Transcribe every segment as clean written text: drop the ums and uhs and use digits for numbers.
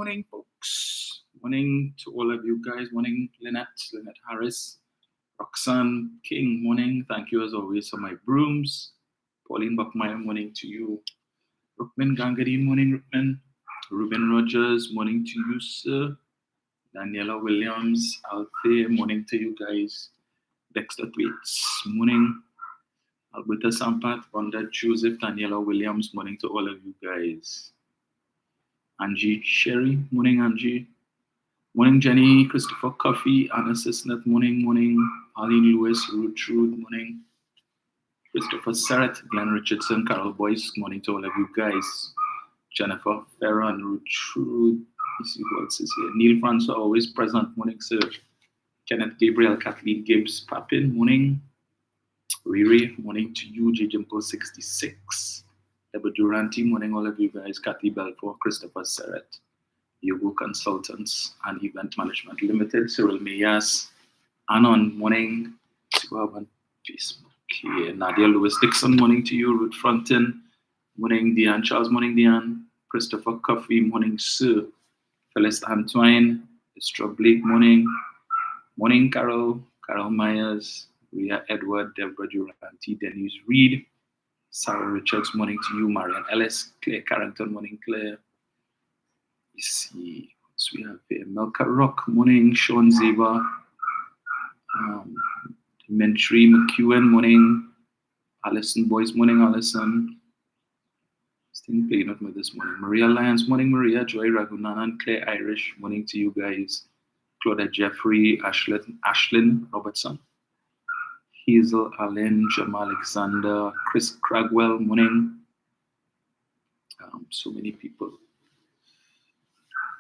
Morning, folks. Morning to all of you guys. Morning, Lynette Harris, Roxanne King. Morning. Thank you as always for my brooms. Pauline Buckmeyer. Morning to you. Rukman Gangadine. Morning, Rukman. Ruben Rogers. Morning to you, sir. Daniela Williams. Althea. Morning to you guys. Dexter Tweets. Morning. Alberta Sampat. Wanda Joseph. Daniela Williams. Morning to all of you guys. Angie Sherry, morning Angie. Morning Jenny, Christopher Coffey, Anna Sisnet, morning. Arlene Lewis, Ruth Trude, morning. Christopher Serrett, Glenn Richardson, Carol Boyce, morning to all of you guys. Jennifer Ferron, Ruth Trude, let's see who else is here. Neil Francois, always present, morning sir. Kenneth Gabriel, Kathleen Gibbs, Papin, morning. Riri, morning to you, J. Jimpo 66. Deborah Duranti, morning all of you guys. Kathy Belfort, Christopher Serrett, Yogo Consultants and Event Management Limited, Cyril Mayas, Anon, morning. See what on Facebook here. Nadia Lewis Dixon, morning to you. Ruth Frontin, morning. Diane Charles, morning Diane. Christopher Coffey, morning sir. Phyllis Antoine, Esther Blake, morning. Morning Carol Myers, Ria Edward, Deborah Duranti, Denise Reed. Sarah Richards, morning to you. Marian Ellis, Claire Carrington, morning Claire. You see, so we have here Melka Rock, morning. Sean Zeba, Mentry McEwen, morning. Alison Boyce, morning Alison. Still playing with me this morning. Maria Lyons, morning Maria. Joy Ragunanan, Claire Irish, morning to you guys. Claudia Jeffrey, Ashlyn Robertson. Hazel Allen, Jamal Alexander, Chris Cragwell, morning. So many people.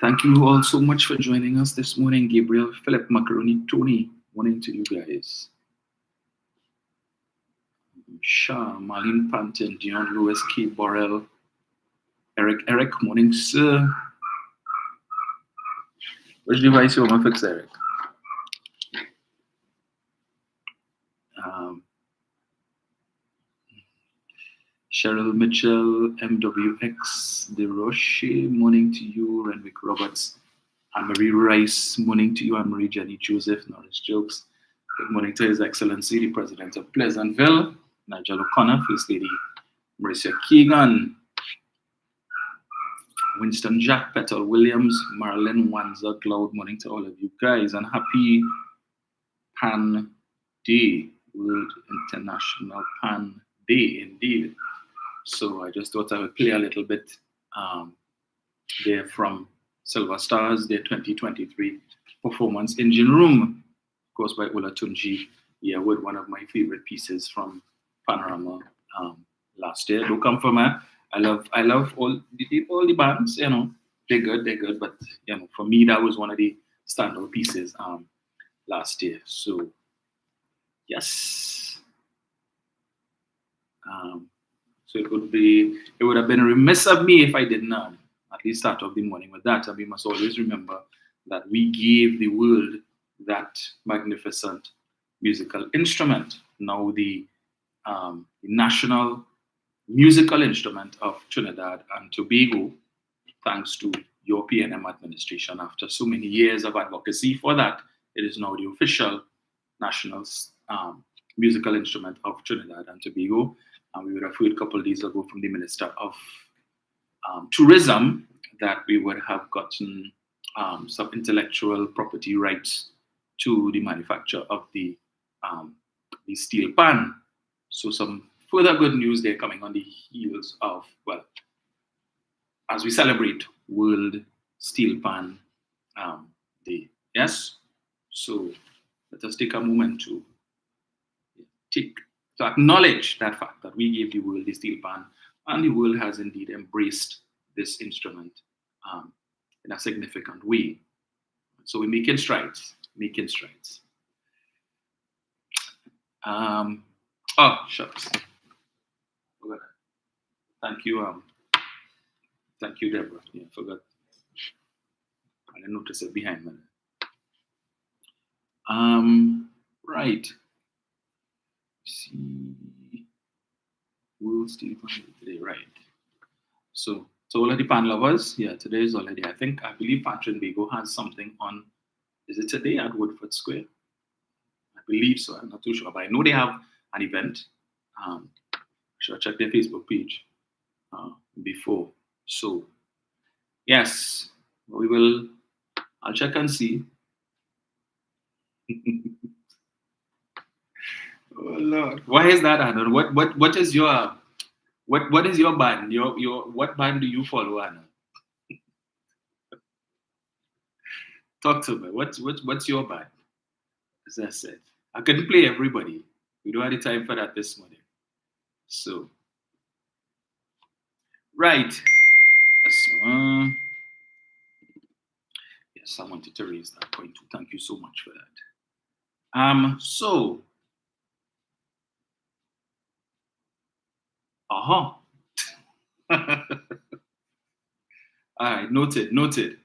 Thank you all so much for joining us this morning. Gabriel, Philip, Macaroni, Tony, morning to you guys. Shah, Marlene Panton, Dion Lewis, Key Borrell, Eric, morning, sir. Which device you want to fix, Eric? Cheryl Mitchell, MWX, De Roche, morning to you. Renwick Roberts, Anne-Marie Rice, morning to you. Anne-Marie Jenny Joseph, Norris Jokes. Good morning to His Excellency, the President of Pleasantville, Nigel O'Connor, First Lady Marissa Keegan, Winston Jack, Petal Williams, Marilyn Wanza, Cloud, morning to all of you guys, and happy Pan Day, World International Pan Day, indeed. So I just thought I would play a little bit there from Silver Stars, their 2023 performance, Engine Room, of course, by Ola Tunji. Yeah, with one of my favorite pieces from Panorama last year. Do come for me. I love all the bands, you know, they're good, but you know, for me that was one of the standout pieces last year. So yes. So it would have been remiss of me if I didn't at least start off the morning with that. And we must always remember that we gave the world that magnificent musical instrument. Now the national musical instrument of Trinidad and Tobago, thanks to your PNM administration. After so many years of advocacy for that, it is now the official national musical instrument of Trinidad and Tobago. And we would have heard a couple of days ago from the Minister of Tourism that we would have gotten some intellectual property rights to the manufacture of the steel pan. So some further good news there coming on the heels of, well, as we celebrate World Steel Pan Day. Yes? So let us take a moment to acknowledge that fact that we gave the world the steel pan, and the world has indeed embraced this instrument in a significant way. So we're making strides. Oh, shucks. Thank you. Thank you, Deborah. Yeah, I forgot. I didn't notice it behind me. Right. See, World Steel Pan today, right? So all of the pan lovers, yeah, today is already. I believe Petrotrin has something on. Is it today at Woodford Square? I believe so. I'm not too sure, but I know they have an event. Should I check their Facebook page before? So yes, we will. I'll check and see. Oh Lord, why is that, Anna? What is your what is your band? Your what band do you follow, Anna? Talk to me. What's your band? As I said, I couldn't play everybody. We don't have the time for that this morning. So right. So, yes, I wanted to raise that point too. Thank you so much for that. So all right, noted.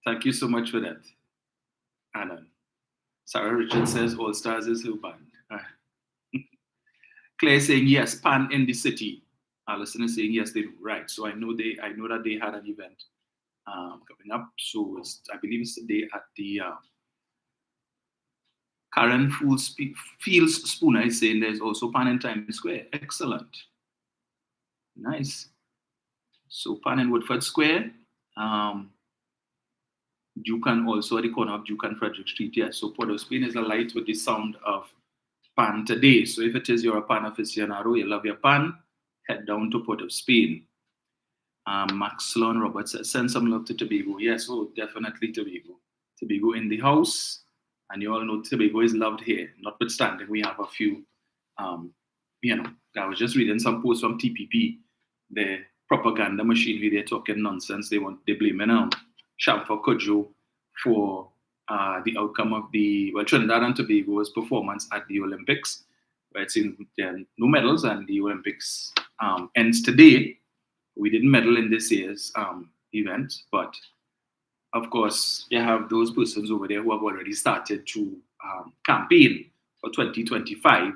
Thank you so much for that, Anna. Sarah Richard says All Stars is her band. Claire saying yes, Pan in the city. Alison is saying yes, they do. Right. So I know that they had an event coming up. So I believe it's today at the Karen Fields Spooner is saying there's also Pan in Times Square. Excellent. Nice. So Pan in Woodford Square. Duke and also at the corner of Duke and Frederick Street. Yes. So Port of Spain is alight with the sound of pan today. So if it is you're a pan aficionado, you love your pan, head down to Port of Spain. Max Sloan Roberts says, send some love to Tobago. Yes, oh, definitely Tobago. Tobago in the house. And you all know Tobago is loved here. Notwithstanding, we have a few, I was just reading some posts from TPP, the propaganda machinery, they're talking nonsense. They blame Shamfa Kojo for the outcome of Trinidad and Tobago's performance at the Olympics, where it seems there are no medals, and the Olympics ends today. We didn't medal in this year's event, but of course, you have those persons over there who have already started to campaign for 2025.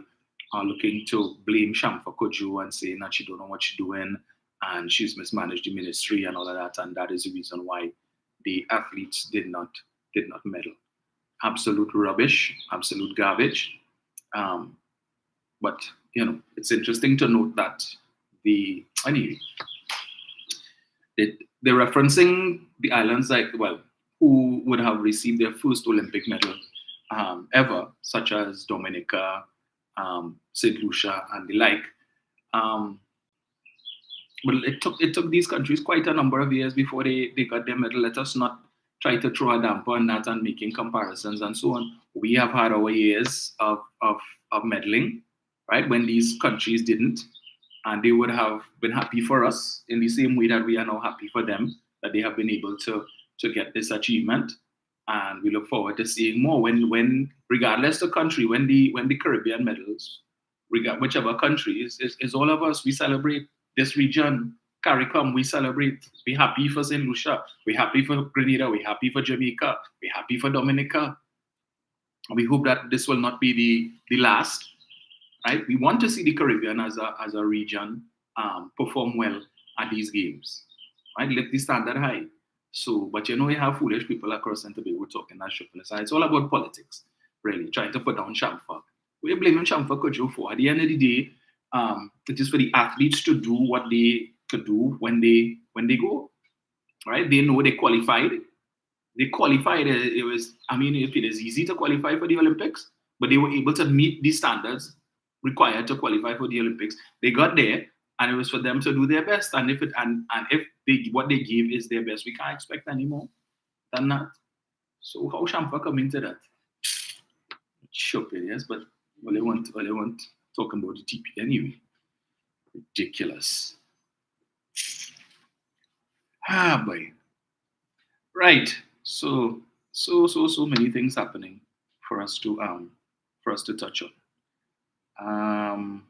are looking to blame Shamfa Kojo and saying that she don't know what she's doing and she's mismanaged the ministry and all of that, and that is the reason why the athletes did not medal. Absolute rubbish, absolute garbage. Um, but it's interesting to note that they're referencing the islands like, well, who would have received their first Olympic medal ever, such as Dominica, St. Lucia, and the like. But it took these countries quite a number of years before they got their medal. Let us not try to throw a damper on that and making comparisons and so on. We have had our years of meddling, right? When these countries didn't, and they would have been happy for us in the same way that we are now happy for them that they have been able to get this achievement. And we look forward to seeing more when regardless of country, when the Caribbean medals, whichever country is all of us, we celebrate this region. CARICOM, we celebrate. We happy for St. Lucia. We happy for Grenada. We happy for Jamaica. We happy for Dominica. We hope that this will not be the last. Right? We want to see the Caribbean as a region perform well at these games. Right? Lift the standard high. So, but you have foolish people across and Tobago talking that shit. It's all about politics, really, trying to put down Shamfa. We're blaming Shamfa Kojo for. At the end of the day, it is for the athletes to do what they could do when they go. Right? They know they qualified. They qualified. It was, if it is easy to qualify for the Olympics, but they were able to meet the standards required to qualify for the Olympics. They got there, and it was for them to do their best. And if what they give is their best, we can't expect any more than that. So how Shamfa come into that? Stupid, yes, but all they want talking about the TP anyway. Ridiculous. Boy. Right. So many things happening for us to touch on.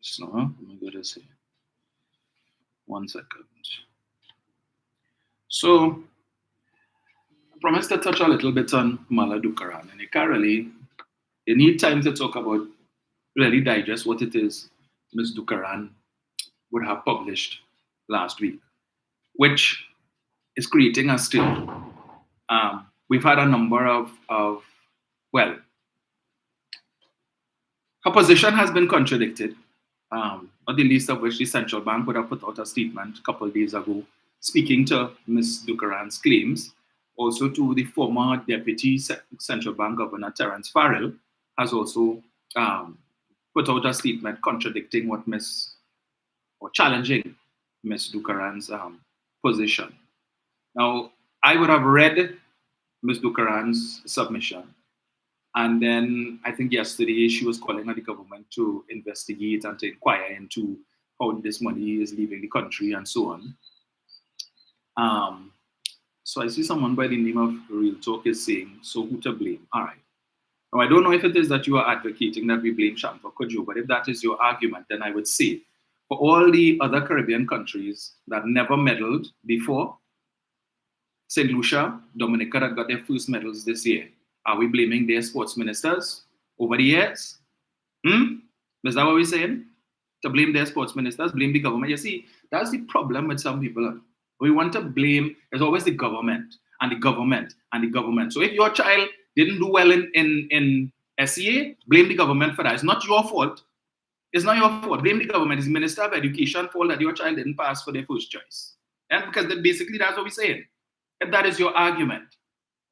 So let me go to say 1 second. So I promised to touch a little bit on Mala Dukaran, and currently you need time to talk about, really digest what it is Ms. Dukaran would have published last week, which is creating a stir. We've had a number of well, her position has been contradicted, not the least of which the central bank would have put out a statement a couple of days ago speaking to Ms. Dukaran's claims. Also to the former deputy central bank governor, Terence Farrell, has also put out a statement contradicting or challenging Ms. Dukaran's position. Now, I would have read Ms. Dukaran's submission, and then I think yesterday she was calling on the government to investigate and to inquire into how this money is leaving the country and so on. So I see someone by the name of Real Talk is saying, so who to blame? All right. Now, I don't know if it is that you are advocating that we blame Shamfa Kojo, but if that is your argument, then I would say for all the other Caribbean countries that never medaled before, St. Lucia, Dominica that got their first medals this year, are we blaming their sports ministers over the years? Is that what we're saying? To blame their sports ministers, blame the government? You see, that's the problem with some people. We want to blame, there's always the government and the government and the government. So if your child didn't do well in SEA, blame the government for that. It's not your fault. It's not your fault. Blame the government. It's the Minister of Education fault that your child didn't pass for their first choice. And because basically that's what we're saying. If that is your argument,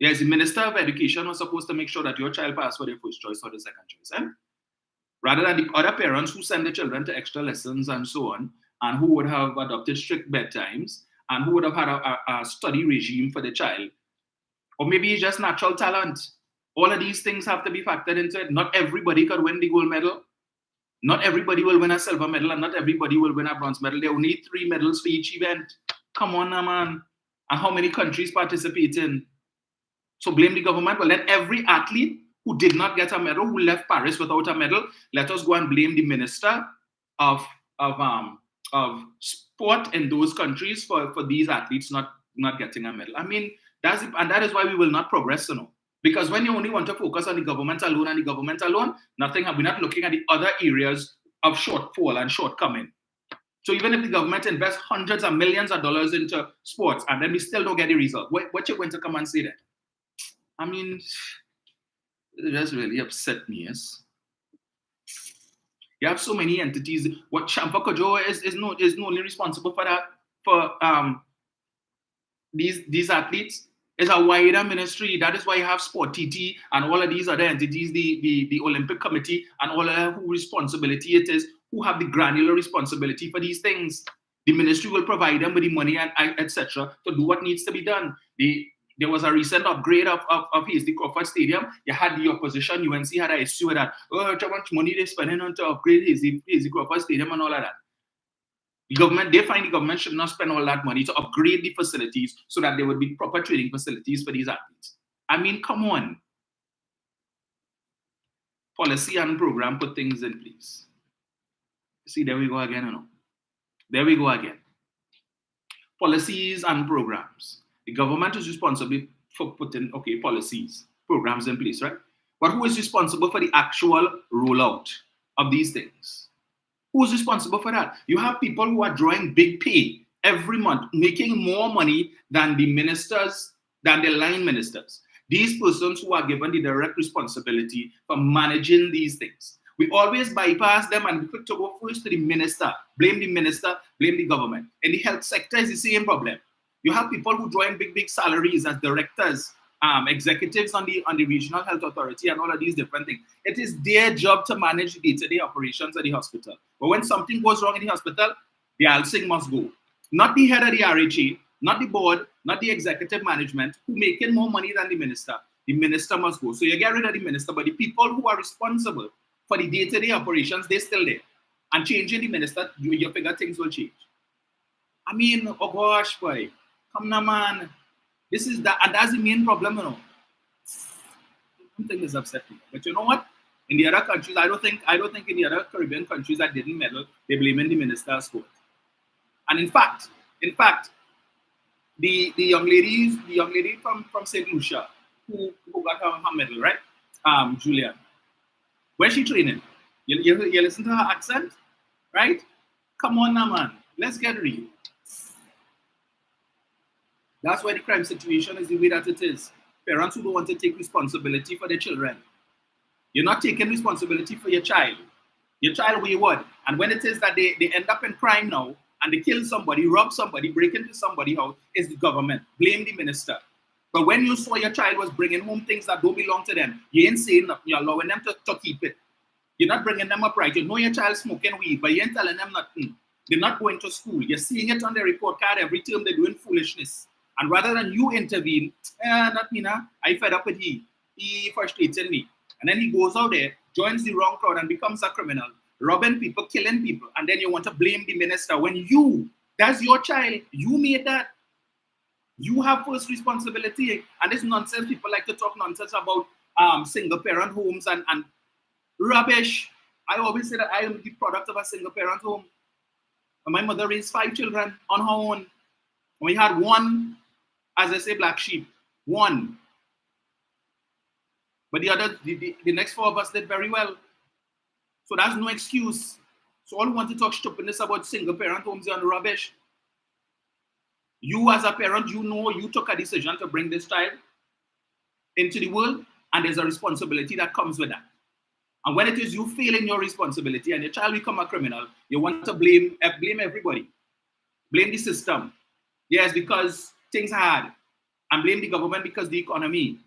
yes, the Minister of Education was supposed to make sure that your child passed for their first choice or the second choice. Rather than the other parents who send their children to extra lessons and so on, and who would have adopted strict bedtimes, and who would have had a study regime for the child. Or maybe it's just natural talent. All of these things have to be factored into it. Not everybody could win the gold medal. Not everybody will win a silver medal, and not everybody will win a bronze medal. There are only 3 medals for each event. Come on now, man. And how many countries participate in? So blame the government. Well, let every athlete who did not get a medal, who left Paris without a medal, let us go and blame the minister of sport in those countries for these athletes not getting a medal. I mean, that is why we will not progress, Because when you only want to focus on the government alone and the government alone, we're not looking at the other areas of shortfall and shortcoming. So even if the government invests hundreds of millions of dollars into sports and then we still don't get the result, what you going to come and say that? I mean, it just really upset me, yes. You have so many entities. What Shampa Kojo is not only responsible for that, for these athletes. Is a wider ministry. That is why you have Sport TT and all of these other entities, the Olympic Committee and all of who responsibility it is, who have the granular responsibility for these things. The ministry will provide them with the money and etc. to do what needs to be done. There was a recent upgrade of the Crawford Stadium. You had the opposition, UNC had an issue with that. Oh, how much money they're spending on to upgrade the Crawford Stadium and all of that. They find the government should not spend all that money to upgrade the facilities so that there would be proper training facilities for these athletes. I mean, come on. Policy and program put things in place. See, there we go again, you know. There we go again. Policies and programs. The government is responsible for putting, policies, programs in place, right? But who is responsible for the actual rollout of these things? Who's responsible for that? You have people who are drawing big pay every month, making more money than the ministers, than the line ministers. These persons who are given the direct responsibility for managing these things. We always bypass them and be quick to go first to the minister, blame the government. In the health sector, is the same problem. You have people who drawing big salaries as directors, executives on the regional health authority and all of these different things. It is their job to manage the day-to-day operations at the hospital. But when something goes wrong in the hospital, the ALSIC must go. Not the head of the RHA, not the board, not the executive management, who making more money than the minister. The minister must go. So you get rid of the minister, but the people who are responsible for the day-to-day operations, they're still there. And changing the minister, you figure things will change. I mean, oh gosh, boy. Come now, man. This is that, and that's the main problem, you know. Something is upsetting. But you know what? In the other countries, I don't think in the other Caribbean countries that didn't medal, they're blaming the minister of sport. And in fact, the young lady from St. Lucia who got her medal, right? Julia. Where's she training? You listen to her accent, right? Come on now, man. Let's get real. That's why the crime situation is the way that it is. Parents who don't want to take responsibility for their children. You're not taking responsibility for your child. Your child wayward. And when it is that they end up in crime now, and they kill somebody, rob somebody, break into somebody's house, is the government. Blame the minister. But when you saw your child was bringing home things that don't belong to them, you ain't saying nothing. You're allowing them to keep it. You're not bringing them up right. You know your child smoking weed, but you ain't telling them nothing. They're not going to school. You're seeing it on their report card every term. They're doing foolishness. And rather than you intervene, not me now, I fed up with he frustrated me. And then he goes out there, joins the wrong crowd and becomes a criminal, robbing people, killing people. And then you want to blame the minister when that's your child, you made that. You have first responsibility. And this nonsense, people like to talk nonsense about single parent homes and rubbish. I always say that I am the product of a single parent home. And my mother raised 5 children on her own. And we had one, as I say, black sheep. One. But the next 4 of us did very well. So that's no excuse. So all who want to talk stupidness about single parent homes are rubbish. You as a parent, you know you took a decision to bring this child into the world, and there's a responsibility that comes with that. And when it is you fail in your responsibility and your child become a criminal, you want to blame everybody. Blame the system. Yes, because things are hard. And blame the government because the economy.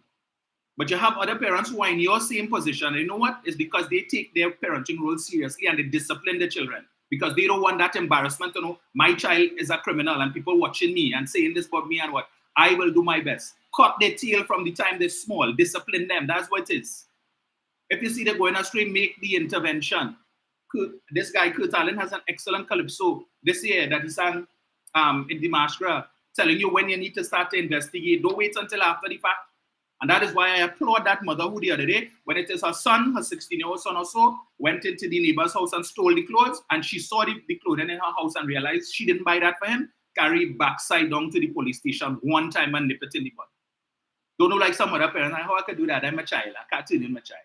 But you have other parents who are in your same position. And you know what? It's because they take their parenting role seriously and they discipline their children. Because they don't want that embarrassment to know my child is a criminal and people watching me and saying this about me and what. I will do my best. Cut their tail from the time they're small. Discipline them. That's what it is. If you see they're going astray, make the intervention. This guy, Kurt Allen, has an excellent calypso this year that he sang in the Mashra, telling you when you need to start to investigate. Don't wait until after the fact. And that is why I applaud that mother who the other day, when it is her son, her 16-year-old son or so, went into the neighbor's house and stole the clothes, and she saw the clothing in her house and realized she didn't buy that for him, carry backside down to the police station one time and nip it in the bud. Don't know like some other parents, how I could do that? I'm a child. I can't turn in my child.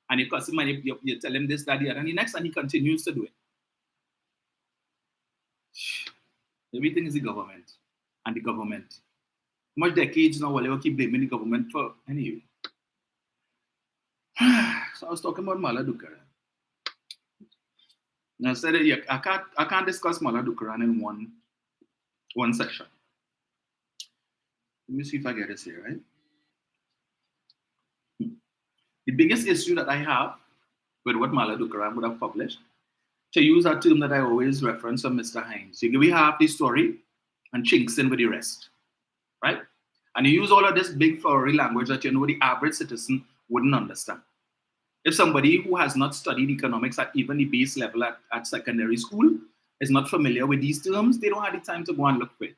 And it costs him money, you tell him this, that, the other. And the next time he continues to do it. Everything is the government. And the government. Much decades now, we'll keep blaming the government for anyway. So I was talking about Mala Dukaran. And I said, yeah, I can't discuss Mala Dukaran in one session. Let me see if I get this here, right? The biggest issue that I have with what Mala Dukaran would have published, to use that term that I always reference from Mr. Hines, you give me half the story and chinks in with the rest, right? And you use all of this big flowery language that you know the average citizen wouldn't understand. If somebody who has not studied economics at even the base level at secondary school is not familiar with these terms, they don't have the time to go and look for it.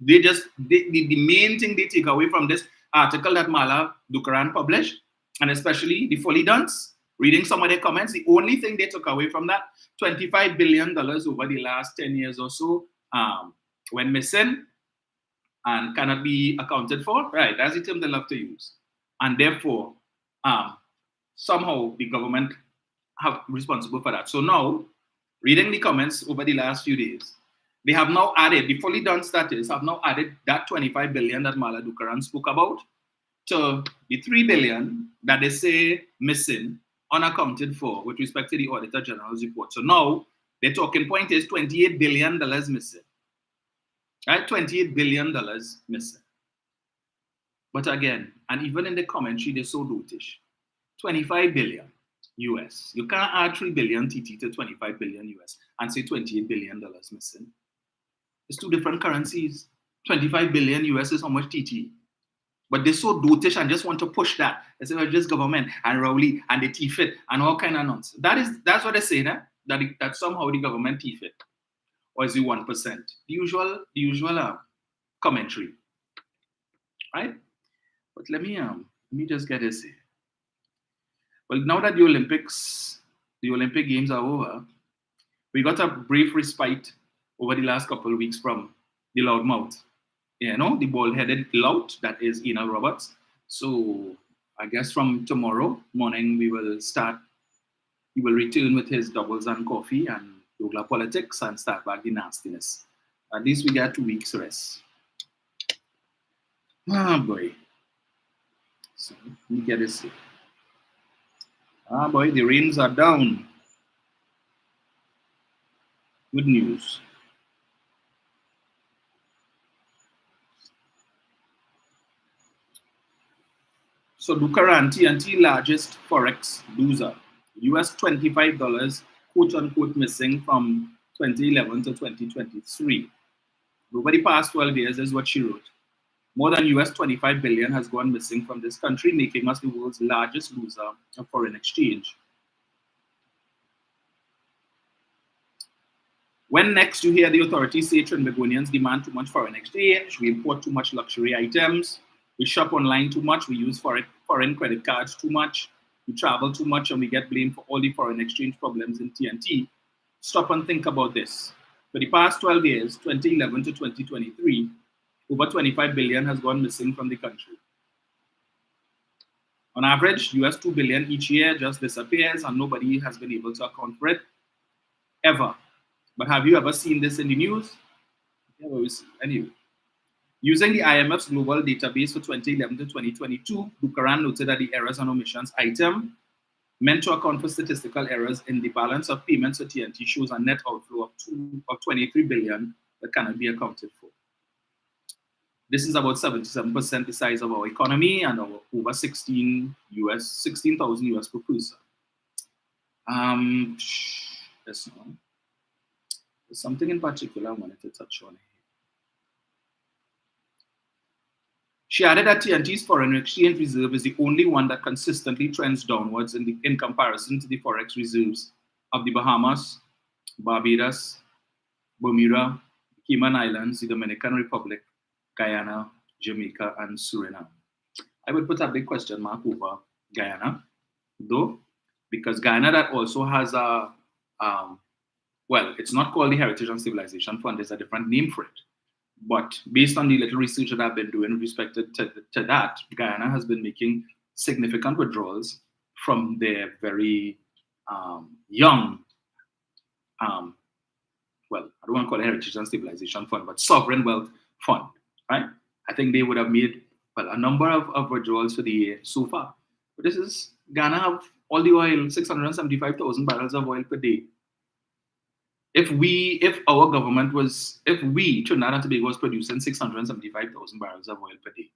The main thing they take away from this article that Mala Dukaran published, and especially the fully duns, reading some of their comments, the only thing they took away from that, $25 billion over the last 10 years or so went missing and cannot be accounted for. Right, that's the term they love to use. And therefore, somehow the government have responsible for that. So now, reading the comments over the last few days, they have now added, the fully done status have now added that 25 billion that Mala Dukaran spoke about to the 3 billion that they say missing, unaccounted for with respect to the Auditor General's report. So now, the talking point is $28 billion missing. Right? $28 billion missing. But again, and even in the commentary, they're so dotish. 25 billion US. You can't add 3 billion TT to 25 billion US and say $28 billion missing. It's two different currencies. 25 billion US is how much TT. But they're so dotish and just want to push that. They say, well, just government and Rowley and the TFIT and all kind of nonsense. That's what they say, that somehow the government TFIT. Or is it 1%? The usual commentary. Right? But let me just get this here. Well, now that the Olympic Games are over, we got a brief respite over the last couple of weeks from the loudmouth. You know, the bald-headed lout, that is Ina Roberts. So I guess from tomorrow morning he will return with his doubles and coffee and Douglas politics and start back the nastiness. At least we got 2 weeks rest. Ah, boy. So let me get this here. Ah, boy, the rains are down. Good news. So Dukaran, TNT largest Forex loser. US $25, quote unquote, missing from 2011 to 2023. Over the past 12 years, is what she wrote. More than US 25 billion has gone missing from this country, making us the world's largest loser of foreign exchange. When next you hear the authorities say Trinbagonians demand too much foreign exchange, we import too much luxury items, we shop online too much, we use foreign credit cards too much, we travel too much, and we get blamed for all the foreign exchange problems in TNT, stop and think about this. For the past 12 years, 2011 to 2023, over 25 billion has gone missing from the country. On average, US 2 billion each year just disappears and nobody has been able to account for it, ever. But have you ever seen this in the news? Anyway. Using the IMF's global database for 2011 to 2022, Dukaran noted that the errors and omissions item meant to account for statistical errors in the balance of payments to TNT shows a net outflow of 23 billion that cannot be accounted for. This is about 77% the size of our economy and over 16,000 US per person. There's something in particular I wanted to touch on here. She added that TNT's foreign exchange reserve is the only one that consistently trends downwards in comparison to the forex reserves of the Bahamas, Barbados, Bermuda, Cayman Islands, the Dominican Republic, Guyana, Jamaica, and Suriname. I would put a big question mark over Guyana, though, because Guyana that also has well, it's not called the Heritage and Civilization Fund, there's a different name for it. But based on the little research that I've been doing with respect to that, Guyana has been making significant withdrawals from their very young, um, well, I don't want to call it Heritage and Stabilization Fund, but Sovereign Wealth Fund, right? I think they would have made, well, a number of withdrawals for the year so far. But this is, Ghana have all the oil, 675,000 barrels of oil per day. If our government was, if we, Trinidad and Tobago, was producing 675,000 barrels of oil per day,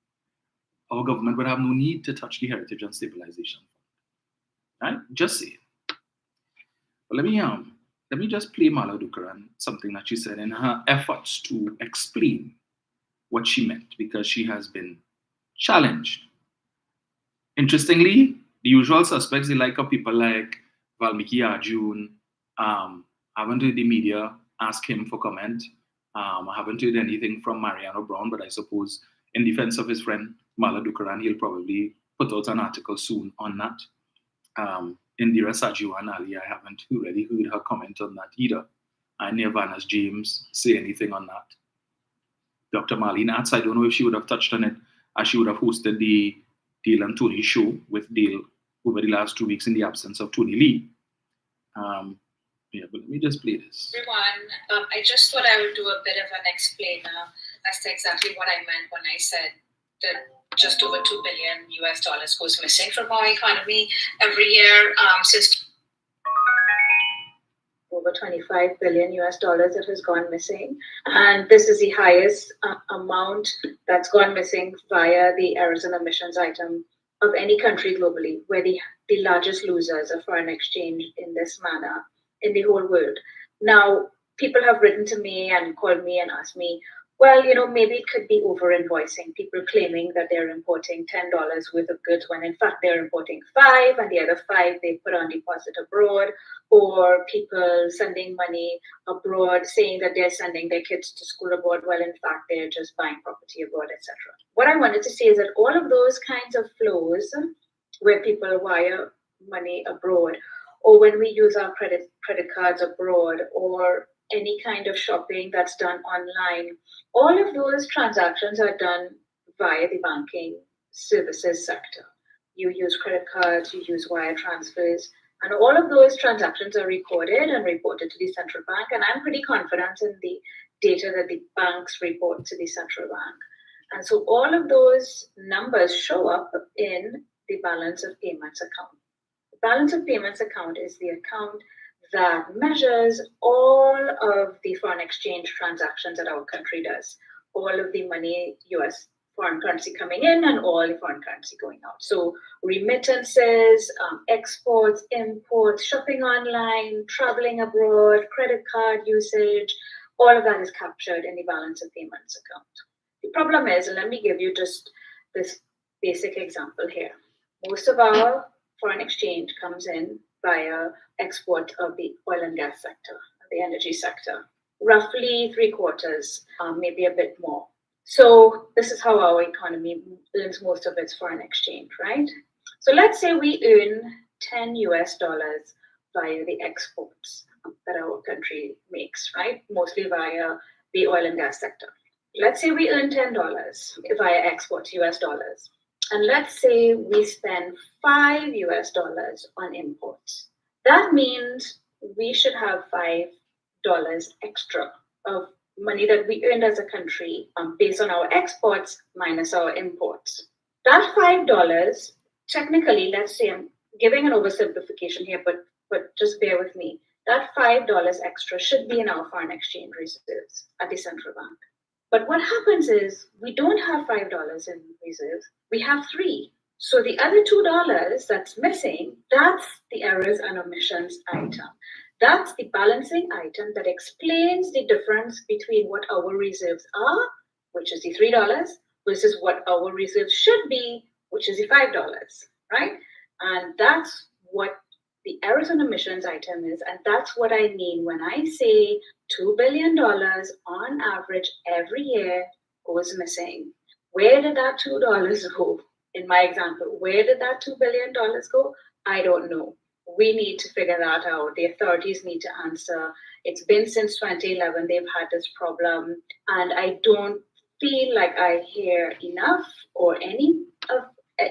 our government would have no need to touch the Heritage and Stabilization Fund. Right? Just say it. But let me just play Mala Dukaran, something that she said in her efforts to explain what she meant, because she has been challenged. Interestingly, the usual suspects, the like of people like Valmiki Arjun, haven't heard the media ask him for comment. I haven't heard anything from Mariano Brown, but I suppose in defense of his friend Mala Dukaran, he'll probably put out an article soon on that. Indira Sajiwan Ali, I haven't really heard her comment on that either. And Nirvana's James say anything on that. Dr. Marlene Atz, I don't know if she would have touched on it, as she would have hosted the Dale and Tony show with Dale over the last 2 weeks in the absence of Tony Lee. Yeah, but let me just play this. Everyone, I just thought I would do a bit of an explainer as to exactly what I meant when I said that just over $2 billion goes missing from our economy every year since over $25 billion that has gone missing, and this is the highest amount that's gone missing via the errors and omissions item of any country globally. We're the largest losers of foreign exchange in this manner in the whole world. Now, people have written to me and called me and asked me, well, maybe it could be over invoicing, people claiming that they're importing $10 worth of goods when in fact they're importing $5, and the other $5 they put on deposit abroad, or people sending money abroad saying that they're sending their kids to school abroad while in fact they're just buying property abroad, etc. What I wanted to say is that all of those kinds of flows where people wire money abroad, or when we use our credit cards abroad, or any kind of shopping that's done online, all of those transactions are done via the banking services sector. You use credit cards, you use wire transfers, and all of those transactions are recorded and reported to the central bank. And I'm pretty confident in the data that the banks report to the central bank. And so all of those numbers show up in the balance of payments account. The balance of payments account is the account that measures all of the foreign exchange transactions that our country does, all of the money, US foreign currency coming in and all the foreign currency going out. So remittances, exports, imports, shopping online, traveling abroad, credit card usage, all of that is captured in the balance of payments account. The problem is, and let me give you just this basic example here. Most of our foreign exchange comes in via export of the oil and gas sector, the energy sector, roughly 3/4, maybe a bit more. So this is how our economy earns most of its foreign exchange, right? So let's say we earn $10 via the exports that our country makes, right? Mostly via the oil and gas sector. Let's say we earn $10 via exports, US dollars. And let's say we spend $5 on imports. That means we should have $5 extra of money that we earned as a country based on our exports minus our imports. That $5, technically, let's say I'm giving an oversimplification here, but just bear with me. That $5 extra should be in our foreign exchange reserves at the central bank. But what happens is we don't have $5 in reserves, we have $3. So the other $2 that's missing, that's the errors and omissions item. That's the balancing item that explains the difference between what our reserves are, which is the $3, versus what our reserves should be, which is the $5, right? And that's what the errors and omissions item is, and that's what I mean when I say $2 billion on average every year goes missing. Where did that $2 go? In my example, where did that $2 billion go? I don't know. We need to figure that out. The authorities need to answer. It's been since 2011 they've had this problem, and I don't feel like I hear enough or any of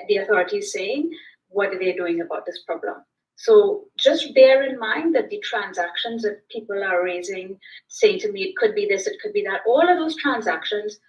the authorities saying what are they doing about this problem. So just bear in mind that the transactions that people are raising, saying to me, it could be this, it could be that, all of those transactions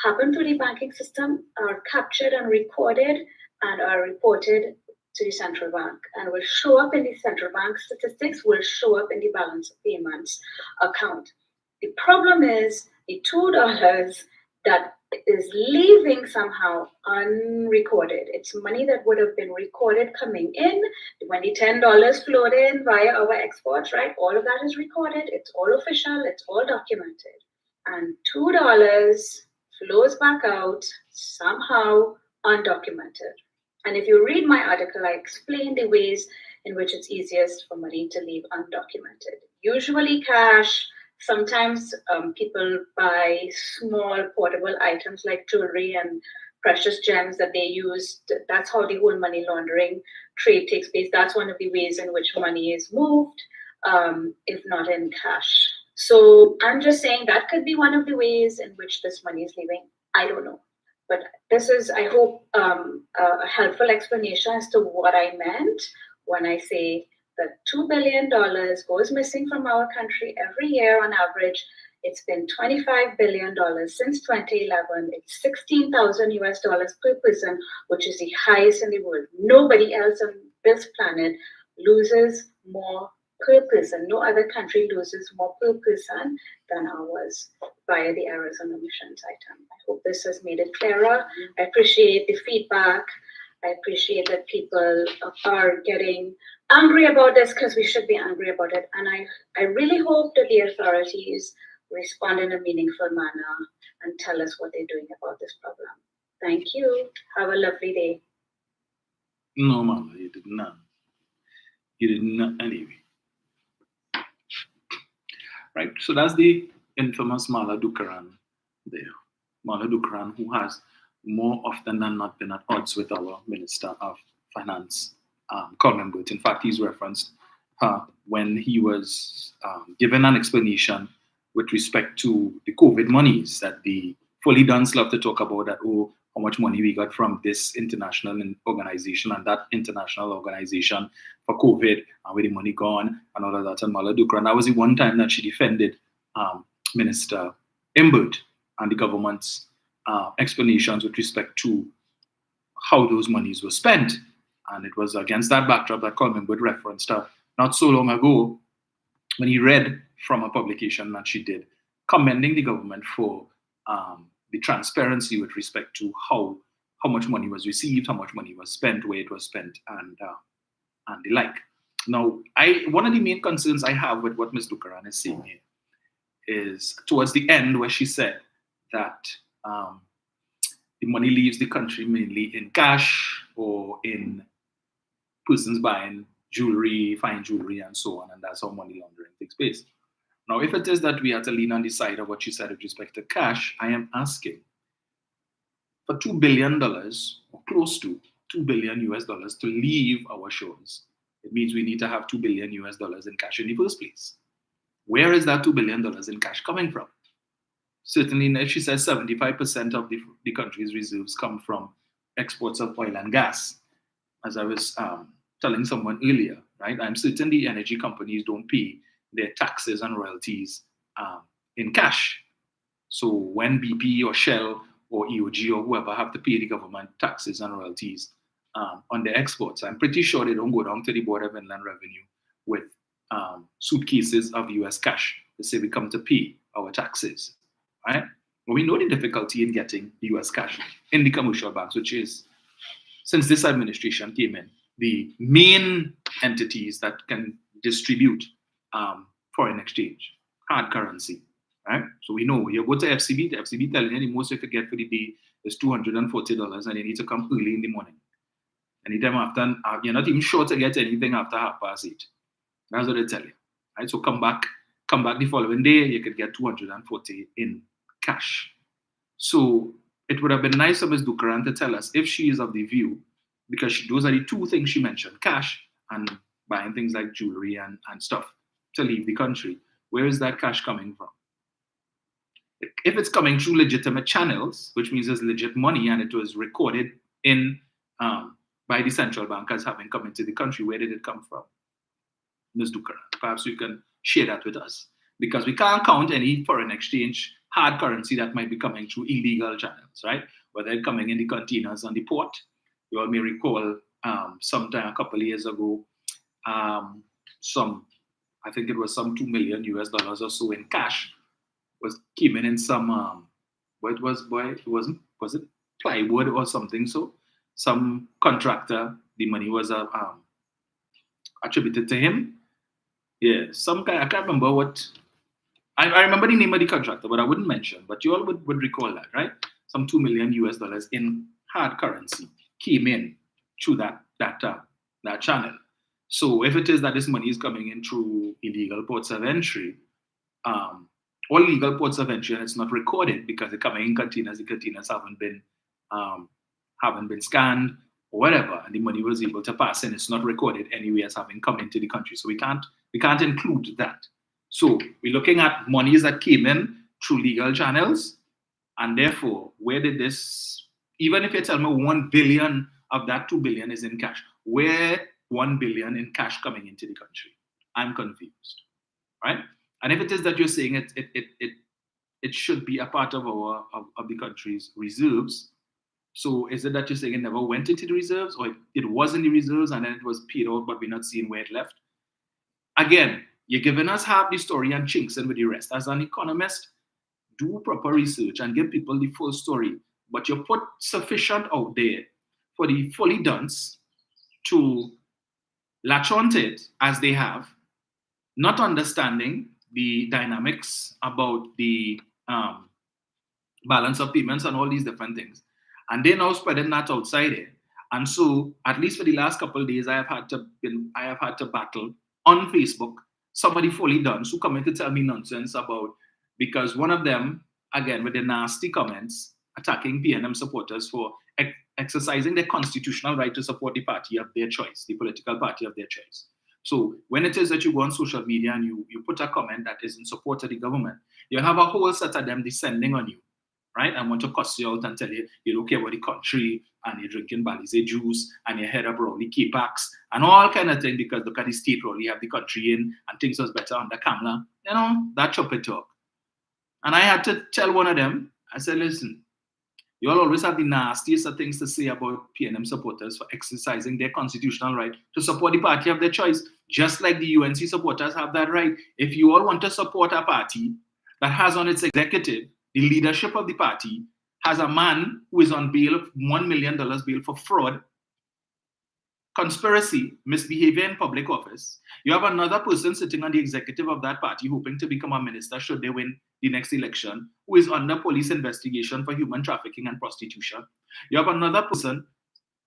happen through the banking system, are captured and recorded, and are reported to the central bank, and will show up in the central bank statistics, will show up in the balance of payments account. The problem is the $2 that is leaving somehow unrecorded. It's money that would have been recorded coming in when the $10 flowed in via our exports, right? All of that is recorded. It's all official. It's all documented. And $2 flows back out somehow undocumented. And if you read my article, I explain the ways in which it's easiest for money to leave undocumented. Usually cash. Sometimes people buy small portable items like jewelry and precious gems that they use. That's how the whole money laundering trade takes place. That's one of the ways in which money is moved, if not in cash. So I'm just saying that could be one of the ways in which this money is leaving. I don't know. But this is, I hope, a helpful explanation as to what I meant when I say that $2 billion goes missing from our country every year on average. It's been $25 billion since 2011. It's 16,000 US dollars per person, which is the highest in the world. Nobody else on this planet loses more per person. No other country loses more per person than ours via the errors and omissions item. I hope this has made it clearer. I appreciate the feedback. I appreciate that people are getting angry about this, because we should be angry about it. And I really hope that the authorities respond in a meaningful manner and tell us what they're doing about this problem. Thank you. Have a lovely day. No, Mama, you did not. You did not anyway. Right, so that's the infamous Mala Dukaran there. Mala Dukaran, who has more often than not been at odds with our Minister of Finance, Colin Burt. In fact, he's referenced when he was given an explanation with respect to the COVID monies that the fully dons love to talk about, that, oh, how much money we got from this international organization and that international organization for COVID, and where the money gone, and all of that, and Mala Dukran. That was the one time that she defended Minister Imbert and the government's explanations with respect to how those monies were spent. And it was against that backdrop that Colin Imbert referenced her not so long ago when he read from a publication that she did, commending the government for the transparency with respect to how much money was received, how much money was spent, where it was spent, and the like. Now, one of the main concerns I have with what Ms. Dukaran is saying here is towards the end, where she said that the money leaves the country mainly in cash or in persons buying jewelry, fine jewelry, and so on, and that's how money laundering takes place. Now, if it is that we have to lean on the side of what she said with respect to cash, I am asking for $2 billion, or close to $2 billion US dollars, to leave our shores. It means we need to have $2 billion US dollars in cash in the first place. Where is that $2 billion in cash coming from? Certainly, she says 75% of the country's reserves come from exports of oil and gas. As I was telling someone earlier, right? I'm certain the energy companies don't pay their taxes and royalties in cash. So when BP or Shell or EOG or whoever have to pay the government taxes and royalties on their exports, I'm pretty sure they don't go down to the Board of Inland Revenue with suitcases of US cash to say we come to pay our taxes, right? Well, we know the difficulty in getting US cash in the commercial banks, which is, since this administration came in, the main entities that can distribute foreign exchange, hard currency, right? So we know you go to FCB, the FCB telling you the most you could get for the day is $240, and you need to come early in the morning. Anytime after, you're not even sure to get anything after 8:30. That's what they tell you, right? So come back the following day, you could get $240 in cash. So it would have been nice of Ms. Dukaran to tell us if she is of the view, because those are the two things she mentioned, cash and buying things like jewelry and stuff to leave the country. where is that cash coming from? If it's coming through legitimate channels, which means there's legit money and it was recorded in by the central bank as having come into the country, where did it come from? Ms. Dukara, perhaps you can share that with us, because we can't count any foreign exchange hard currency that might be coming through illegal channels, right? Whether it's coming in the containers on the port. You all may recall sometime a couple of years ago, I think it was some $2 million US or so in cash came in some what was it plywood or something, so some contractor, the money was attributed to him. Yeah, some guy, I can't remember what, I remember the name of the contractor, but I wouldn't mention, but you all would recall that, right? Some $2 million US in hard currency came in through that channel. So if it is that this money is coming in through illegal ports of entry, all legal ports of entry, and it's not recorded because they're coming in containers, the containers haven't been scanned or whatever, and the money was able to pass in, it's not recorded anyway as having come into the country. So we can't include that. So we're looking at monies that came in through legal channels, and therefore, where did this, even if you tell me 1 billion of that 2 billion is in cash, where 1 billion in cash coming into the country? I'm confused, right? And if it is that you're saying it should be a part of the country's reserves, so is it that you're saying it never went into the reserves, or it was in the reserves and then it was paid out, but we're not seeing where it left? Again, you're giving us half the story and chinks in with the rest. As an economist, do proper research and give people the full story, but you put sufficient out there for the fully dunce to latch onto it as they have, not understanding the dynamics about the balance of payments and all these different things. And they're now spreading that outside it. And so, at least for the last couple of days, I have had to battle on Facebook somebody fully done who come in to tell me nonsense about, because one of them, again, with the nasty comments attacking PNM supporters for exercising their constitutional right to support the party of their choice, the political party of their choice. So when it is that you go on social media and you put a comment that is in support of the government, you have a whole set of them descending on you, right? And want to cuss you out and tell you don't care about the country, and you're drinking Balize juice, and your head up around the K-Pax, and all kind of thing, because look at the state role you have the country in, and things was better under Kamala. That choppy talk. And I had to tell one of them, I said, listen, you all always have the nastiest of things to say about PNM supporters for exercising their constitutional right to support the party of their choice, just like the UNC supporters have that right. If you all want to support a party that has on its executive, the leadership of the party has a man who is on bail, $1 million bail for fraud, conspiracy, misbehavior in public office. You have another person sitting on the executive of that party hoping to become a minister should they win the next election, who is under police investigation for human trafficking and prostitution. You have another person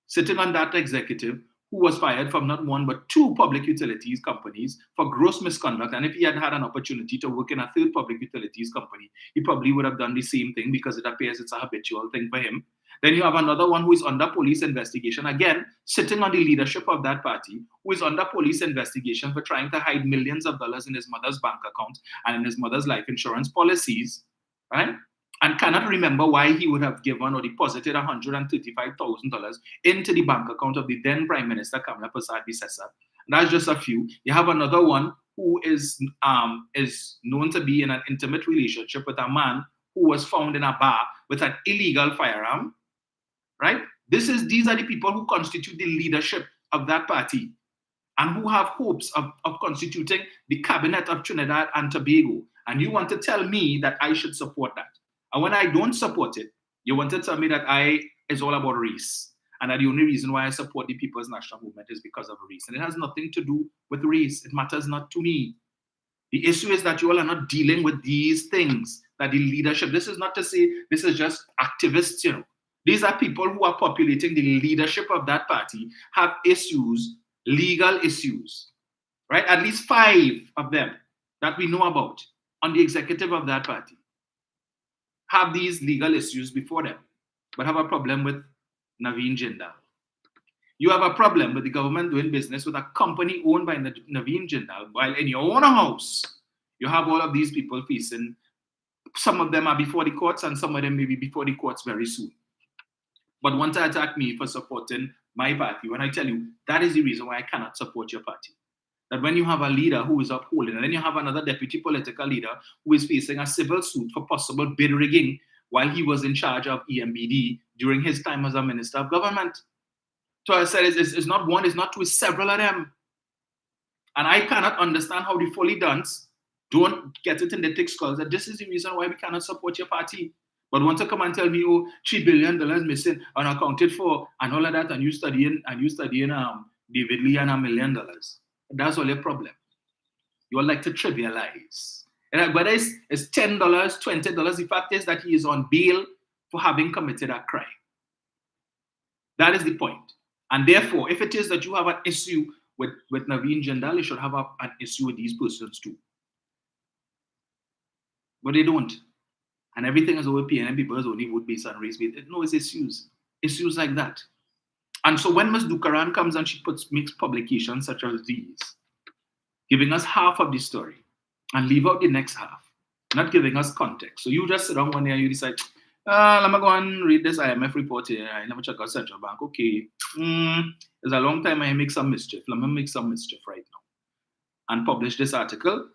sitting on that executive who was fired from not one but 2 public utilities companies for gross misconduct. And if he had had an opportunity to work in a 3rd public utilities company, he probably would have done the same thing, because it appears it's a habitual thing for him. Then you have another one who is under police investigation, again, sitting on the leadership of that party, who is under police investigation for trying to hide millions of dollars in his mother's bank account and in his mother's life insurance policies, right? And cannot remember why he would have given or deposited $135,000 into the bank account of the then Prime Minister Kamala Persad-Bissessar. That's just a few. You have another one who is known to be in an intimate relationship with a man who was found in a bar with an illegal firearm, right? These are the people who constitute the leadership of that party and who have hopes of constituting the cabinet of Trinidad and Tobago. And you want to tell me that I should support that. And when I don't support it, you want to tell me that it's all about race, and that the only reason why I support the People's National Movement is because of race. And it has nothing to do with race. It matters not to me. The issue is that you all are not dealing with these things, that the leadership, this is not to say this is just activists, These are people who are populating the leadership of that party, have issues, legal issues, right? At least 5 of them that we know about on the executive of that party have these legal issues before them, but have a problem with Naveen Jindal. You have a problem with the government doing business with a company owned by Naveen Jindal, while in your own house, You have all of these people facing, some of them are before the courts and some of them may be before the courts very soon. But want to attack me for supporting my party, when I tell you that is the reason why I cannot support your party. That when you have a leader who is upholding, and then you have another deputy political leader who is facing a civil suit for possible bid rigging while he was in charge of EMBD during his time as a minister of government. So I said, it's not one, it's not two, it's several of them. And I cannot understand how the fully dons don't get it in the thick skulls that this is the reason why we cannot support your party. But want to come and tell me, oh, $3 billion missing, unaccounted for, and all of that, and you studying David Lee and $1 million. That's all your problem. You all like to trivialize. And whether it's $10, $20, the fact is that he is on bail for having committed a crime. That is the point. And therefore, if it is that you have an issue with Naveen Jindal, you should have an issue with these persons too. But they don't. And everything is over PNM, people only vote based on race. No, it's issues like that. And so when Ms. Dukaran comes and she makes publications such as these, giving us half of the story and leave out the next half, not giving us context. So you just sit down one day and you decide, let me go and read this IMF report here. I never check out Central Bank. Okay, it's a long time I make some mischief. Let me make some mischief right now and publish this article.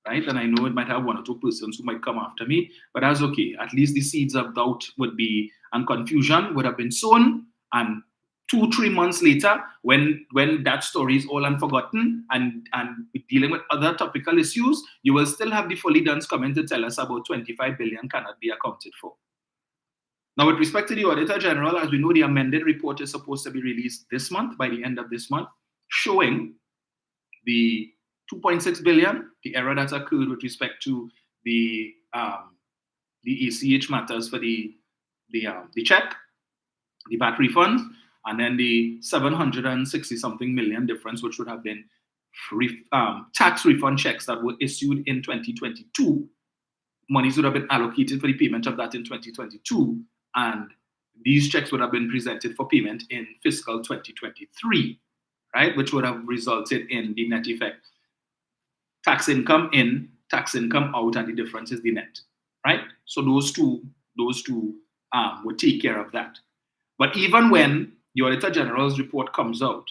Right? And I know it might have one or two persons who might come after me, but that's okay. At least the seeds of doubt would be, and confusion would have been sown. And 2-3 months later, when that story is all unforgotten and dealing with other topical issues, you will still have the fully dons coming to tell us about 25 billion cannot be accounted for. Now, with respect to the Auditor General, as we know, the amended report is supposed to be released this month, by the end of this month, showing the 2.6 billion, the error that occurred with respect to the ACH matters for the check, the VAT refund, and then the 760 something million difference, which would have been tax refund checks that were issued in 2022. Monies would have been allocated for the payment of that in 2022, and these checks would have been presented for payment in fiscal 2023, right? Which would have resulted in the net effect. Tax income in, tax income out, and the difference is the net, right? So those two would take care of that. But even when the Auditor General's report comes out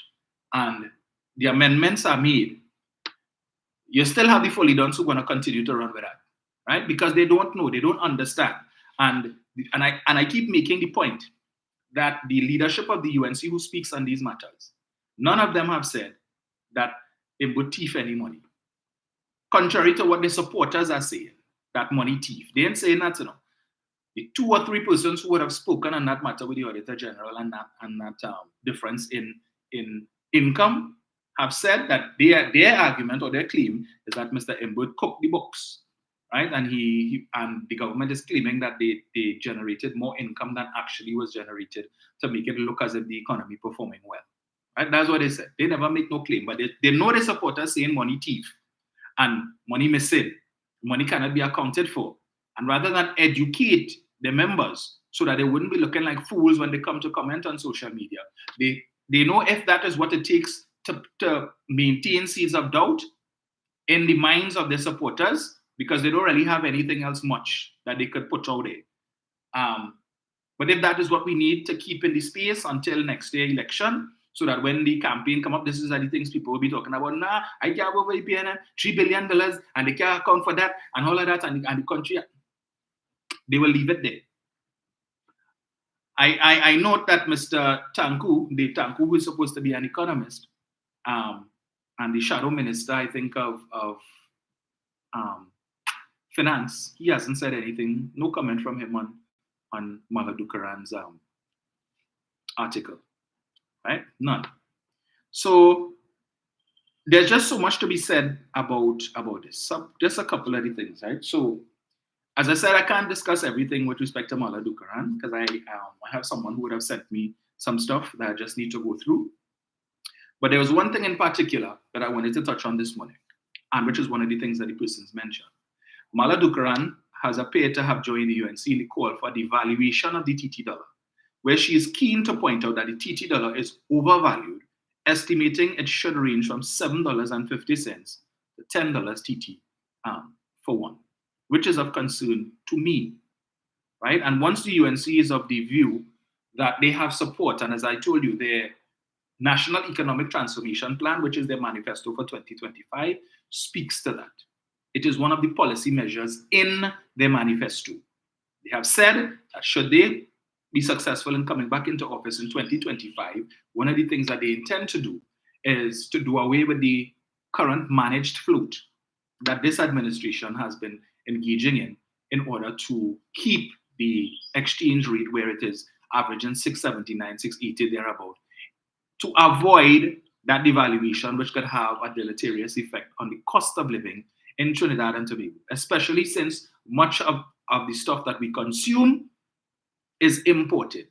and the amendments are made, you still have the fully dons who are going to continue to run with that, right? Because they don't know, they don't understand. And I keep making the point that the leadership of the UNC who speaks on these matters, none of them have said that it would thief any money. Contrary to what the supporters are saying, that money thief. They ain't saying that, The 2 or 3 persons who would have spoken on that matter with the Auditor General and that difference in income have said that their argument or their claim is that Mr. Imbert cooked the books, right? And and the government is claiming that they generated more income than actually was generated to make it look as if the economy performing well, right? That's what they said. They never make no claim, but they know the supporters saying money thief and money missing, money cannot be accounted for. And rather than educate the members so that they wouldn't be looking like fools when they come to comment on social media, they know if that is what it takes to maintain seeds of doubt in the minds of their supporters, because they don't really have anything else much that they could put out there. But if that is what we need to keep in the space until next year election, so that when the campaign come up, this is the things people will be talking about. Nah, I can't go for PNM, $3 billion, and they can't account for that, and all of that, and the country, they will leave it there. I note that Mr. Tanku, who is supposed to be an economist, and the shadow minister, I think, of finance, he hasn't said anything, no comment from him on Mala Dukaran's article. Right? None. So there's just so much to be said about this. So just a couple of the things, right? So as I said, I can't discuss everything with respect to Mala Dukaran because I have someone who would have sent me some stuff that I just need to go through. But there was one thing in particular that I wanted to touch on this morning, and which is one of the things that the persons mentioned. Mala Dukaran has appeared to have joined the UNC in the call for the valuation of the TT dollar, where she is keen to point out that the TT dollar is overvalued, estimating it should range from $7.50 to $10 TT for one, which is of concern to me, right? And once the UNC is of the view that they have support, and as I told you, their National Economic Transformation Plan, which is their manifesto for 2025, speaks to that. It is one of the policy measures in their manifesto. They have said that should they be successful in coming back into office in 2025, one of the things that they intend to do is to do away with the current managed float that this administration has been engaging in order to keep the exchange rate where it is averaging 679, 680 thereabout, to avoid that devaluation, which could have a deleterious effect on the cost of living in Trinidad and Tobago, especially since much of the stuff that we consume is imported.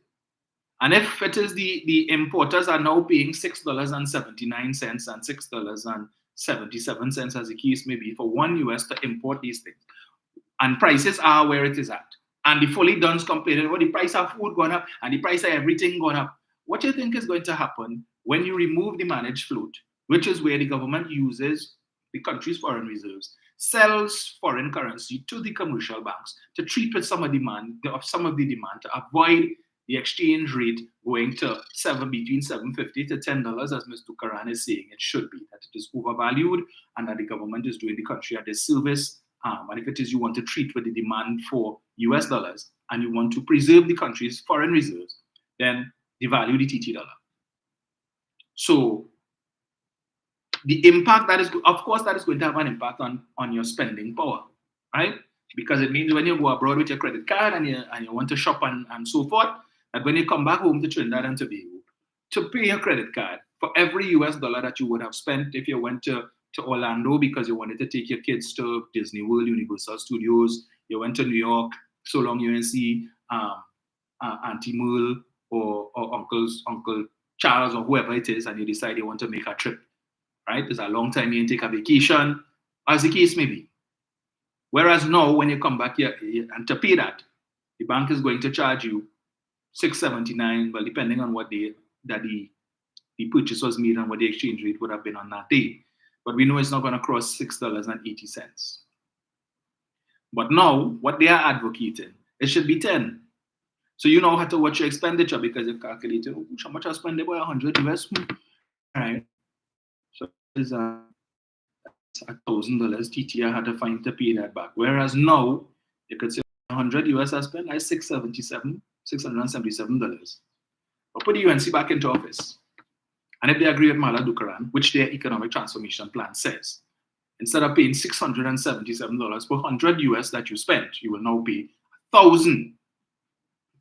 And if it is the importers are now paying $6.79 and $6.77, as the case may be, for $1 to import these things, and prices are where it is at, and the fully done's complaining, well, the price of food gone up and the price of everything gone up, what do you think is going to happen when you remove the managed float, which is where the government uses the country's foreign reserves, sells foreign currency to the commercial banks to treat with some of the demand to avoid the exchange rate going to between $7.50 to $10, as Mr. Karan is saying it should be, that it is overvalued and that the government is doing the country a disservice. And if it is you want to treat with the demand for US dollars and you want to preserve the country's foreign reserves, then devalue the TT dollar. So the impact that is, of course, that is going to have an impact on your spending power, right? Because it means when you go abroad with your credit card and you want to shop and so forth, that when you come back home to Trinidad and Tobago, to pay your credit card for every US dollar that you would have spent if you went to Orlando because you wanted to take your kids to Disney World, Universal Studios, you went to New York, so long you didn't see Auntie Merle or Uncle Charles or whoever it is, and you decide you want to make a trip, right? It's a long time you didn't take a vacation, as the case may be. Whereas now, when you come back here and to pay that, the bank is going to charge you $6.79, well, depending on what day that the purchase was made and what the exchange rate would have been on that day. But we know it's not going to cross $6.80. But now, what they are advocating, it should be 10. So you now have to watch your expenditure because you've calculated how much I spend about 100 US. Right. So it's $1,000 TT I had to find to pay that back. Whereas now, you could say 100 US I spent, that's $677. But put the UNC back into office. And if they agree with Mala Dukaran, which their economic transformation plan says, instead of paying $677 per 100 US that you spent, you will now pay 1,000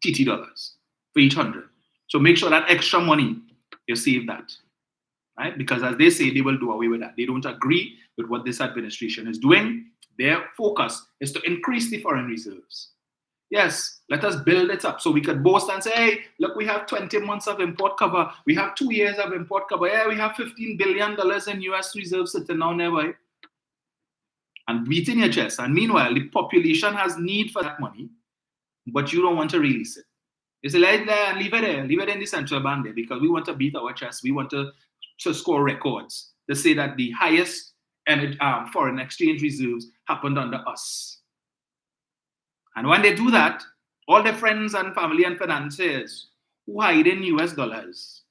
TT dollars for each 100. So make sure that extra money, you save that, right? Because as they say, they will do away with that. They don't agree with what this administration is doing. Their focus is to increase the foreign reserves. Yes, let us build it up so we could boast and say, hey, look, we have 20 months of import cover. We have 2 years of import cover. Yeah, we have $15 billion in US reserves sitting down there, boy. And beating your chest. And meanwhile, the population has need for that money, but you don't want to release it. You say, leave it there. Leave it in the central bank there because we want to beat our chest. We want to score records to say that the highest foreign exchange reserves happened under us. And when they do that, all their friends and family and financiers who hide in US dollars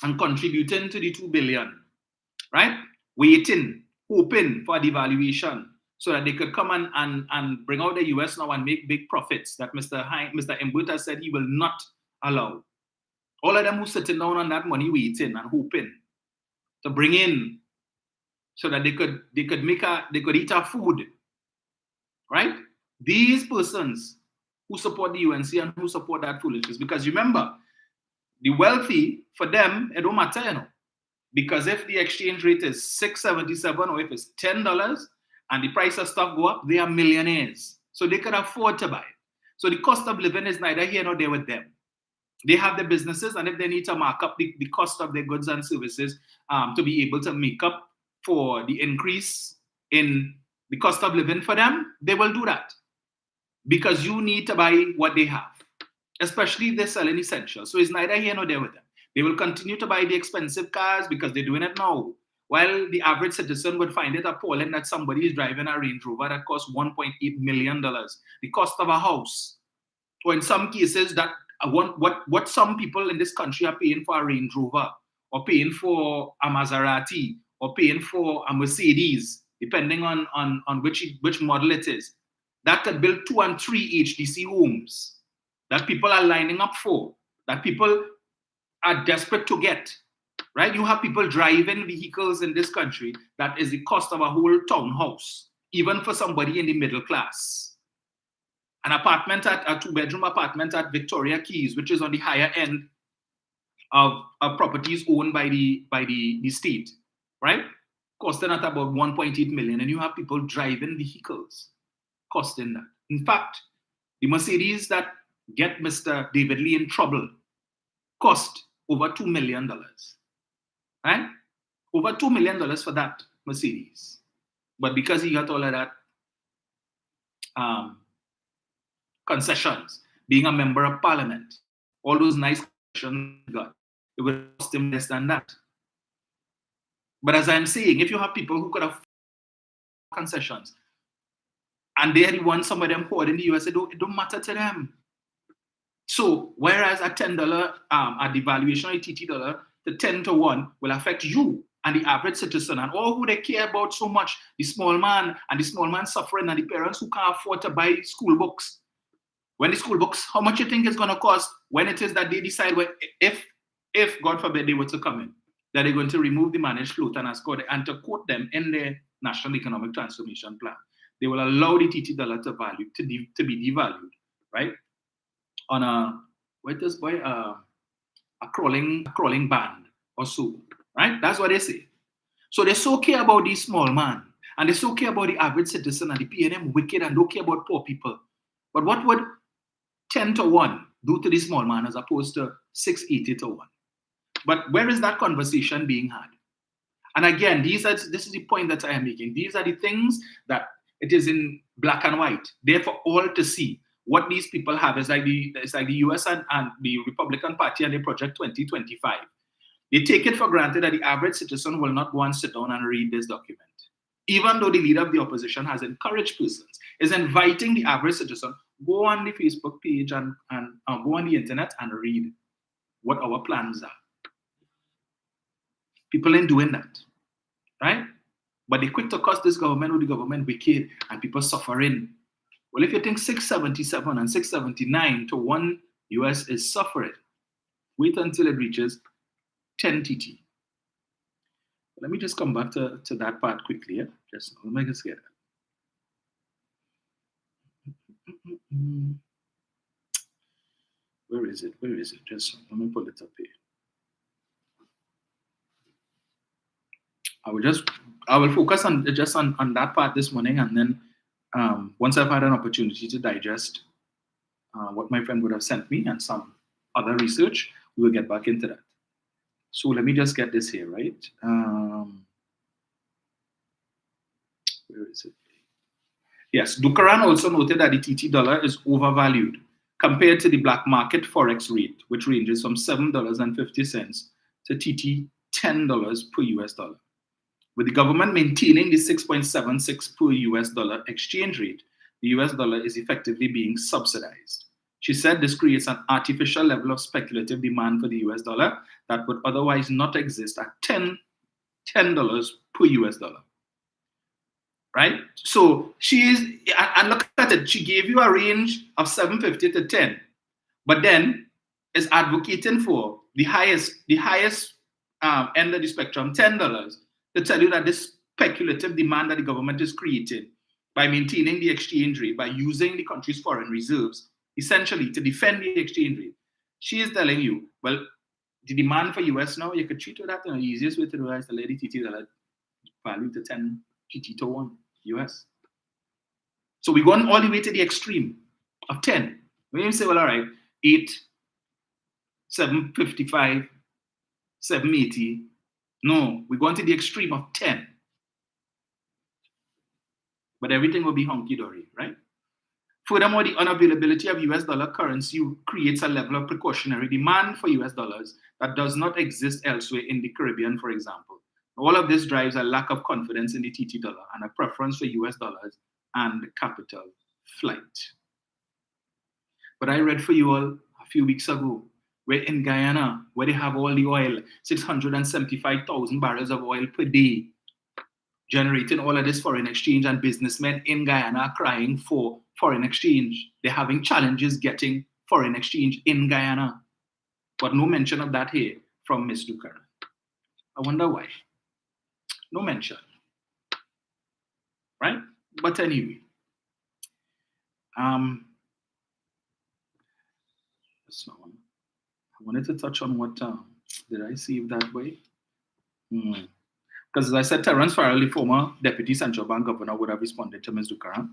and contributing to the 2 billion, right? Waiting, hoping for devaluation so that they could come and bring out the US now and make big profits that Mr. Mbut said he will not allow. All of them who sitting down on that money waiting and hoping to bring in so that they could eat our food, right? These persons who support the UNC and who support that foolishness, because remember, the wealthy, for them, it don't matter, you know. Because if the exchange rate is $6.77 or if it's $10 and the price of stuff go up, they are millionaires. So they can afford to buy it. So the cost of living is neither here nor there with them. They have their businesses, and if they need to mark up the cost of their goods and services to be able to make up for the increase in the cost of living for them, they will do that. Because you need to buy what they have, especially if they're selling essentials. So it's neither here nor there with them. They will continue to buy the expensive cars because they're doing it now. while the average citizen would find it appalling that somebody is driving a Range Rover that costs $1.8 million, the cost of a house, or in some cases that what some people in this country are paying for a Range Rover, or paying for a Maserati, or paying for a Mercedes, depending on which model it is, that could build 2 and 3 HDC homes that people are lining up for, that people are desperate to get, right? You have people driving vehicles in this country that is the cost of a whole townhouse, even for somebody in the middle class. An apartment, a 2-bedroom apartment at Victoria Keys, which is on the higher end of properties owned by the state, right? Costing at about 1.8 million, and you have people driving vehicles costing that. In fact, the Mercedes that get Mr. David Lee in trouble cost over $2 million, right? Over $2 million for that Mercedes. But because he got all of that concessions, being a member of parliament, all those nice concessions he got, it would cost him less than that. But as I'm saying, if you have people who could have concessions, and they want some of them poured in the US, it don't matter to them. So whereas a $10 a devaluation of the TT dollar to 10 to 1 will affect you and the average citizen and all who they care about so much, the small man and the small man suffering and the parents who can't afford to buy school books. When the school books, how much you think it's going to cost when it is that they decide, if God forbid they were to come in, that they're going to remove the managed float and to quote them in their National Economic Transformation Plan, they will allow the TT dollar to be devalued, right? On a crawling band or so, right? That's what they say. So they so care about the small man, and they so care about the average citizen, and they pay them wicked and don't care about poor people. But what would 10 to 1 do to the small man as opposed to 680 to 1? But where is that conversation being had? And again, this is the point that I am making. These are the things that it is in black and white, there for all to see. What these people have is like the US and the Republican Party and the Project 2025. They take it for granted that the average citizen will not go and sit down and read this document. Even though the leader of the opposition has encouraged persons, is inviting the average citizen, go on the Facebook page and go on the internet and read what our plans are. People ain't doing that, right? But they quick to cost this government or the government wicked and people suffering. Well, if you think 677 and 679 to 1 US is suffering, wait until it reaches 10 TT. Let me just come back to that part quickly. Yeah? Just let me just get it. Where is it? Just let me pull it up here. I will focus on that part this morning, and then once I've had an opportunity to digest what my friend would have sent me and some other research, we will get back into that. So let me just get this here, right? Where is it? Yes, Dukaran also noted that the TT dollar is overvalued compared to the black market Forex rate, which ranges from $7.50 to TT $10 per US dollar. With the government maintaining the 6.76 per US dollar exchange rate, the US dollar is effectively being subsidized. She said this creates an artificial level of speculative demand for the US dollar that would otherwise not exist at $10 per US dollar. Right? So and look at it, she gave you a range of 750 to 10, but then is advocating for the highest end of the spectrum, $10, to tell you that this speculative demand that the government is creating by maintaining the exchange rate, by using the country's foreign reserves, essentially to defend the exchange rate. She is telling you, well, the demand for US now, you could treat with that, and the easiest way to do that is to let the TT dollar value to 10 TT to 1 US. So we're going all the way to the extreme of 10. When you say, well, all right, 8, 755, 780. No, we're going to the extreme of 10. But everything will be hunky-dory, right? Furthermore, the unavailability of US dollar currency creates a level of precautionary demand for US dollars that does not exist elsewhere in the Caribbean, for example. All of this drives a lack of confidence in the TT dollar and a preference for US dollars and capital flight. But I read for you all a few weeks ago where in Guyana, where they have all the oil, 675,000 barrels of oil per day, generating all of this foreign exchange, and businessmen in Guyana are crying for foreign exchange. They're having challenges getting foreign exchange in Guyana. But no mention of that here from Ms. Dukaran. I wonder why. No mention. Right? But anyway. That's not one. I wanted to touch on what did I see it that way? Because as I said, Terence Farrell, the former deputy central bank governor, would have responded to Ms. Dukaran.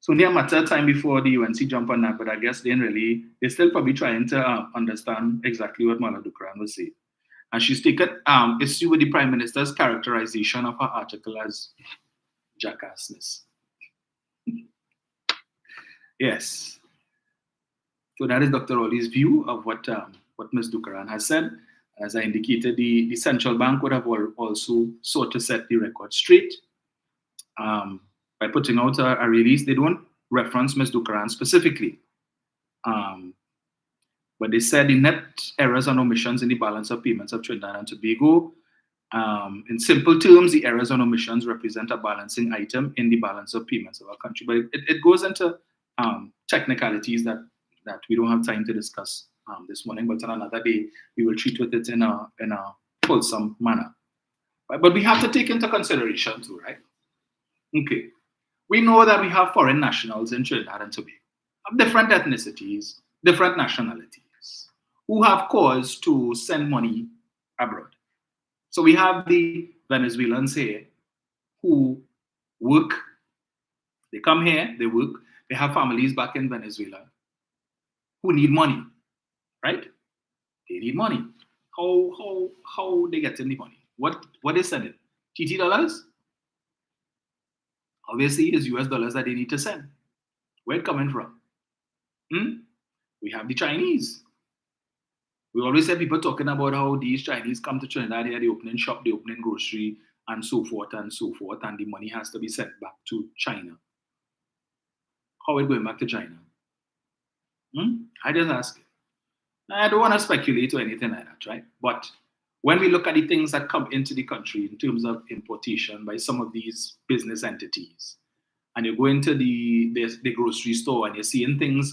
So near matter of time before the UNC jump on that, but I guess they're still probably trying to understand exactly what Mala Dukaran was saying. And she's taken issue with the Prime Minister's characterization of her article as jackassness. Yes. So that is Dr. Oli's view of what Ms. Dukaran has said. As I indicated, the central bank would have also sought to set the record straight by putting out a release. They don't reference Ms. Dukaran specifically, but they said the net errors and omissions in the balance of payments of Trinidad and Tobago. In simple terms, the errors and omissions represent a balancing item in the balance of payments of our country. But it goes into technicalities that we don't have time to discuss this morning, but on another day, we will treat with it in a wholesome manner. Right? But we have to take into consideration too, right? Okay. We know that we have foreign nationals in Trinidad and Tobago of different ethnicities, different nationalities, who have cause to send money abroad. So we have the Venezuelans here who work. They come here, they work, they have families back in Venezuela who need money, right? They need money. How they get in the money? What they sending? TT dollars? Obviously, it's US dollars that they need to send. Where it coming from? We have the Chinese. We always have people talking about how these Chinese come to Trinidad here, they opening shop, they opening grocery, and so forth, and the money has to be sent back to China. How are we going back to China? I just ask. I don't want to speculate or anything like that, right? But when we look at the things that come into the country in terms of importation by some of these business entities, and you go into the grocery store and you're seeing things,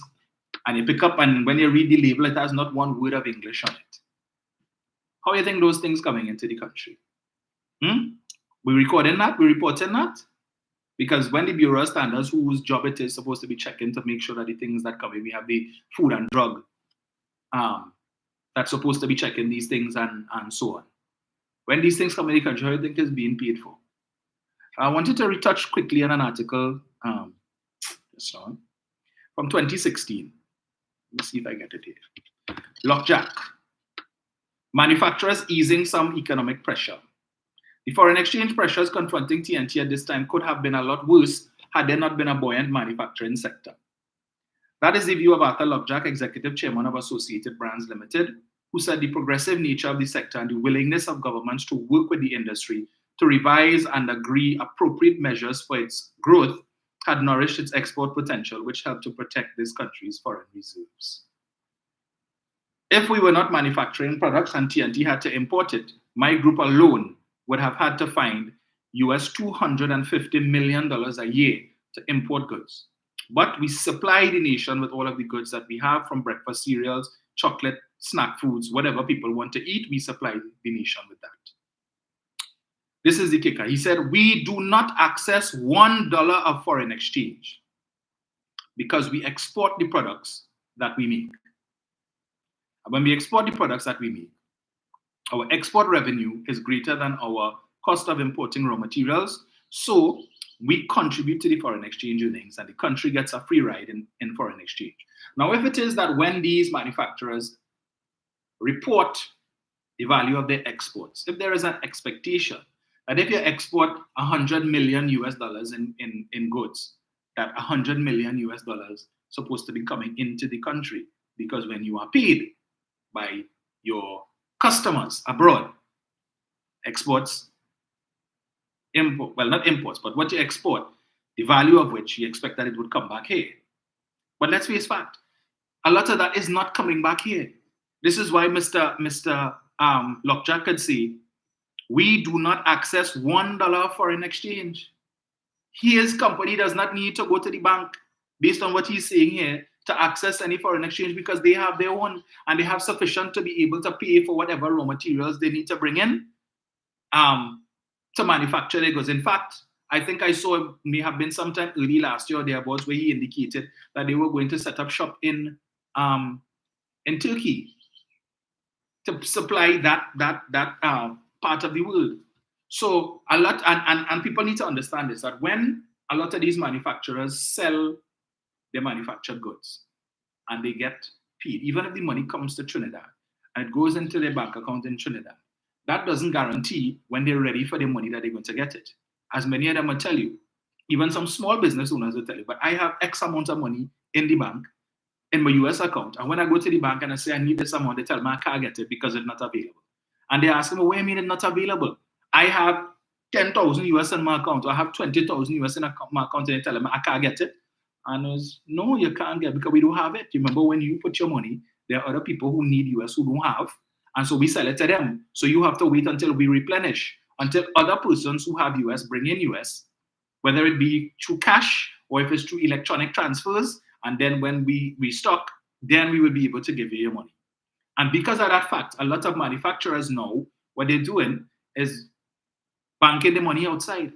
and you pick up, and when you read the label, it has not one word of English on it. How do you think those things coming into the country? We recording that? We reporting that? Because when the Bureau of Standards, whose job it is supposed to be checking to make sure that the things that come in, we have the Food and Drug that's supposed to be checking these things and so on. When these things come in the country, how do you think is being paid for? I wanted to retouch quickly on an article from 2016. Let me see if I get it here. Lockjack. Manufacturers easing some economic pressure. The foreign exchange pressures confronting TNT at this time could have been a lot worse had there not been a buoyant manufacturing sector. That is the view of Arthur Lockjack, executive chairman of Associated Brands Limited, who said the progressive nature of the sector and the willingness of governments to work with the industry to revise and agree appropriate measures for its growth had nourished its export potential, which helped to protect this country's foreign reserves. If we were not manufacturing products and TNT had to import it, my group alone would have had to find US $250 million a year to import goods. But we supply the nation with all of the goods that we have, from breakfast cereals, chocolate, snack foods, whatever people want to eat, we supply the nation with that. This is the kicker. He said, we do not access $1 of foreign exchange because we export the products that we make. And when we export the products that we make, our export revenue is greater than our cost of importing raw materials. So we contribute to the foreign exchange earnings, and the country gets a free ride in foreign exchange. Now, if it is that when these manufacturers report the value of their exports, if there is an expectation that if you export 100 million US dollars in goods, that 100 million US dollars supposed to be coming into the country, because when you are paid by your customers abroad, exports, import, well, not imports, but what you export, the value of which you expect that it would come back here. But let's face fact, a lot of that is not coming back here. This is why Mr. Lockjack could say, we do not access $1 foreign exchange. His company does not need to go to the bank, based on what he's saying here, to access any foreign exchange, because they have their own and they have sufficient to be able to pay for whatever raw materials they need to bring in to manufacture their goods. In fact, I think I saw, it may have been sometime early last year or thereabouts, where he indicated that they were going to set up shop in Turkey to supply that part of the world. So a lot, and people need to understand this, that when a lot of these manufacturers sell their manufactured goods and they get paid, even if the money comes to Trinidad and it goes into their bank account in Trinidad, that doesn't guarantee when they're ready for their money that they're going to get it. As many of them will tell you, even some small business owners will tell you, but I have X amount of money in the bank, in my US account, and when I go to the bank and I say I need this amount, they tell me I can't get it because it's not available. And they ask me, well, what do you mean it's not available? I have 10,000 US in my account, or I have 20,000 US in my account, and they tell me I can't get it. And I was, no, you can't get it because we don't have it. You remember when you put your money, there are other people who need US who don't have, and so we sell it to them. So you have to wait until we replenish, until other persons who have US bring in US, whether it be through cash or if it's through electronic transfers. And then when we restock, then we will be able to give you your money. And because of that fact, a lot of manufacturers now, what they're doing is banking the money outside.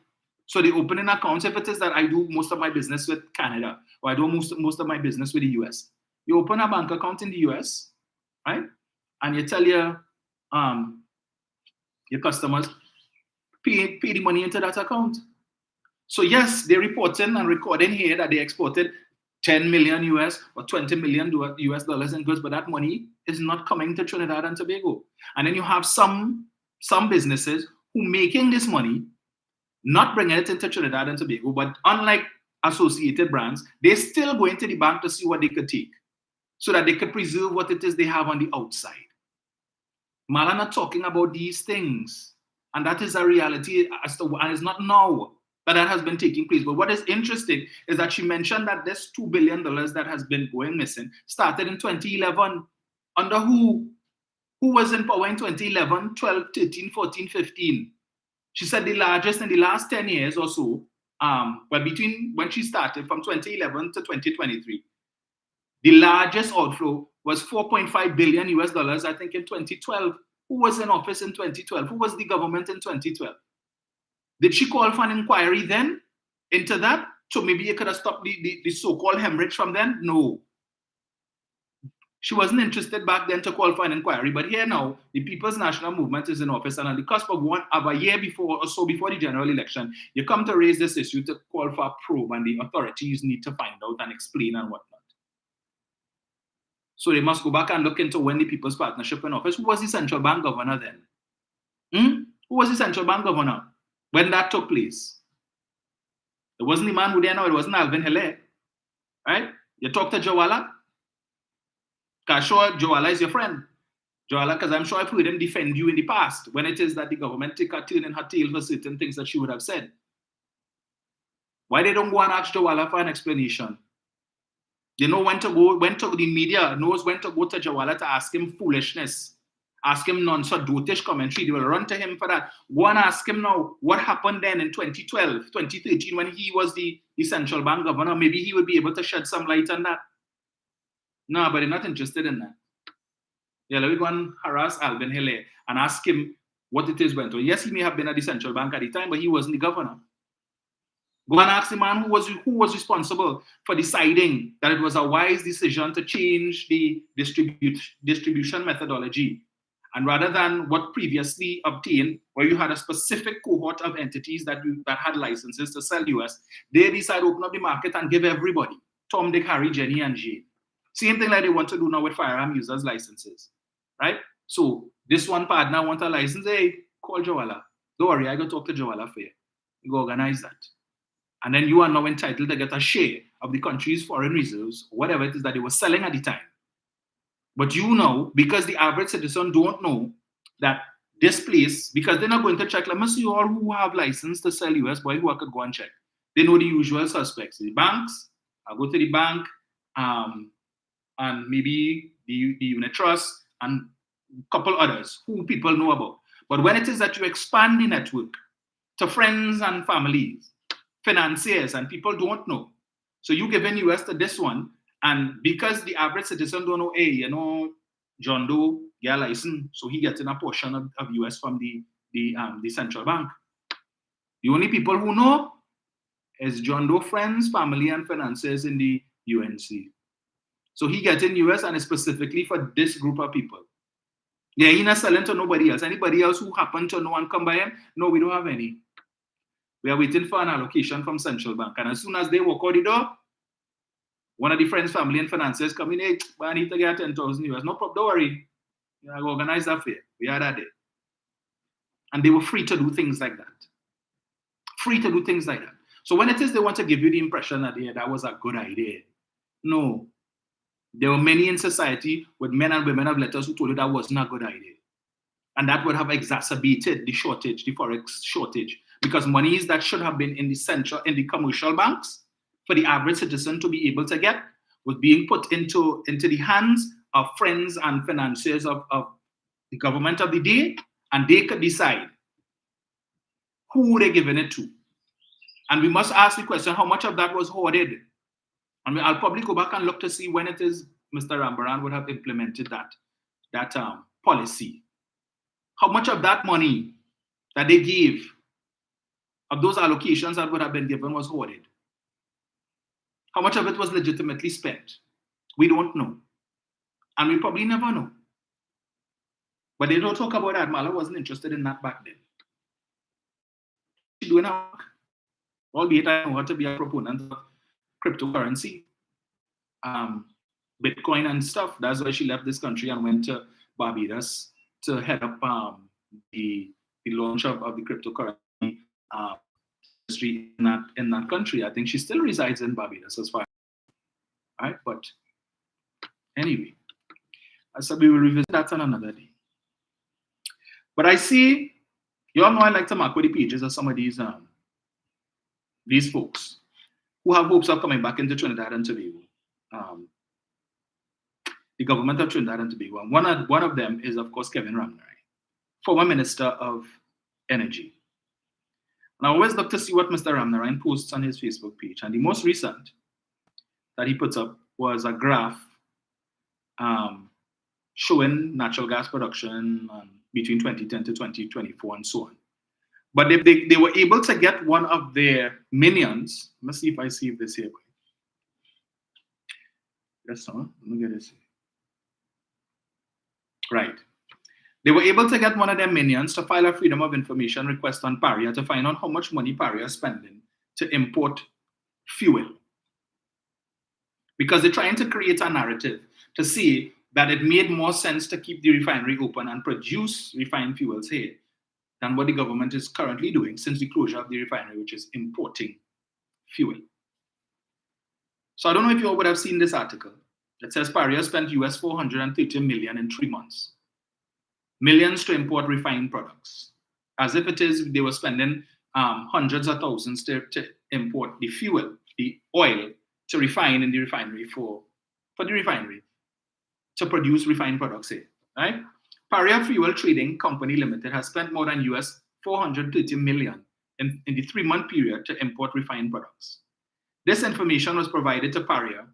So they open an account. If it is that I do most of my business with Canada, or I do most of my business with the US, you open a bank account in the US, right? And you tell your customers, pay the money into that account. So yes, they're reporting and recording here that they exported 10 million US or 20 million US dollars in goods, but that money is not coming to Trinidad and Tobago. And then you have some businesses who making this money, not bringing it into Trinidad and Tobago, but unlike associated brands, they're still going to the bank to see what they could take so that they could preserve what it is they have on the outside. Mala not talking about these things. And that is a reality, and it's not now that has been taking place. But what is interesting is that she mentioned that this $2 billion that has been going missing started in 2011. Under who? Who was in power in 2011, 12, 13, 14, 15? She said the largest in the last 10 years or so, between when she started from 2011 to 2023, the largest outflow was 4.5 billion US dollars, I think, in 2012. Who was in office in 2012? Who was the government in 2012? Did she call for an inquiry then into that? So maybe it could have stopped the so-called hemorrhage from then? No. She wasn't interested back then to call for an inquiry. But here now, the People's National Movement is in office, and on the cusp of a year before or so before the general election, you come to raise this issue to call for a probe, and the authorities need to find out and explain and whatnot. So they must go back and look into when the People's Partnership in office. Who was the central bank governor then? Who was the central bank governor when that took place? It wasn't the man who there now, it wasn't Alvin Hele, right? You talk to Jawala, because sure, Jawala is your friend. Jawala, because I'm sure I've heard him defend you in the past when it is that the government take a turn in her tail for certain things that she would have said. Why they don't go and ask Jawala for an explanation? They know when to the media knows when to go to Jawala to ask him foolishness, ask him non-dotish commentary. They will run to him for that. Go and ask him now what happened then in 2012, 2013 when he was the central bank governor. Maybe he would be able to shed some light on that. No, but they're not interested in that. Yeah, let me go and harass Alvin Hele and ask him what it is went on. Yes, he may have been at the central bank at the time, but he wasn't the governor. Go and ask the man who was responsible for deciding that it was a wise decision to change the distribution methodology. And rather than what previously obtained, where you had a specific cohort of entities that had licenses to sell US, they decide to open up the market and give everybody, Tom, Dick, Harry, Jenny, and Jane. Same thing like they want to do now with firearm users licenses, right? So this one partner wants a license. Hey, call Jawala. Don't worry, I go talk to Jawala for you. You go organize that. And then you are now entitled to get a share of the country's foreign reserves, whatever it is that they were selling at the time. But you know, because the average citizen don't know that this place, because they're not going to check. Let me see all who have license to sell US, boy, who I could go and check. They know the usual suspects. The banks, I'll go to the bank, and maybe the unit trust, and a couple others who people know about. But when it is that you expand the network to friends and families, financiers, and people don't know, so you giving US to this one, and because the average citizen don't know, hey, you know, John Doe get a license, so he gets in a portion of US from the central bank. The only people who know is John Doe friends, family, and financiers in the UNC. So he gets in US and it's specifically for this group of people. Yeah, he's not selling to nobody else. Anybody else who happen to know and come by him? No, we don't have any. We are waiting for an allocation from central bank. And as soon as they walk out the door, one of the friends, family, and financiers come in, hey, I need to get 10,000 US. No problem, don't worry. I organize that for you. We are that day. And they were free to do things like that. Free to do things like that. So when it is they want to give you the impression that yeah, that was a good idea. No. There were many in society with men and women of letters who told you that wasn't a good idea. And that would have exacerbated the shortage, the Forex shortage. Because monies that should have been in the commercial banks for the average citizen to be able to get was being put into the hands of friends and financiers of the government of the day, and they could decide who they're giving it to. And we must ask the question, how much of that was hoarded? And I'll probably go back and look to see when it is Mr. Rambaran would have implemented that policy. How much of that money that they gave, of those allocations that would have been given, was hoarded? How much of it was legitimately spent? We don't know. And we probably never know. But they don't talk about that. Mala wasn't interested in that back then. She's doing her work. Albeit I know her to be a proponent of cryptocurrency, Bitcoin and stuff. That's why she left this country and went to Barbados to head up the launch of the cryptocurrency industry in that country. I think she still resides in Barbados as far as right. But anyway, I said we will revisit that on another day. But I see, you all know I like to mark with the pages of some of these folks who have hopes of coming back into Trinidad and Tobago. The government of Trinidad and Tobago. And one of them is, of course, Kevin Ramnery, former Minister of Energy. And I always look to see what Mr. Ramnaran posts on his Facebook page. And the most recent that he put up was a graph showing natural gas production between 2010 to 2024 and so on. But they were able to get one of their minions. Let's see if I see this here. Yes, let me get this here. Right. They were able to get one of their minions to file a Freedom of Information request on Paria to find out how much money Paria is spending to import fuel. Because they're trying to create a narrative to see that it made more sense to keep the refinery open and produce refined fuels here than what the government is currently doing since the closure of the refinery, which is importing fuel. So I don't know if you all would have seen this article. It says Paria spent US $430 million in 3 months. Millions to import refined products. As if it is, they were spending hundreds of thousands to import the fuel, the oil, to refine in the refinery for the refinery to produce refined products here, right? Paria Fuel Trading Company Limited has spent more than US $430 million in the 3-month period to import refined products. This information was provided to Paria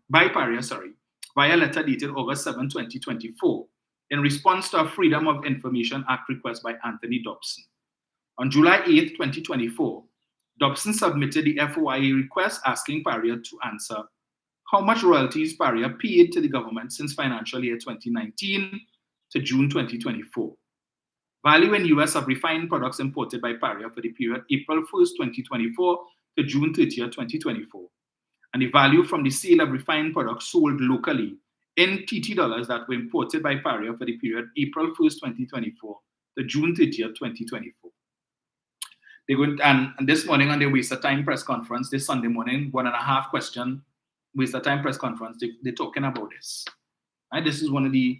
via letter dated August 7, 2024, in response to a Freedom of Information Act request by Anthony Dobson. On July 8, 2024, Dobson submitted the FOIA request asking Paria to answer how much royalties Paria paid to the government since financial year 2019 to June 2024. Value in US of refined products imported by Paria for the period April 1st, 2024 to June 30th, 2024. And the value from the sale of refined products sold locally in TT dollars that were imported by Paria for the period April 1st, 2024 to June 30th, 2024. They went and this morning on their Waste of Time press conference, this Sunday morning, 1.5 question Waste of Time press conference, they're talking about this. Right? This is one of the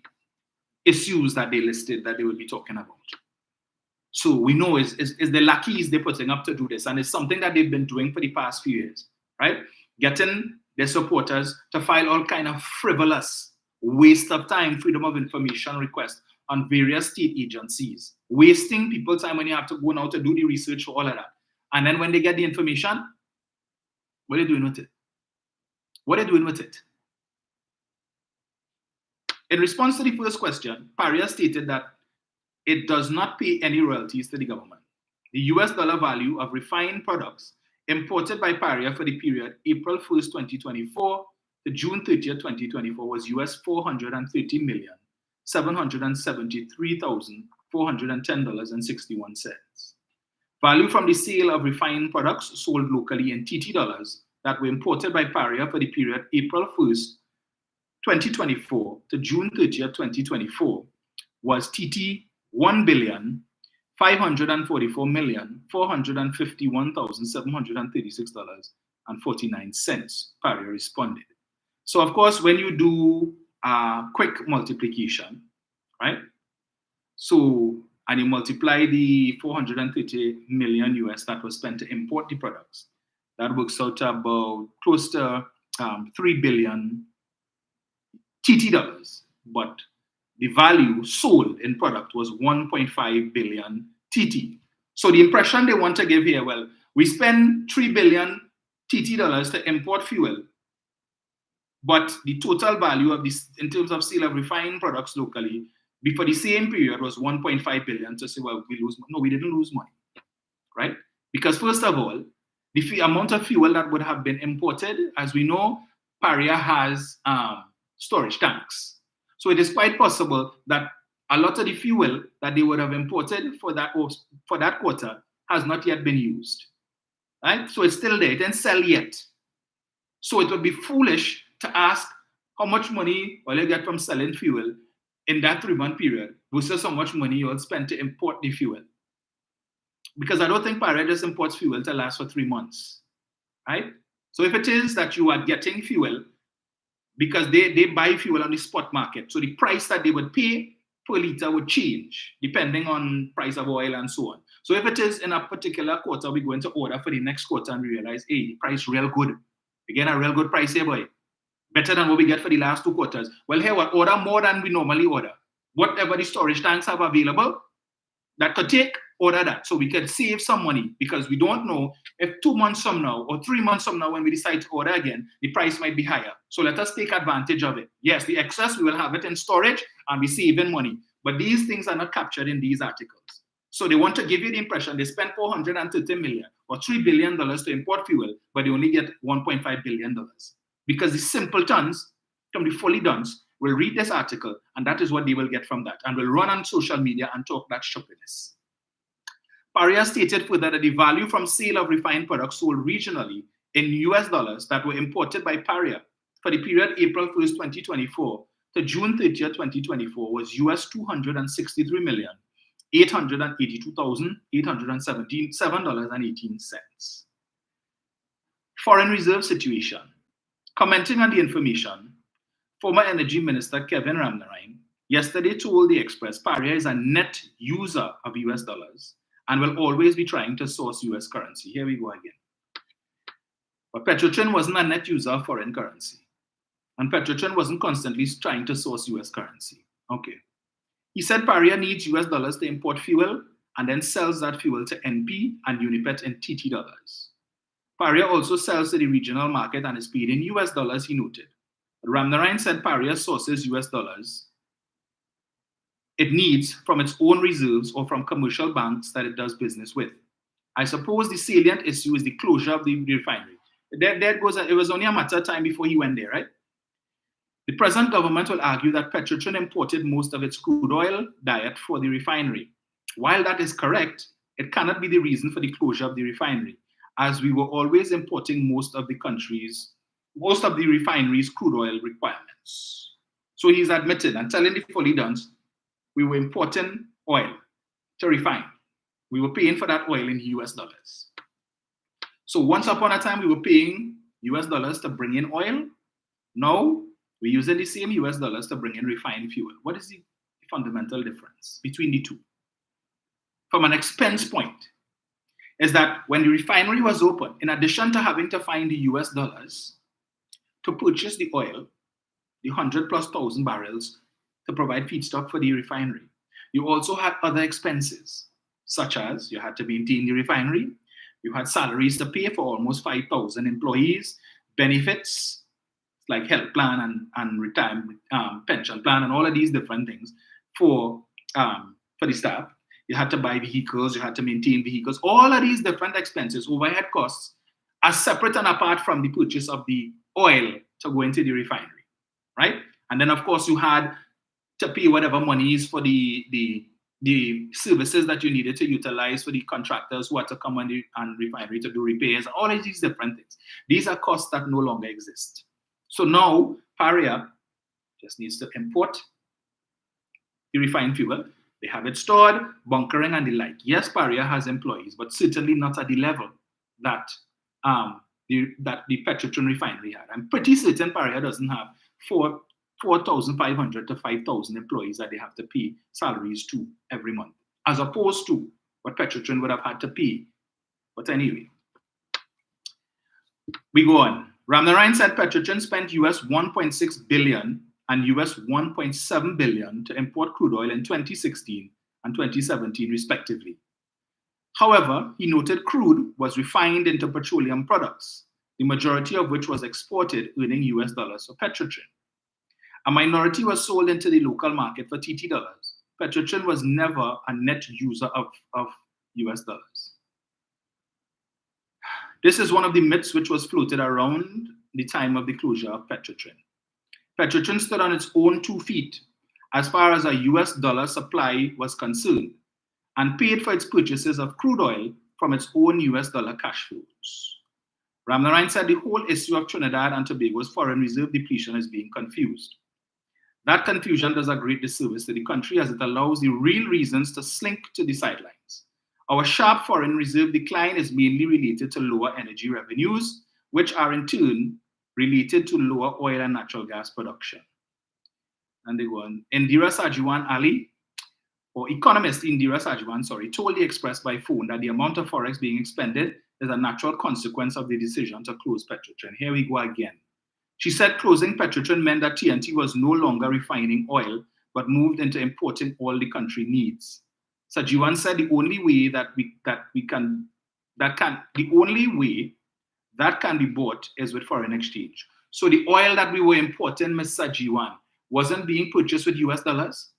issues that they listed that they will be talking about. So we know is the lackeys they're putting up to do this, and it's something that they've been doing for the past few years, right? Getting their supporters to file all kind of frivolous, waste of time, freedom of information requests on various state agencies, wasting people's time when you have to go now to do the research for all of that. And then when they get the information, what are they doing with it? What are they doing with it? In response to the first question, Paria stated that it does not pay any royalties to the government. The US dollar value of refined products imported by Paria for the period April 1st, 2024 to June 30th, 2024 was US $430,773,410.61. Value from the sale of refined products sold locally in TT dollars that were imported by Paria for the period April 1st, 2024 to June 30th, 2024 was TT 1,544,451,736.49, Paria responded. So of course, when you do a quick multiplication, right? So, and you multiply the 430 million US that was spent to import the products, that works out to about close to 3 billion TT dollars. But the value sold in product was 1.5 billion TT. So the impression they want to give here, well, we spend 3 billion TT dollars to import fuel, but the total value of this in terms of sale of refined products locally before the same period was 1.5 billion. To say, well, we lose money. No, we didn't lose money, right? Because first of all, the amount of fuel that would have been imported, as we know, Paria has storage tanks. So it is quite possible that a lot of the fuel that they would have imported for that quarter has not yet been used, right? So it's still there. It didn't sell yet. So it would be foolish to ask how much money will you get from selling fuel in that 3-month period versus how much money you'll spend to import the fuel. Because I don't think Paria just imports fuel to last for 3 months, right? So if it is that you are getting fuel because they buy fuel on the spot market, so the price that they would pay per liter would change depending on price of oil and so on. So if it is in a particular quarter, we're going to order for the next quarter and we realize, hey, the price real good. We get a real good price here, boy. Better than what we get for the last 2 quarters. Well, here we'll order more than we normally order. Whatever the storage tanks have available that could take, order that. So we can save some money because we don't know if 2 months from now or 3 months from now when we decide to order again, the price might be higher. So let us take advantage of it. Yes, the excess, we will have it in storage and be saving money. But these things are not captured in these articles. So they want to give you the impression they spent $430 million or $3 billion to import fuel, but they only get $1.5 billion. Because the simpletons from the fully duns will read this article, and that is what they will get from that, and will run on social media and talk that stupidness. Paria stated further that the value from sale of refined products sold regionally in US dollars that were imported by Paria for the period April 1st, 2024 to June 30th, 2024 was US $263,882,877.18. Foreign reserve situation. Commenting on the information, former Energy Minister Kevin Ramnarine yesterday told the Express Paria is a net user of US dollars and will always be trying to source US currency. Here we go again. But Petrotrin wasn't a net user of foreign currency. And Petrotrin wasn't constantly trying to source US currency. Okay. He said Paria needs US dollars to import fuel and then sells that fuel to NP and Unipet in TT dollars. Paria also sells to the regional market and is paid in US dollars, he noted. Ramnarine said Paria sources US dollars it needs from its own reserves or from commercial banks that it does business with. I suppose the salient issue is the closure of the refinery. It was only a matter of time before he went there, right? The present government will argue that Petrotrin imported most of its crude oil diet for the refinery. While that is correct, it cannot be the reason for the closure of the refinery, as we were always importing most of the refinery's crude oil requirements. So he's admitted and telling the fully duns, we were importing oil to refine. We were paying for that oil in US dollars. So once upon a time, we were paying US dollars to bring in oil. Now, we're using the same US dollars to bring in refined fuel. What is the fundamental difference between the two? from an expense point, is that when the refinery was open, in addition to having to find the US dollars to purchase the oil, the 100,000+ barrels to provide feedstock for the refinery, you also had other expenses, such as you had to maintain the refinery, you had salaries to pay for almost 5,000 employees, benefits like health plan and retirement pension plan and all of these different things for the staff. You had to buy vehicles, you had to maintain vehicles, all of these different expenses, overhead costs, are separate and apart from the purchase of the oil to go into the refinery, right? And then, of course, you had to pay whatever monies for the services that you needed to utilize for the contractors who had to come on the refinery to do repairs, all of these different things. These are costs that no longer exist. So now, Paria just needs to import the refined fuel. They have it stored, bunkering, and the like. Yes, Paria has employees, but certainly not at the level that the Petrotrin refinery had. I'm pretty certain Paria doesn't have 4,500 to 5,000 employees that they have to pay salaries to every month, as opposed to what Petrotrin would have had to pay. But anyway, we go on. Ramnarayan said Petrotrin spent US 1.6 billion and US 1.7 billion to import crude oil in 2016 and 2017, respectively. However, he noted crude was refined into petroleum products, the majority of which was exported, earning US dollars for Petrotrin. A minority was sold into the local market for TT dollars. Petrotrin was never a net user of US dollars. This is one of the myths which was floated around the time of the closure of Petrotrin. Petrotrin stood on its own 2 feet as far as a US dollar supply was concerned and paid for its purchases of crude oil from its own US dollar cash flows. Ramnarayan said the whole issue of Trinidad and Tobago's foreign reserve depletion is being confused. That confusion does a great disservice to the country as it allows the real reasons to slink to the sidelines. Our sharp foreign reserve decline is mainly related to lower energy revenues, which are in turn related to lower oil and natural gas production. And they go on. Indira Sajiwan Ali, or economist Indira Sajiwan, told the Express by phone that the amount of Forex being expended is a natural consequence of the decision to close Petrotrin. Here we go again. She said closing Petrotrin meant that TNT was no longer refining oil, but moved into importing all the country needs. Sajiwan said the only way that can be bought is with foreign exchange. So the oil that we were importing, Ms. Sajiwan, wasn't being purchased with US dollars.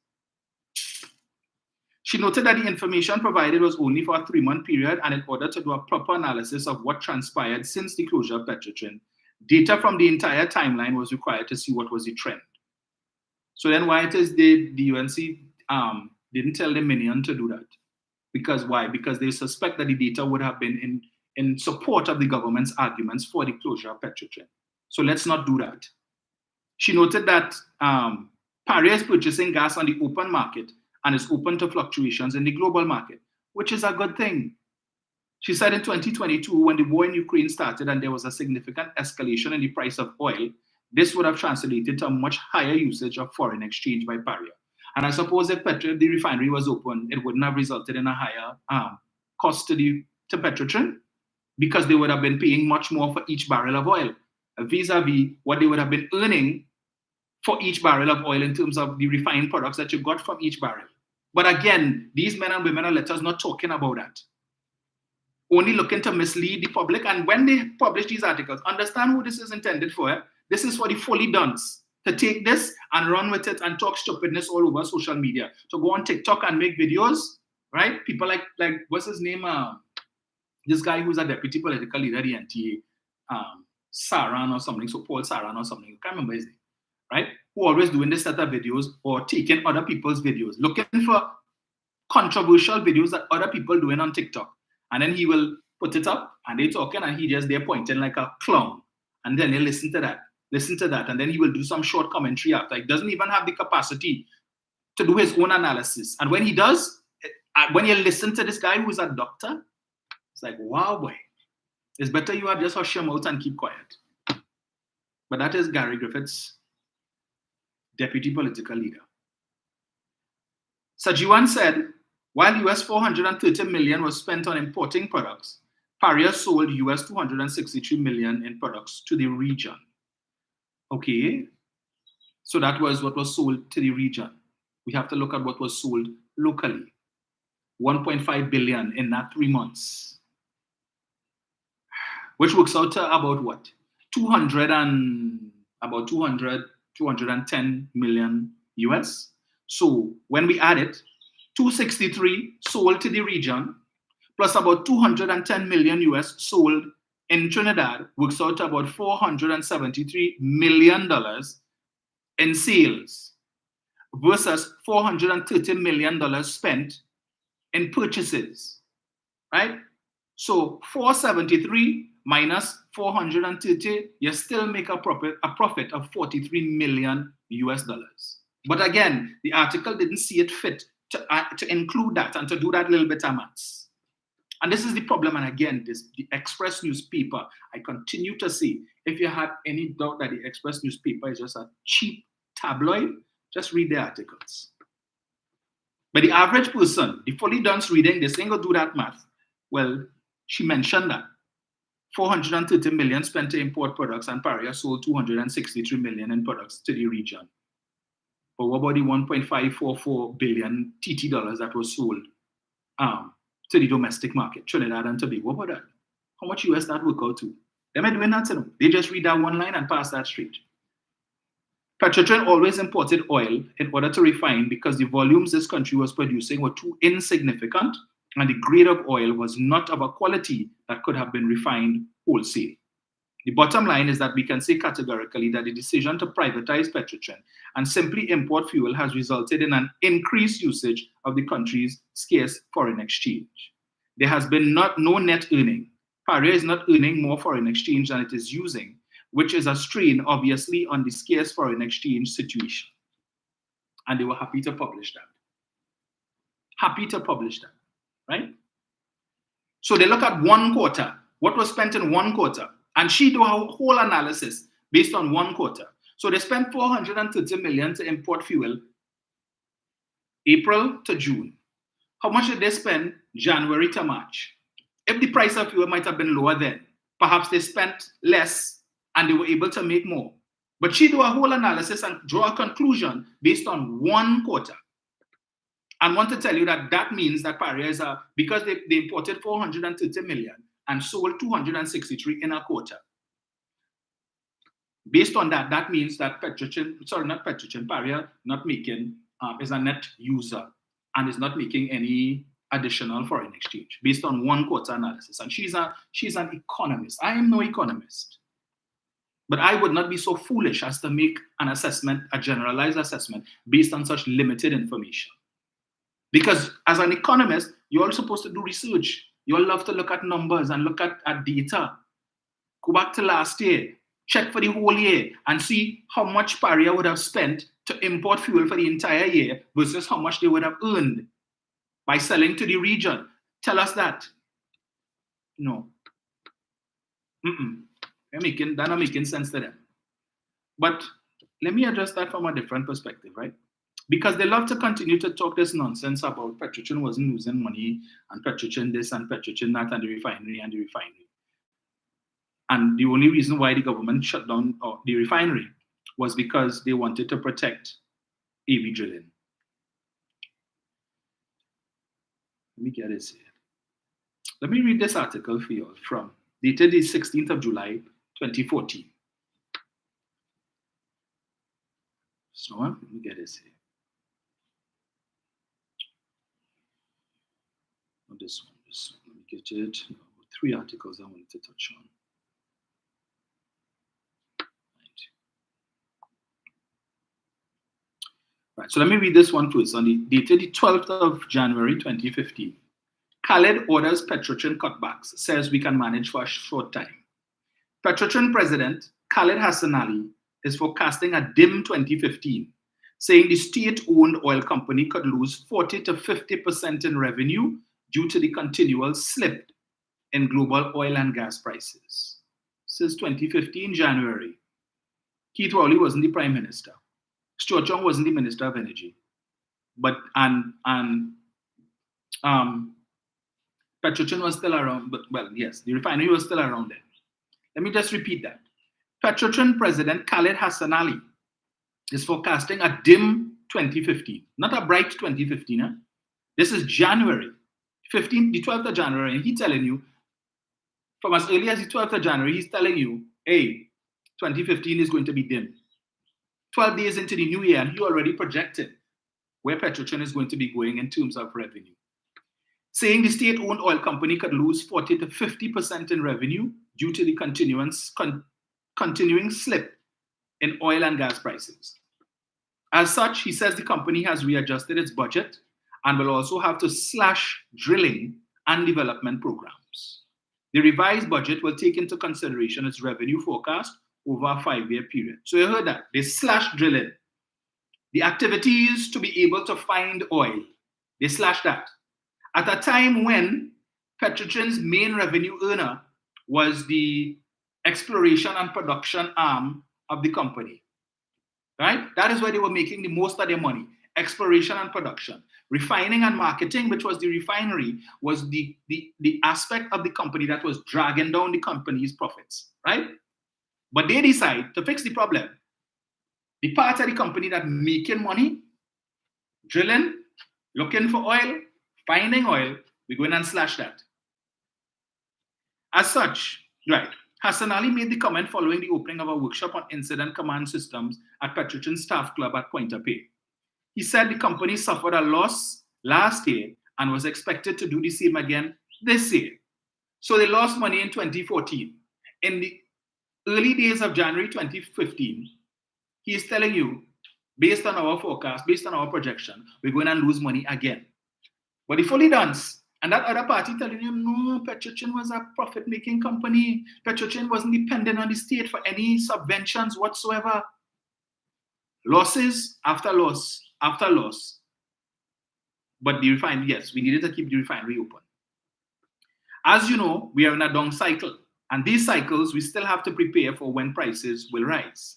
She noted that the information provided was only for a 3-month period, and in order to do a proper analysis of what transpired since the closure of Petrotrin, data from the entire timeline was required to see what was the trend. So then why it is the UNC didn't tell the Minion to do that? Because why? Because they suspect that the data would have been in support of the government's arguments for the closure of Petrotrin. So let's not do that. She noted that Paria is purchasing gas on the open market and is open to fluctuations in the global market, which is a good thing. She said in 2022, when the war in Ukraine started and there was a significant escalation in the price of oil, this would have translated to a much higher usage of foreign exchange by Paria. And I suppose if the refinery was open, it wouldn't have resulted in a higher cost to Petrotrin, because they would have been paying much more for each barrel of oil, vis-a-vis what they would have been earning for each barrel of oil in terms of the refined products that you got from each barrel. But again, these men and women are letters not talking about that. Only looking to mislead the public. And when they publish these articles, understand who this is intended for. This is for the fully dones to take this and run with it and talk stupidness all over social media. To go on TikTok and make videos, right? People like what's his name? This guy who's a deputy political leader at the NTA, Saran or something, so Paul Saran or something, I can't remember his name, right? Who always doing this set of videos or taking other people's videos, looking for controversial videos that other people doing on TikTok. And then he will put it up and they talking and he just there pointing like a clown. And then they listen to that. And then he will do some short commentary after. He doesn't even have the capacity to do his own analysis. And when he does, when you listen to this guy who's a doctor, it's like, wow, boy, it's better you have just hush your mouth and keep quiet. But that is Gary Griffiths, deputy political leader. Sajiwan said While US 430 million was spent on importing products, Paria sold US 263 million in products to the region. Okay, so that was what was sold to the region. We have to look at what was sold locally. 1.5 billion in that 3 months, which works out to about what? 210 million US. So when we add it, 263 sold to the region, plus about 210 million US sold in Trinidad, works out to about $473 million in sales versus $430 million spent in purchases, right? So 473 minus 430, you still make a profit of 43 million US dollars. But again, the article didn't see it fit to include that and to do that little bit of maths. And this is the problem. And again, the Express newspaper, I continue to say, if you had any doubt that the Express newspaper is just a cheap tabloid, just read the articles. But the average person, the fully dunce reading, this ain't gonna do that math. Well, she mentioned that 430 million spent to import products, and Paria sold 263 million in products to the region. But what about the 1.544 billion TT dollars that was sold to the domestic market, Trinidad and Tobago? What about that? How much US that work out to? They're not doing that to them. They just read that one line and pass that straight. Petrotrin always imported oil in order to refine because the volumes this country was producing were too insignificant and the grade of oil was not of a quality that could have been refined wholesale. The bottom line is that we can say categorically that the decision to privatize Petrotrin and simply import fuel has resulted in an increased usage of the country's scarce foreign exchange. There has been no net earning. Paria is not earning more foreign exchange than it is using, which is a strain, obviously, on the scarce foreign exchange situation. And they were happy to publish that. Happy to publish that, right? So they look at 1 quarter, what was spent in 1 quarter, and she do a whole analysis based on 1 quarter. So they spent 430 million to import fuel, April to June. How much did they spend January to March? If the price of fuel might have been lower then, perhaps they spent less and they were able to make more. But she do a whole analysis and draw a conclusion based on 1 quarter. And want to tell you that that means that Paria is because they imported 430 million and sold 263 in a quarter. Based on that, that means that Paria not making, is a net user and is not making any additional foreign exchange based on 1 quarter analysis. And she's an economist. I am no economist. But I would not be so foolish as to make an assessment, a generalized assessment, based on such limited information. Because as an economist, you're all supposed to do research. You all love to look at numbers and look at data. Go back to last year, check for the whole year, and see how much Paria would have spent to import fuel for the entire year versus how much they would have earned by selling to the region. Tell us that. No. That not making sense to them. But let me address that from a different perspective, right? Because they love to continue to talk this nonsense about Petrotrin wasn't losing money, and Petrotrin this and Petrotrin that, and the refinery and the refinery. And the only reason why the government shut down the refinery was because they wanted to protect AV drilling. Let me get this here. Let me read this article for you from dated the 16th of July, 2014. So let me get this here. This one. Let me get it. 3 articles I wanted to touch on. Right, so let me read this one first. On the dated the 12th of January 2015. Khaled orders Petrotrin cutbacks, says we can manage for a short time. Petrotrin President Khaled Hassan Ali is forecasting a dim 2015, saying the state-owned oil company could lose 40 to 50% in revenue due to the continual slip in global oil and gas prices. Since 2015, January, Keith Rowley wasn't the Prime Minister. Stuart Young wasn't the Minister of Energy. And Petrotrin was still around, but well, yes, the refinery was still around then. Let me just repeat that. Petrotrin President Khaled Hassan Ali is forecasting a dim 2015, not a bright 2015. Eh? This is January 15th, the 12th of January, and he's telling you, from as early as the 12th of January, he's telling you, hey, 2015 is going to be dim. 12 days into the new year, and he already projected where Petrotrin is going to be going in terms of revenue, saying the state-owned oil company could lose 40 to 50% in revenue due to the continuing slip in oil and gas prices. As such, he says the company has readjusted its budget and will also have to slash drilling and development programs. The revised budget will take into consideration its revenue forecast over a 5-year period. So you heard that. They slashed drilling. The activities to be able to find oil, they slashed that. At a time when Petrotrin's main revenue earner was the exploration and production arm of the company, right? That is where they were making the most of their money, exploration and production. Refining and marketing, which was the refinery, was the aspect of the company that was dragging down the company's profits, right? But they decide to fix the problem. The part of the company that making money, drilling, looking for oil, finding oil, we're going and slash that. As such, right, Hassan Ali made the comment following the opening of a workshop on incident command systems at Petrotrin Staff Club at Point-A-Pay. He said the company suffered a loss last year and was expected to do the same again this year. So they lost money in 2014. In the early days of January 2015, he is telling you, based on our forecast, based on our projection, we're going to lose money again. But he fully dance. And that other party telling you, no, Petrotrin was a profit-making company. Petrotrin wasn't dependent on the state for any subventions whatsoever. Losses after loss after loss. But the refinery, yes, we needed to keep the refinery open. As you know, we are in a down cycle. And these cycles, we still have to prepare for when prices will rise.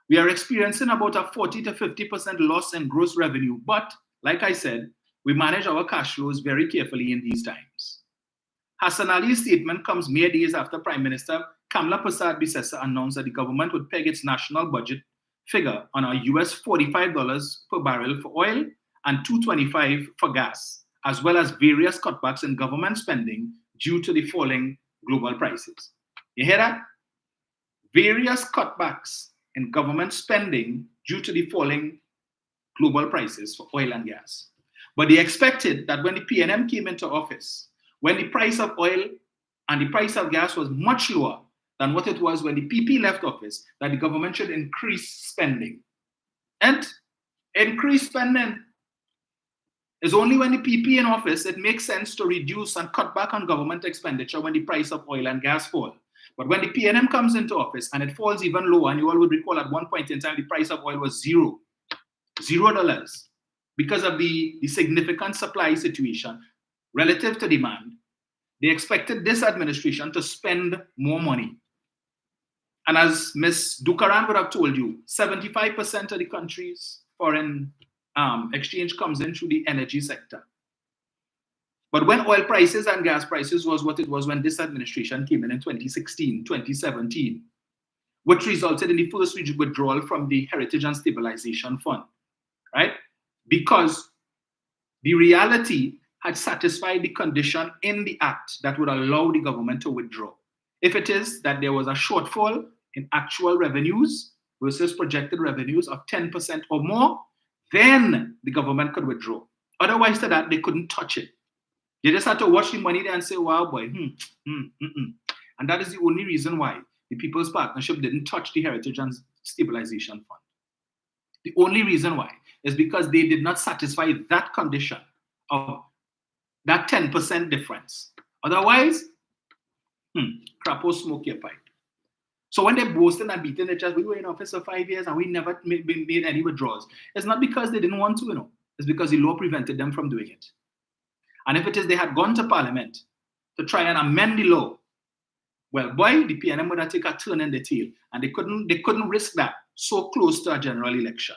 We are experiencing about a 40 to 50% loss in gross revenue. But, like I said, we manage our cash flows very carefully in these times. Hassan Ali's statement comes mere days after Prime Minister Kamla Persad-Bissessar announced that the government would peg its national budget figure on a US $45 per barrel for oil and $2.25 for gas, as well as various cutbacks in government spending due to the falling global prices. You hear that? Various cutbacks in government spending due to the falling global prices for oil and gas. But they expected that when the PNM came into office, when the price of oil and the price of gas was much lower than what it was when the PP left office, that the government should increase spending. And increase spending is only when the PP in office, it makes sense to reduce and cut back on government expenditure when the price of oil and gas fall. But when the PNM comes into office and it falls even lower, and you all would recall at one point in time, the price of oil was $0. Because of the significant supply situation relative to demand, they expected this administration to spend more money. And as Ms. Dukaran would have told you, 75% of the country's foreign exchange comes in through the energy sector. But when oil prices and gas prices was what it was when this administration came in 2016, 2017, which resulted in the first withdrawal from the Heritage and Stabilization Fund, right? Because the reality had satisfied the condition in the act that would allow the government to withdraw. If it is that there was a shortfall in actual revenues versus projected revenues of 10% or more, then the government could withdraw. Otherwise, to that, they couldn't touch it. They just had to watch the money there and say, wow, boy, And that is the only reason why the People's Partnership didn't touch the Heritage and Stabilization Fund. The only reason why is because they did not satisfy that condition of that 10% difference. Otherwise, crapo smoke your pipe. So when they're boasting and beating their chest, we were in office for 5 years and we never made any withdrawals. It's not because they didn't want to, It's because the law prevented them from doing it. And if it is they had gone to Parliament to try and amend the law, well, boy, the PNM would have taken a turn in the tail, and they couldn't risk that so close to a general election.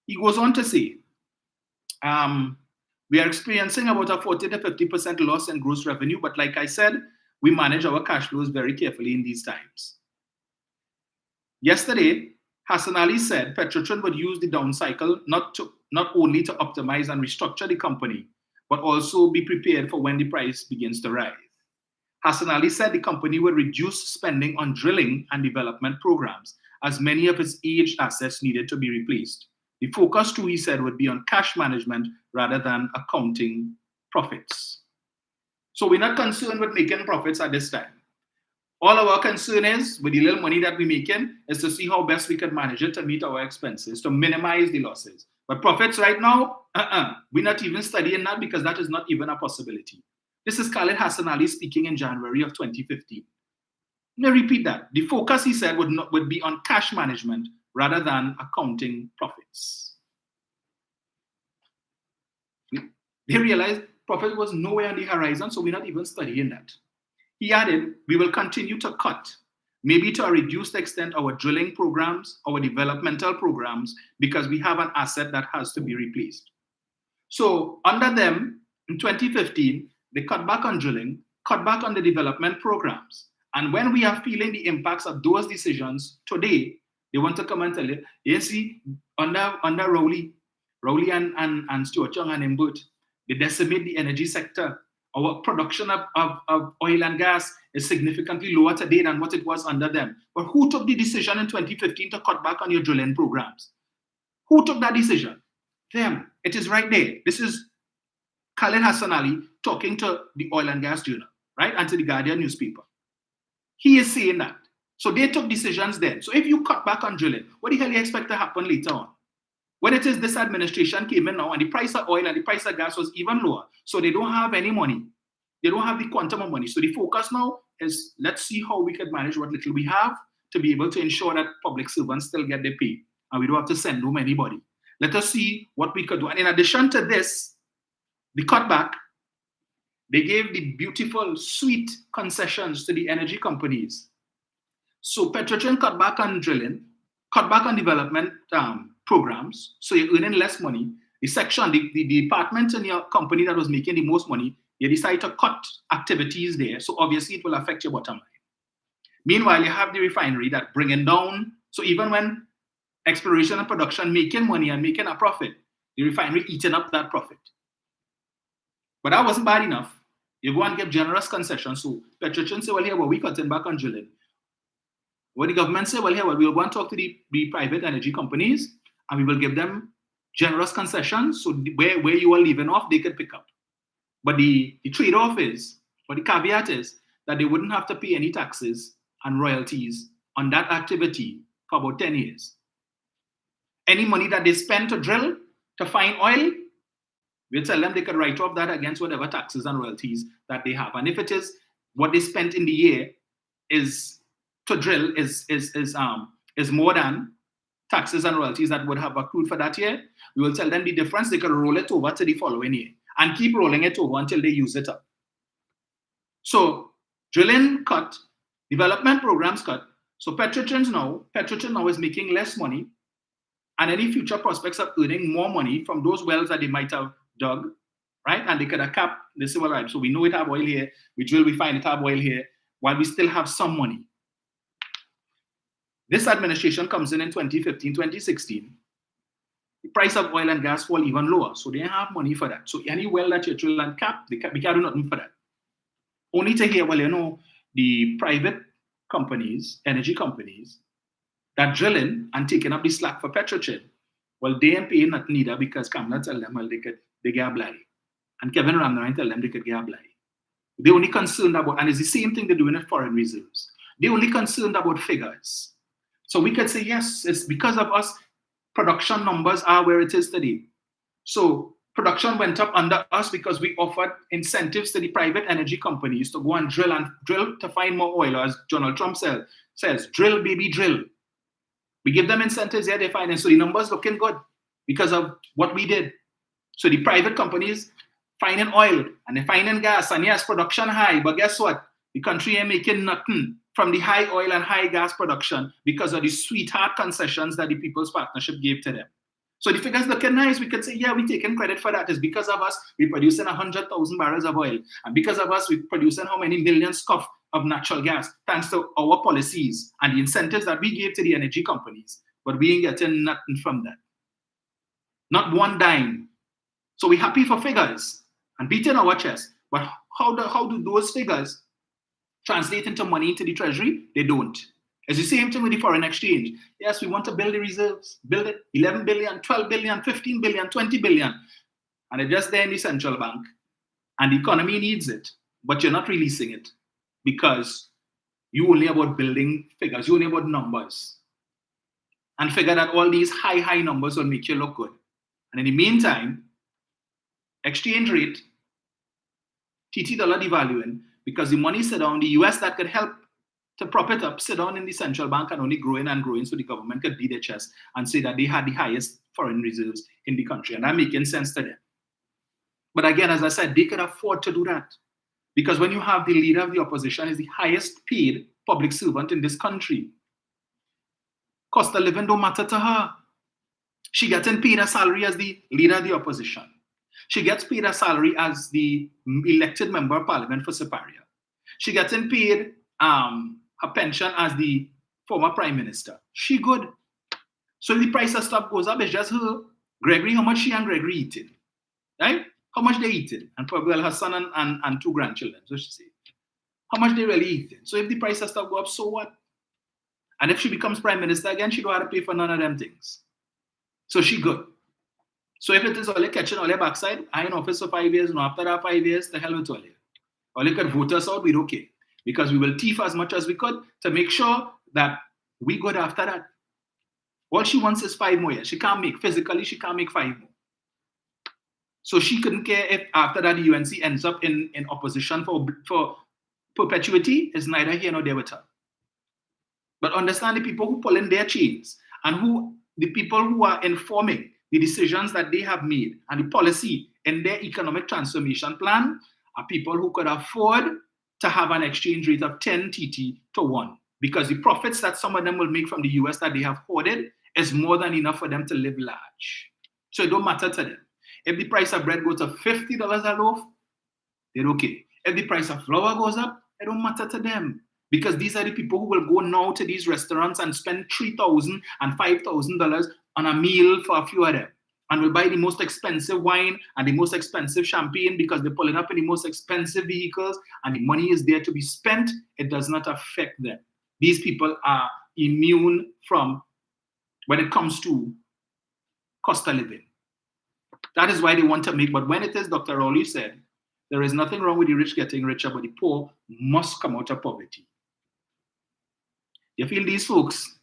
He goes on to say, We are experiencing about a 40 to 50% loss in gross revenue, but like I said, we manage our cash flows very carefully in these times. Yesterday, Hassan Ali said Petrotrin would use the down cycle not only to optimize and restructure the company, but also be prepared for when the price begins to rise. Hassan Ali said the company would reduce spending on drilling and development programs, as many of its aged assets needed to be replaced. The focus, too, he said, would be on cash management rather than accounting profits. So we're not concerned with making profits at this time. All our concern is, with the little money that we're making, is to see how best we can manage it to meet our expenses, to minimize the losses. But profits right now, we're not even studying that because that is not even a possibility. This is Khalid Hassan Ali speaking in January of 2015. Let me repeat that. The focus, he said, would be on cash management rather than accounting profits. They realized profit was nowhere on the horizon, so we're not even studying that. He added, we will continue to cut, maybe to a reduced extent, our drilling programs, our developmental programs, because we have an asset that has to be replaced. So under them, in 2015, they cut back on drilling, cut back on the development programs. And when we are feeling the impacts of those decisions today, they want to come and tell you see, under Rowley and Stuart Young and Imbut, they decimate the energy sector. Our production of oil and gas is significantly lower today than what it was under them. But who took the decision in 2015 to cut back on your drilling programs? Who took that decision? Them. It is right there. This is Khalid Hassan Ali talking to the Oil and Gas Journal, right? And to the Guardian newspaper. He is saying that. So they took decisions then. So if you cut back on drilling, what the hell do you expect to happen later on? When it is this administration came in now and the price of oil and the price of gas was even lower, so they don't have any money. They don't have the quantum of money. So the focus now is let's see how we can manage what little we have to be able to ensure that public servants still get their pay and we don't have to send home anybody. Let us see what we could do. And in addition to this, the cutback, they gave the beautiful, sweet concessions to the energy companies. So Petrotrin cut back on drilling, cut back on development programs, so you're earning less money. The section, the department in your company that was making the most money, you decide to cut activities there, so obviously it will affect your bottom line. Meanwhile, you have the refinery that bringing down, so even when exploration and production making money and making a profit, the refinery eating up that profit. But that wasn't bad enough. You go and give generous concessions. So Petrotrin say, well, here, we cutting back on drilling. Well, the government say, well, here, we'll go and talk to the private energy companies and we will give them generous concessions. So where you are leaving off, they could pick up. But the trade-off is, or the caveat is, that they wouldn't have to pay any taxes and royalties on that activity for about 10 years. Any money that they spend to drill, to find oil, we'll tell them they could write off that against whatever taxes and royalties that they have. And if it is what they spent in the year is to drill is more than taxes and royalties that would have accrued for that year, we will tell them the difference. They could roll it over to the following year and keep rolling it over until they use it up. So drilling cut, development programs cut. So Petrotrin now is making less money, and any future prospects of earning more money from those wells that they might have dug, right? And they could have capped, they say, well, right, so we know it have oil here, we drill, we find it have oil here, while we still have some money. This administration comes in 2015, 2016. The price of oil and gas fall even lower, so they have money for that. So any well that you drill and cap, we can't do nothing for that. Only to hear, well, you know, the private companies, energy companies, that drilling and taking up the slack for Petrotrin, well, they ain't paying nothing either because Kamala tell them, well, they get a blind. And Kevin Ramnaran tell them they could get a blind. They're only concerned about, and it's the same thing they're doing at foreign reserves. They're only concerned about figures. So we could say, yes, it's because of us, production numbers are where it is today. So production went up under us because we offered incentives to the private energy companies to go and drill to find more oil. As Donald Trump says, drill, baby, drill. We give them incentives, yeah, they find it. So the numbers looking good because of what we did. So the private companies finding oil and they're finding gas, and yes, production high, but guess what? The country ain't making nothing from the high oil and high gas production because of the sweetheart concessions that the People's Partnership gave to them. So the figures looking nice. We can say, yeah, we're taking credit for that. It's because of us, we're producing 100,000 barrels of oil. And because of us, we're producing how many millions scuff of natural gas, thanks to our policies and the incentives that we gave to the energy companies. But we ain't getting nothing from that. Not one dime. So we're happy for figures and beating our chest. But how do those figures translate into money into the treasury? They don't. It's the same thing with the foreign exchange. Yes, we want to build the reserves, build it 11 billion, 12 billion, 15 billion, 20 billion. And it's just there in the central bank. And the economy needs it, but you're not releasing it because you're only about building figures, you're only about numbers. And figure that all these high numbers will make you look good. And in the meantime, exchange rate, TT dollar devaluing, because the money sit down, the US that could help to prop it up, sit down in the central bank and only growing and growing so the government could beat their chest and say that they had the highest foreign reserves in the country. And that making sense to them. But again, as I said, they could afford to do that. Because when you have the leader of the opposition is the highest paid public servant in this country, cost of living don't matter to her. She gets paid a salary as the leader of the opposition. She gets paid a salary as the elected member of parliament for Paria. She gets paid her pension as the former prime minister. She good. So if the price of stuff goes up, it's just her. Gregory, how much she and Gregory eating? Right? How much they eating? And probably her son and two grandchildren, so she say. How much they really eating? So if the price of stuff go up, so what? And if she becomes prime minister again, she don't have to pay for none of them things. So she good. So if it is only catching all your backside, I in office for 5 years, and after that 5 years, the hell with all you. Or you could vote us out, we're okay. Because we will thief as much as we could to make sure that we good after that. All she wants is 5 more years. She can't make, physically, she can't make 5 more. So she couldn't care if after that the UNC ends up in opposition for perpetuity. It's neither here nor there with her. But understand the people who pull in their chains and the people who are informing the decisions that they have made and the policy in their economic transformation plan are people who could afford to have an exchange rate of 10 TT to 1, because the profits that some of them will make from the US that they have hoarded is more than enough for them to live large. So it don't matter to them. If the price of bread goes to $50 a loaf, they're okay. If the price of flour goes up, it don't matter to them, because these are the people who will go now to these restaurants and spend $3,000 and $5,000 on a meal for a few of them, and will buy the most expensive wine and the most expensive champagne because they're pulling up in the most expensive vehicles and the money is there to be spent. It does not affect them. These people are immune from when it comes to cost of living. That is why they want to make, but when it is, Dr. Rowley said, there is nothing wrong with the rich getting richer, but the poor must come out of poverty. You feel these folks,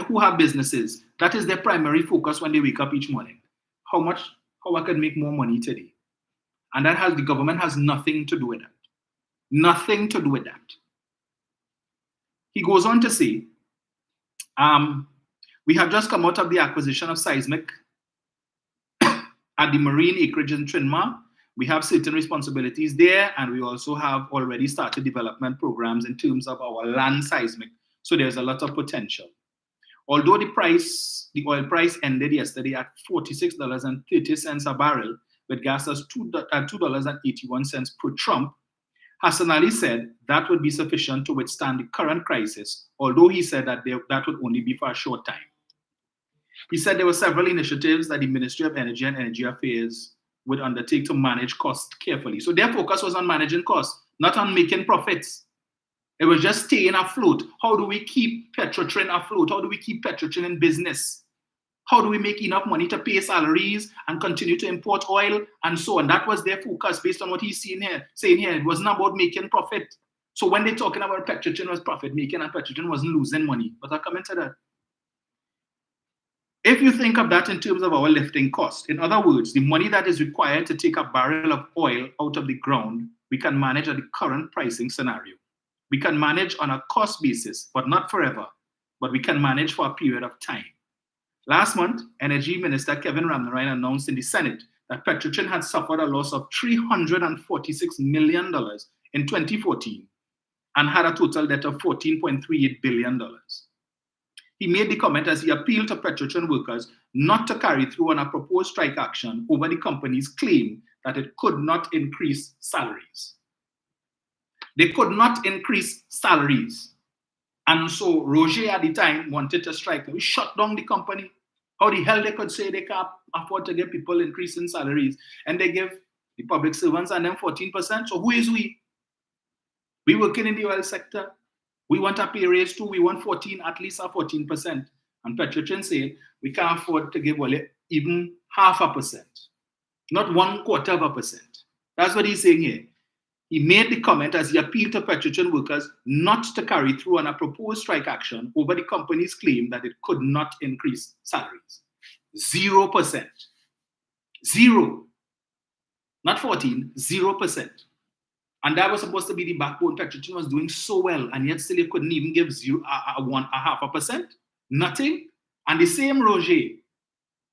who have businesses, that is their primary focus when they wake up each morning. How I can make more money today. And the government has nothing to do with that. Nothing to do with that. He goes on to say, we have just come out of the acquisition of seismic at the marine acreage in Trinma. We have certain responsibilities there, and we also have already started development programs in terms of our land seismic. So there's a lot of potential. Although the oil price ended yesterday at $46.30 a barrel, with gas at $2.81 per Trump, Hassan Ali said that would be sufficient to withstand the current crisis, although he said that that would only be for a short time. He said there were several initiatives that the Ministry of Energy and Energy Affairs would undertake to manage costs carefully. So their focus was on managing costs, not on making profits. It was just staying afloat. How do we keep Petrotrin afloat? How do we keep Petrotrin in business? How do we make enough money to pay salaries and continue to import oil and so on? That was their focus based on what he's saying here. It wasn't about making profit. So when they're talking about Petrotrin was profit making and Petrotrin wasn't losing money, but I'll come into that. If you think of that in terms of our lifting cost, in other words, the money that is required to take a barrel of oil out of the ground, we can manage at the current pricing scenario. We can manage on a cost basis, but not forever, but we can manage for a period of time. Last month, Energy Minister Kevin Ramnarine announced in the Senate that Petrotrin had suffered a loss of $346 million in 2014 and had a total debt of $14.38 billion. He made the comment as he appealed to Petrotrin workers not to carry through on a proposed strike action over the company's claim that it could not increase salaries. They could not increase salaries. And so Roger at the time wanted to strike. We shut down the company. How the hell they could say they can't afford to give people increase in salaries and they give the public servants and them 14%? So who is we? We working in the oil sector. We want a pay raise too. We want 14, at least a 14%. And Petrotrin said we can't afford to give even 0.5%, not 1/4%. That's what he's saying here. He made the comment as he appealed to Petrotrin workers not to carry through on a proposed strike action over the company's claim that it could not increase salaries. 0%. Zero. Not 14, 0%. And that was supposed to be the backbone. Petrotrin was doing so well, and yet still he couldn't even give 0.5%. Nothing. And the same Roger,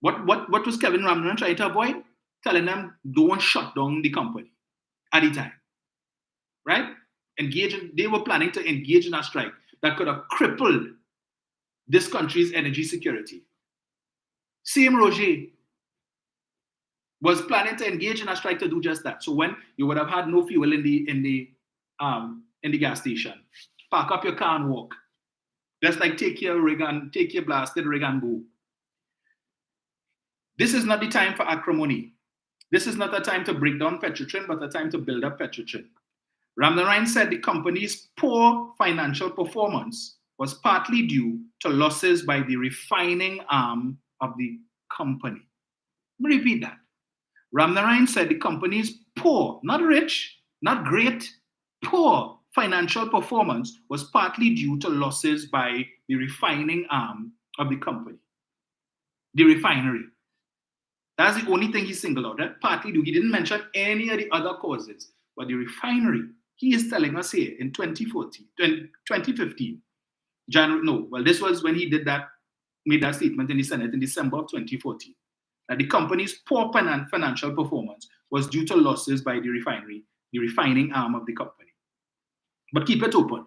what was Kevin Ramnaran trying to avoid? Telling them, don't shut down the company at the time. Right? They were planning to engage in a strike that could have crippled this country's energy security. Same Roger was planning to engage in a strike to do just that. So when you would have had no fuel in the gas station, park up your car and walk. Just like take your blasted rig and go. This is not the time for acrimony. This is not a time to break down Petrotrin, but a time to build up Petrotrin. Ramnaran said the company's poor financial performance was partly due to losses by the refining arm of the company. Let me repeat that. Ramnaran said the company's poor, not rich, not great, poor financial performance was partly due to losses by the refining arm of the company, the refinery. That's the only thing he singled out, right? Partly due. He didn't mention any of the other causes, but the refinery, he is telling us here in 2015, this was when he made that statement in the Senate in December of 2014, that the company's poor financial performance was due to losses by the refinery, the refining arm of the company. But keep it open.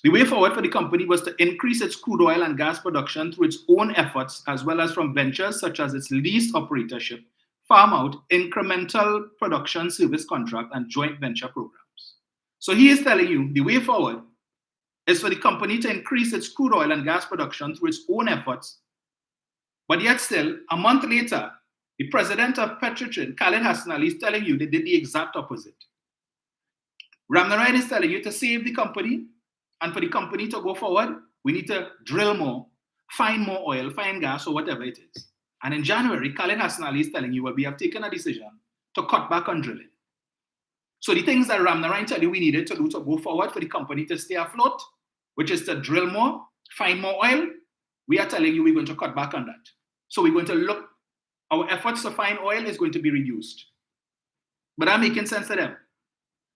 The way forward for the company was to increase its crude oil and gas production through its own efforts, as well as from ventures such as its lease operatorship, farm out, incremental production service contract, and joint venture programs. So he is telling you the way forward is for the company to increase its crude oil and gas production through its own efforts. But yet still, a month later, the president of Petrotrin, Khaled Hassan Ali, is telling you they did the exact opposite. Ramnaran is telling you to save the company, and for the company to go forward, we need to drill more, find more oil, find gas, or whatever it is. And in January, Khaled Hassan Ali is telling you, well, we have taken a decision to cut back on drilling. So the things that Ramnaran told you we needed to do to go forward for the company to stay afloat, which is to drill more, find more oil, we are telling you we're going to cut back on that. So we're going to look, our efforts to find oil is going to be reduced. But I'm making sense to them.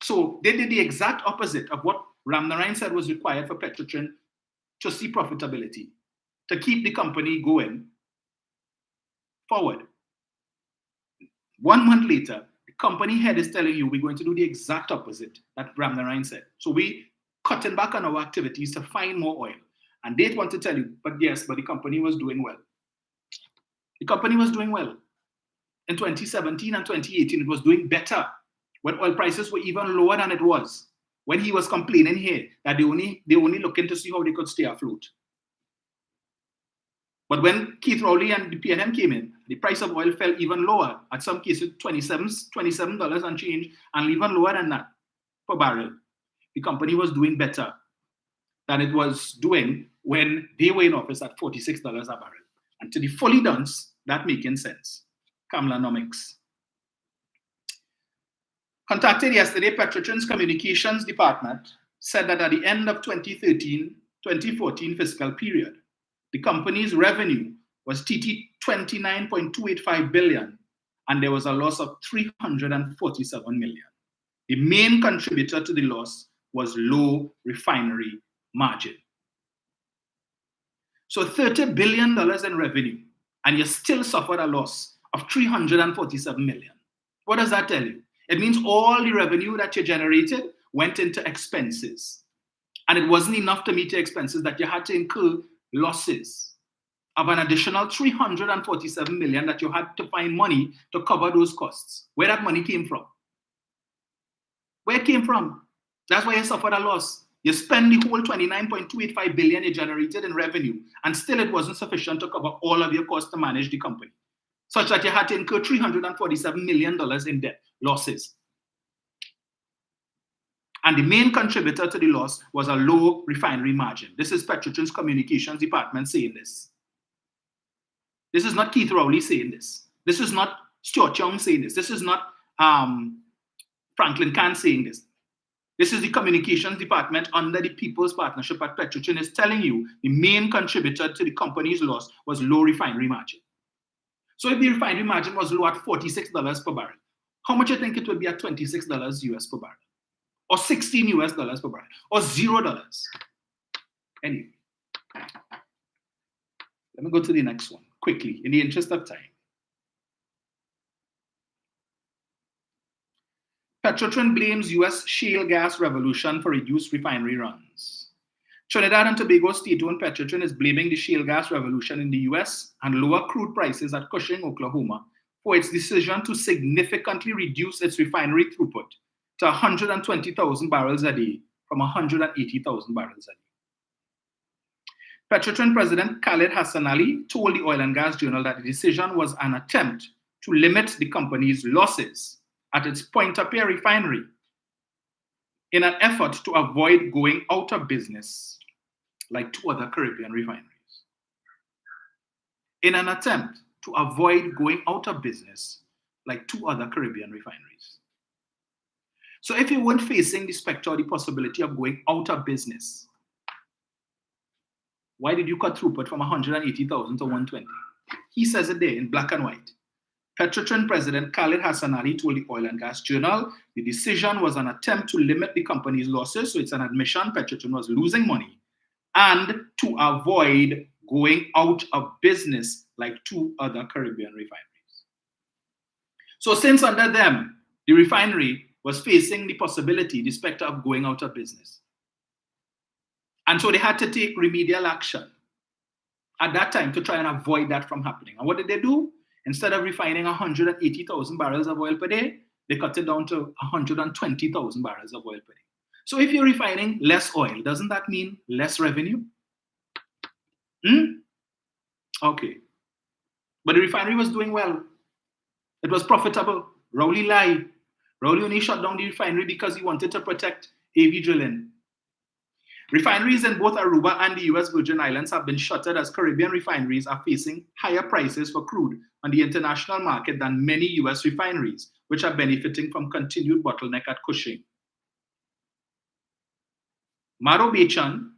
So they did the exact opposite of what Ramnaran said was required for Petrotrin to see profitability, to keep the company going forward. 1 month later, the company head is telling you we're going to do the exact opposite that Ramnaran said. So we cutting back on our activities to find more oil. And they want to tell you, but the company was doing well. The company was doing well. In 2017 and 2018, it was doing better when oil prices were even lower than it was. When he was complaining here that they only looking to see how they could stay afloat. But when Keith Rowley and the PNM came in, the price of oil fell even lower. At some cases, $27 and change, and even lower than that per barrel. The company was doing better than it was doing when they were in office at $46 a barrel. And to the fully dunce, that making sense. Kamlanomics. Contacted yesterday, Petrotrin's communications department said that at the end of 2013-2014 fiscal period, the company's revenue was TT 29.285 billion, and there was a loss of 347 million. The main contributor to the loss was low refinery margin. So $30 billion in revenue, and you still suffered a loss of 347 million. What does that tell you? It means all the revenue that you generated went into expenses. and it wasn't enough to meet your expenses, that you had to incur losses of an additional 347 million that you had to find money to cover those costs. Where that money came from? Where it came from? That's why you suffered a loss. You spend the whole 29.285 billion you generated in revenue, and still it wasn't sufficient to cover all of your costs to manage the company, such that you had to incur $347 million in debt losses. And the main contributor to the loss was a low refinery margin. This is Petrotrin's communications department saying this. This is not Keith Rowley saying this. This is not Stuart Young saying this. This is not Franklin Kahn saying this. This is the communications department under the People's Partnership at Petrotrin is telling you the main contributor to the company's loss was low refinery margin. So if the refinery margin was low at $46 per barrel, how much do you think it would be at $26 US per barrel? Or $16 US per barrel? Or $0? Anyway, let me go to the next one quickly in the interest of time. Petrotrin blames US shale gas revolution for reduced refinery runs. Trinidad and Tobago state-owned Petrotrin is blaming the shale gas revolution in the US and lower crude prices at Cushing, Oklahoma, for its decision to significantly reduce its refinery throughput to 120,000 barrels a day from 180,000 barrels a day. Petrotrin President Khalid Hassan Ali told the Oil and Gas Journal that the decision was an attempt to limit the company's losses at its Point-a-Pierre refinery in an effort to avoid going out of business like two other Caribbean refineries. In an attempt to avoid going out of business like two other Caribbean refineries. So if you weren't facing the specter or the possibility of going out of business, why did you cut throughput from 180,000 to 120? He says it there in black and white. Petrotrin President Khalid Hassan Ali told the Oil and Gas Journal the decision was an attempt to limit the company's losses, so it's an admission Petrotrin was losing money, and to avoid going out of business like two other Caribbean refineries. So since under them, the refinery was facing the possibility, the specter of going out of business. And so they had to take remedial action at that time to try and avoid that from happening. And what did they do? Instead of refining 180,000 barrels of oil per day, they cut it down to 120,000 barrels of oil per day. So if you're refining less oil, doesn't that mean less revenue? Okay. But the refinery was doing well. It was profitable. Rowley lied. Rowley only shut down the refinery because he wanted to protect AV drilling. Refineries in both Aruba and the US Virgin Islands have been shuttered as Caribbean refineries are facing higher prices for crude on the international market than many US refineries, which are benefiting from continued bottleneck at Cushing. Maro Bechan,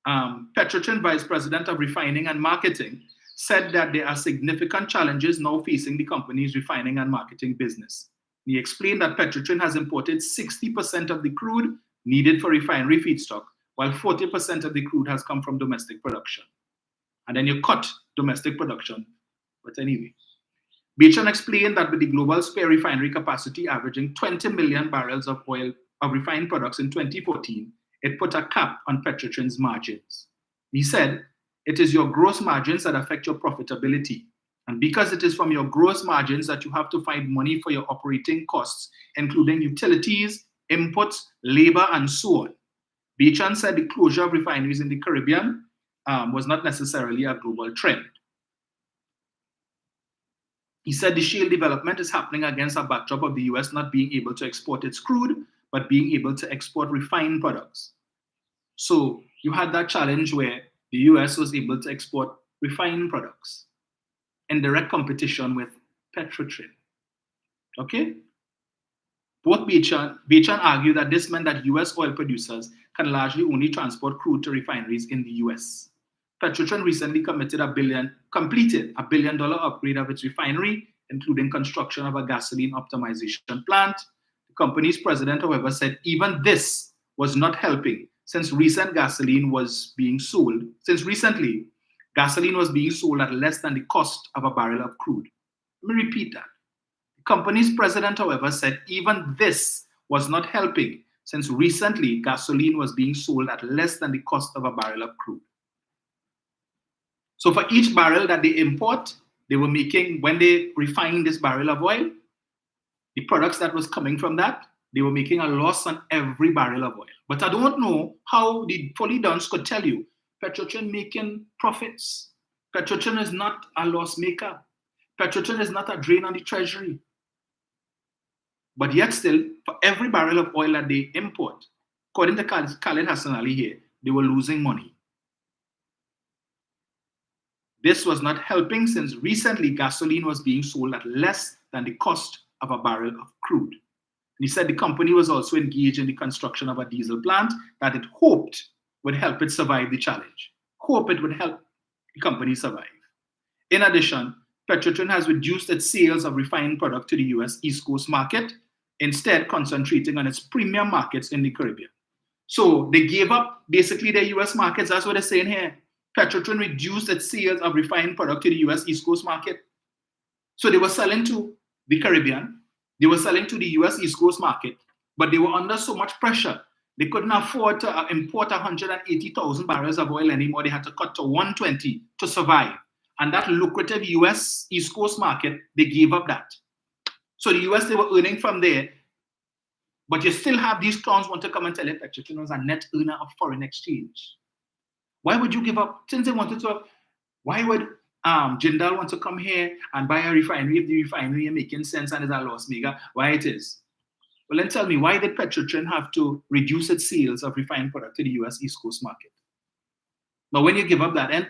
Petrotrin Vice President of Refining and Marketing, said that there are significant challenges now facing the company's refining and marketing business. He explained that Petrotrin has imported 60% of the crude needed for refinery feedstock, while 40% of the crude has come from domestic production. And then you cut domestic production. But anyway, Bechan explained that with the global spare refinery capacity averaging 20 million barrels of oil of refined products in 2014, it put a cap on Petrotrin's margins. He said, it is your gross margins that affect your profitability. And because it is from your gross margins that you have to find money for your operating costs, including utilities, inputs, labor, and so on. Bechan said the closure of refineries in the Caribbean was not necessarily a global trend. He said the shale development is happening against a backdrop of the US not being able to export its crude, but being able to export refined products. So you had that challenge where the US was able to export refined products in direct competition with Petrotrin. Okay? Both Bechan argued that this meant that US oil producers can largely only transport crude to refineries in the US. Petrotrin recently completed a $1 billion upgrade of its refinery, including construction of a gasoline optimization plant. The company's president, however, said even this was not helping since recently gasoline was being sold at less than the cost of a barrel of crude. Let me repeat that. The company's president, however, said even this was not helping since recently gasoline was being sold at less than the cost of a barrel of crude. So for each barrel that they import, they were making, when they refined this barrel of oil, the products that was coming from that, they were making a loss on every barrel of oil. But I don't know how the fully dons could tell you Petrotrin making profits. Petrotrin is not a loss maker. Petrotrin is not a drain on the treasury. But yet still, for every barrel of oil that they import, according to Khaled Hassan Ali here, they were losing money. This was not helping since recently gasoline was being sold at less than the cost of a barrel of crude. And he said the company was also engaged in the construction of a diesel plant that it hoped would help it survive the challenge. Hope it would help the company survive. In addition, Petrotrin has reduced its sales of refined product to the US East Coast market, instead concentrating on its premium markets in the Caribbean. So they gave up basically their US markets. That's what they're saying here. Petrotrin reduced its sales of refined product to the US East Coast market. So they were selling to the Caribbean, they were selling to the US East Coast market, but they were under so much pressure. They couldn't afford to import 180,000 barrels of oil anymore. They had to cut to 120 to survive. And that lucrative US East Coast market, they gave up that. So the US, they were earning from there, but you still have these clowns want to come and tell you Petrotrin was a net earner of foreign exchange. Why would you give up? Since they wanted to, why would Jindal want to come here and buy a refinery if the refinery is making sense and is a loss maker? Why it is? Well, then tell me, why did Petrotrin have to reduce its sales of refined product to the US East Coast market? But when you give up that, and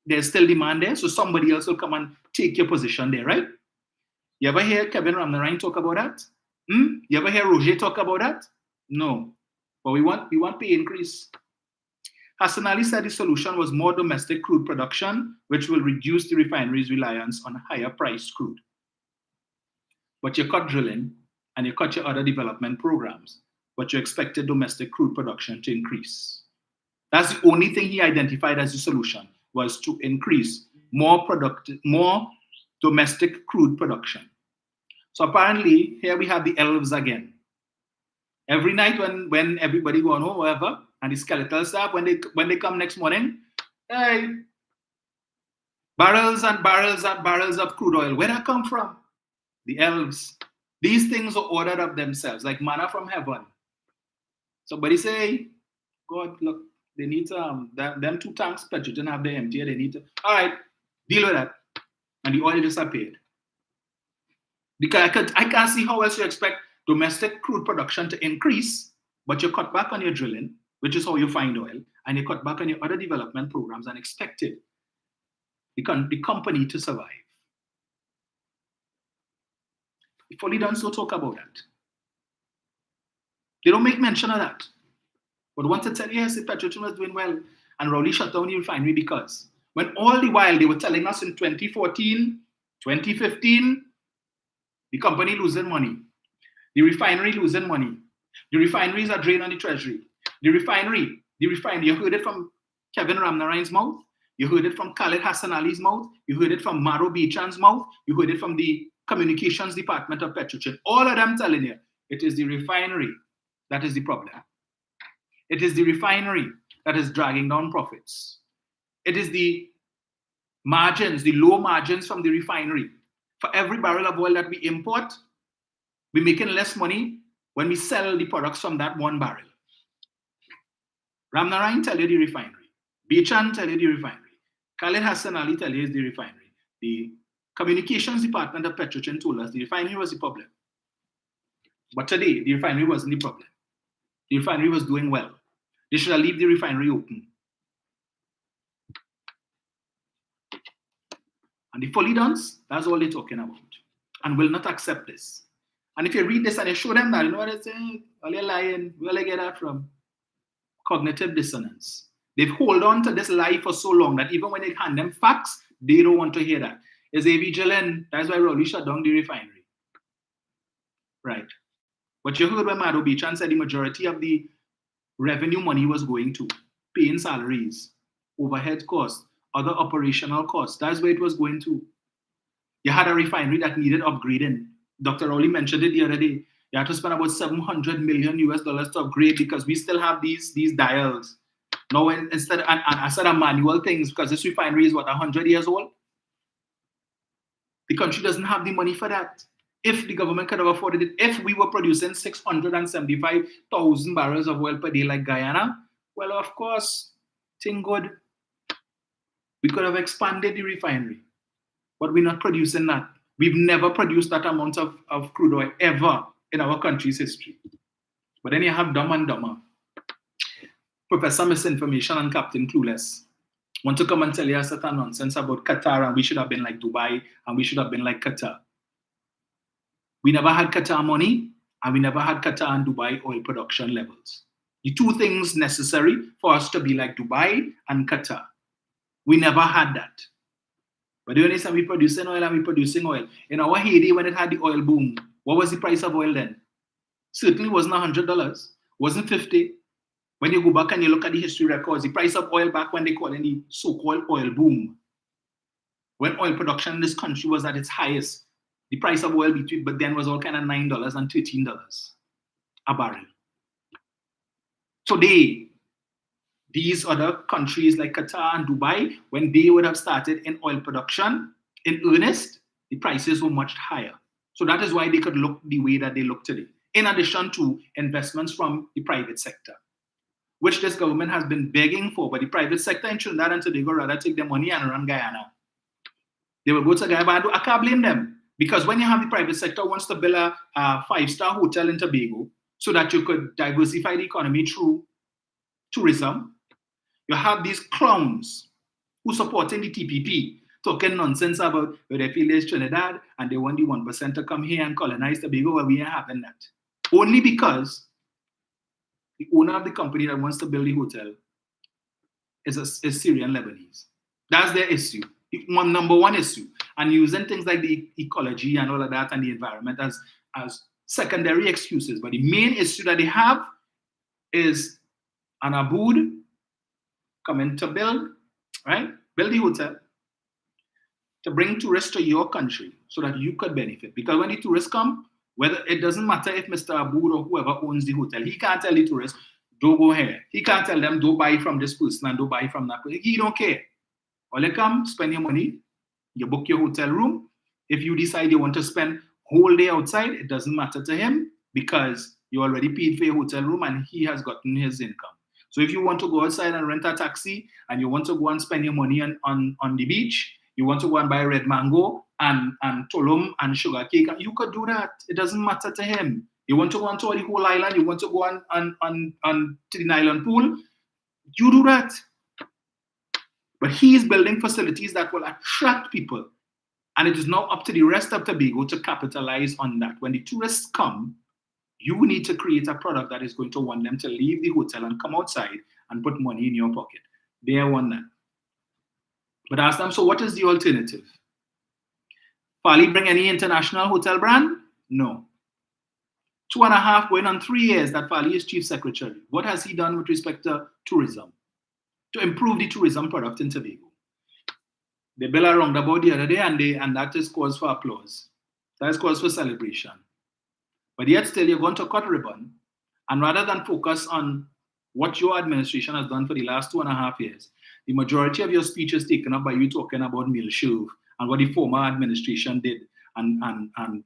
there's still demand there, so somebody else will come and take your position there, right? You ever hear Kevin Ramnarine talk about that? You ever hear Roger talk about that? No. But we want pay increase. Hassan Ali said the solution was more domestic crude production, which will reduce the refinery's reliance on higher priced crude. But you cut drilling and you cut your other development programs, but you expected domestic crude production to increase. That's the only thing he identified as the solution, was to increase more domestic crude production. So apparently, here we have the elves again. Every night when everybody go on home, whatever, and the skeletal staff, when they come next morning, hey, barrels and barrels and barrels of crude oil. Where that come from? The elves. These things are ordered of themselves, like manna from heaven. Somebody say, God, look, they need them 2 tanks, Petrotrin have them empty. They need to, all right, deal with that. And the oil disappeared. Because I can't see how else you expect domestic crude production to increase, but you cut back on your drilling, which is how you find oil, and you cut back on your other development programs and expected the company to survive. The fully dons don't talk about that. They don't make mention of that. But want to tell you, yes, Petrotrin was doing well, and Rowley shut down the refinery because when all the while they were telling us in 2014, 2015, the company losing money, the refinery losing money, the refineries are drained on the treasury. The refinery, you heard it from Kevin Ramnarine's mouth, you heard it from Khaled Hassan Ali's mouth, you heard it from Maro Bechan's mouth, you heard it from the communications department of Petrotrin. All of them telling you, it is the refinery that is the problem. It is the refinery that is dragging down profits. It is the margins, the low margins from the refinery. For every barrel of oil that we import, we're making less money when we sell the products from that one barrel. Ramnarine tell you the refinery. Bechan tell you the refinery. Khaled Hassan Ali tell you it's the refinery. The communications department of Petrotrin told us the refinery was the problem. But today, the refinery wasn't the problem. The refinery was doing well. They should have left the refinery open. And the fully dons, that's all they're talking about. And will not accept this. And if you read this and you show them that, you know what they say? Well, you're lying. Where do they get that from? Cognitive dissonance. They've hold on to this lie for so long that even when they hand them facts, they don't want to hear that. Is A.V. Gillen, that's why Rowley shut down the refinery. Right. But you heard when Maro Bechan said the majority of the revenue money was going to paying salaries, overhead costs, other operational costs. That's where it was going to. You had a refinery that needed upgrading. Dr. Rowley mentioned it the other day. You have to spend about $700 million to upgrade because we still have these dials. Now, instead of manual things, because this refinery is 100 years old. The country doesn't have the money for that. If the government could have afforded it, if we were producing 675,000 barrels of oil per day like Guyana, well, of course, thing good. We could have expanded the refinery, but we're not producing that. We've never produced that amount of crude oil ever in our country's history. But then you have Dumb and Dumber, Professor Misinformation and Captain Clueless. Want to come and tell you a certain nonsense about Qatar and we should have been like Dubai and we should have been like Qatar. We never had Qatar money and we never had Qatar and Dubai oil production levels. The two things necessary for us to be like Dubai and Qatar. We never had that. But the only time we're producing oil and we're producing oil. In our heyday when it had the oil boom, what was the price of oil then? Certainly wasn't $100, wasn't 50. When you go back and you look at the history records, the price of oil back when they call it the so-called oil boom, when oil production in this country was at its highest, the price of oil but then was all kind of $9 and $13 a barrel. Today, these other countries like Qatar and Dubai, when they would have started in oil production in earnest, the prices were much higher. So that is why they could look the way that they look today, in addition to investments from the private sector, which this government has been begging for, but the private sector in Trinidad and Tobago rather take their money and run Guyana. They will go to Guyana. I can't blame them, because when you have the private sector wants to build a 5-star hotel in Tobago so that you could diversify the economy through tourism, you have these clowns who supporting the TPP, talking nonsense about where they feel is Trinidad and they want the 1% to come here and colonize Tobago, where we ain't having that. Only because the owner of the company that wants to build the hotel is Syrian Lebanese. That's their issue, number one issue. And using things like the ecology and all of that and the environment as secondary excuses. But the main issue that they have is an abood coming to build, right? Build the hotel to bring tourists to your country so that you could benefit. Because when the tourists come, whether it doesn't matter if Mr. Abood or whoever owns the hotel, he can't tell the tourists, don't go here. He can't tell them, don't buy from this person and don't buy from that person. He don't care. All you come, spend your money, you book your hotel room. If you decide you want to spend whole day outside, it doesn't matter to him because you already paid for your hotel room and he has gotten his income. So if you want to go outside and rent a taxi and you want to go and spend your money on the beach, you want to go and buy red mango and tolum and sugar cake, you could do that. It doesn't matter to him. You want to go on to the whole island, you want to go on to the island pool, you do that. But he is building facilities that will attract people. And it is now up to the rest of Tobago to capitalize on that. When the tourists come, you need to create a product that is going to want them to leave the hotel and come outside and put money in your pocket. They want that. But ask them, so what is the alternative? Farley bring any international hotel brand? No. 2.5 going on 3 years that Farley is chief secretary. What has he done with respect to tourism? To improve the tourism product in Tobago. They built a roundabout the other day and that is cause for applause. That is cause for celebration. But yet still you're going to cut ribbon, and rather than focus on what your administration has done for the last 2.5 years, the majority of your speech is taken up by you talking about meal shove and what the former administration did and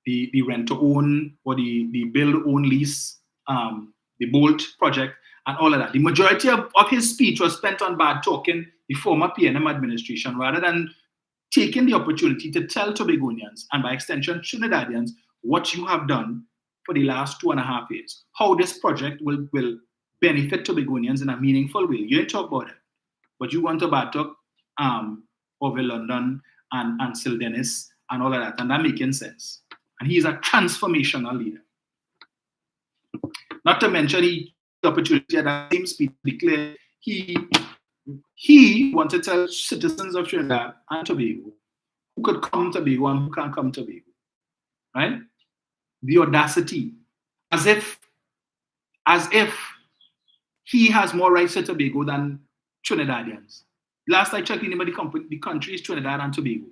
the rent-to-own or the build-own lease, the Bolt project, and all of that. The majority of his speech was spent on bad talking the former PNM administration rather than taking the opportunity to tell Tobagonians and by extension Trinidadians what you have done for the last 2.5 years, how this project will benefit Tobagonians in a meaningful way. You didn't talk about it, but you want to bad talk over London and Sil Dennis and all of that, and that making sense. And he's a transformational leader. Not to mention the opportunity at that same speech declared he wanted to tell citizens of Trinidad and Tobago who could come to Tobago and who can't come to Tobago. Right? The audacity, as if he has more rights to Tobago than Trinidadians. Last I checked, the name of the country is Trinidad and Tobago.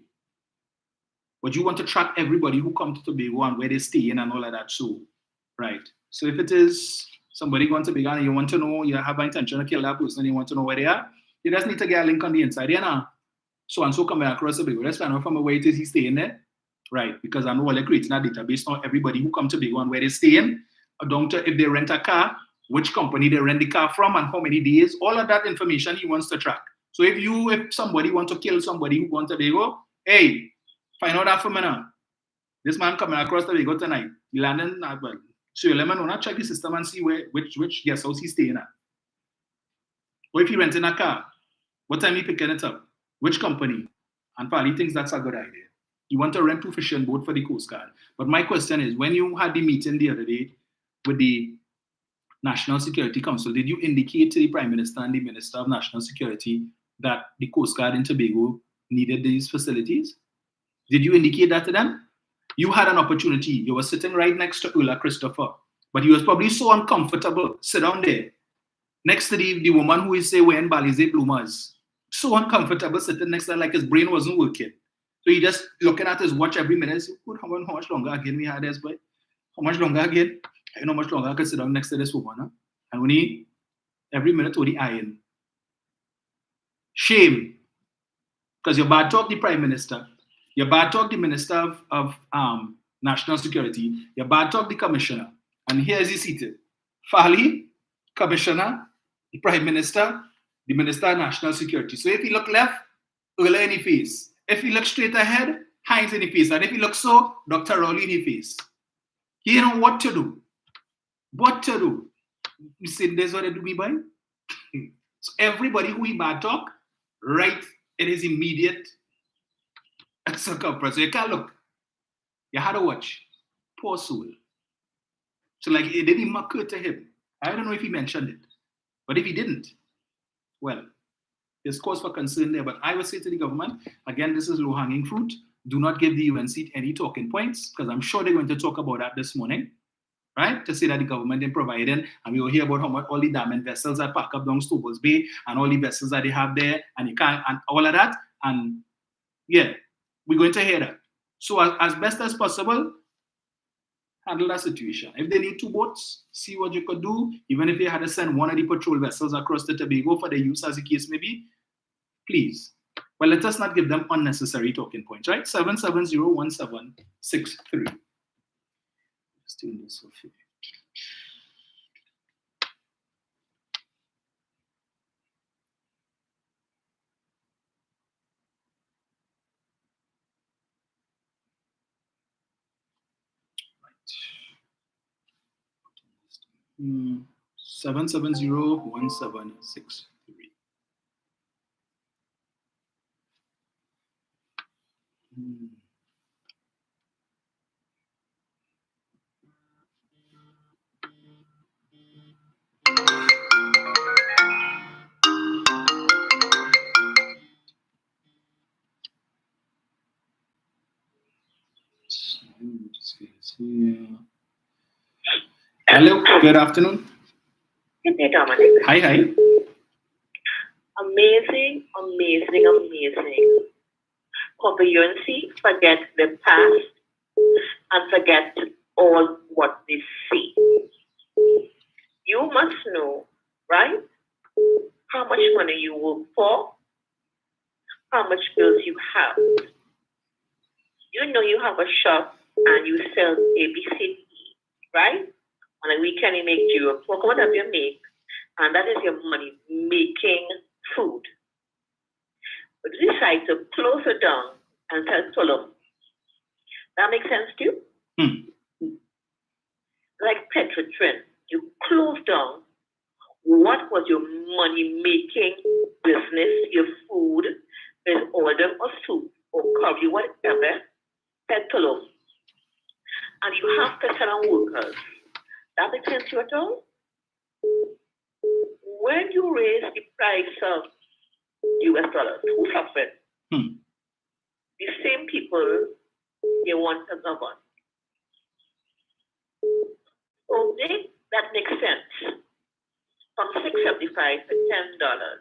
But you want to track everybody who come to Tobago and where they stay in and all of that. So, right. So if it is somebody going to Tobago and you want to know, you have an intention to kill that person, you want to know where they are, you just need to get a link on the inside. So and so coming across Tobago. Let's find out from where it is he's staying there. Right. Because I know they're creating a database on everybody who come to Tobago and where they stay in, down to if they rent a car, which company they rent the car from and how many days, all of that information he wants to track. So if somebody want to kill somebody who wants to Tobago, hey, find out that for me now. This man coming across Tobago tonight. He landing well. So you let me know, not check the system and see which guest house he's staying at. Or if he renting a car, what time he picking it up? Which company? And probably thinks that's a good idea. You want to rent two fishing boat for the Coast Guard. But my question is, when you had the meeting the other day with the National Security Council, did you indicate to the Prime Minister and the Minister of National Security that the Coast Guard in Tobago needed these facilities? Did you indicate that to them? You had an opportunity. You were sitting right next to Ulla Christopher, but you was probably so uncomfortable. Sit down there next to the woman who is say wearing Balize bloomers. So uncomfortable sitting next to her like his brain wasn't working. So he just looking at his watch every minute. Say, how much longer again we had this boy? How much longer again? I know how much longer I could sit down next to this woman. Huh? And when he, every minute with the iron. Shame. Because you bad talk the Prime Minister. You bad talk the Minister of National Security. You bad talk the Commissioner. And here is he seated. Fali, Commissioner, the Prime Minister, the Minister of National Security. So if he look left, Ola in the face. If he look straight ahead, Hines in the face. And if he look so, Dr. Rowley in the face. You know what to do. What to do? You see, this what they do me by? So everybody who he bad talk, right in his immediate circumference. So you can't look. You had to watch. Poor soul. So like it didn't occur to him. I don't know if he mentioned it. But if he didn't, well, there's cause for concern there. But I will say to the government, again, this is low-hanging fruit. Do not give the UNC any talking points, because I'm sure they're going to talk about that this morning. Right? To say that the government is providing, and we will hear about how much all the damn vessels that pack up down Stobos Bay and all the vessels that they have there, and you can't, and all of that. And yeah, we're going to hear that. So as best as possible, handle that situation. If they need two boats, see what you could do. Even if they had to send one of the patrol vessels across the Tobago for their use as the case may be, please. Well, let us not give them unnecessary talking points, right? 7701763. Let's do this for you. Right. 7701763. Hello, good afternoon. Good day, Dominic. Hi. Amazing. Competency, forget the past and forget all what they see. You must know, right, how much money you work for, how much bills you have. You know you have a shop and you sell ABCD, right? On a weekend you make Europe. What whatever you make, and that is your money making food. But you decide to close it down and tell Fulham. That makes sense to you? Like Petrotrin, you closed down. What was your money making business, your food, with order of soup or curry, whatever, Fulham. And you have to tell on workers. That makes sense to you at all? When you raise the price of US dollars, who suffered? The same people you want to govern. So that makes sense. From $6.75 to $10,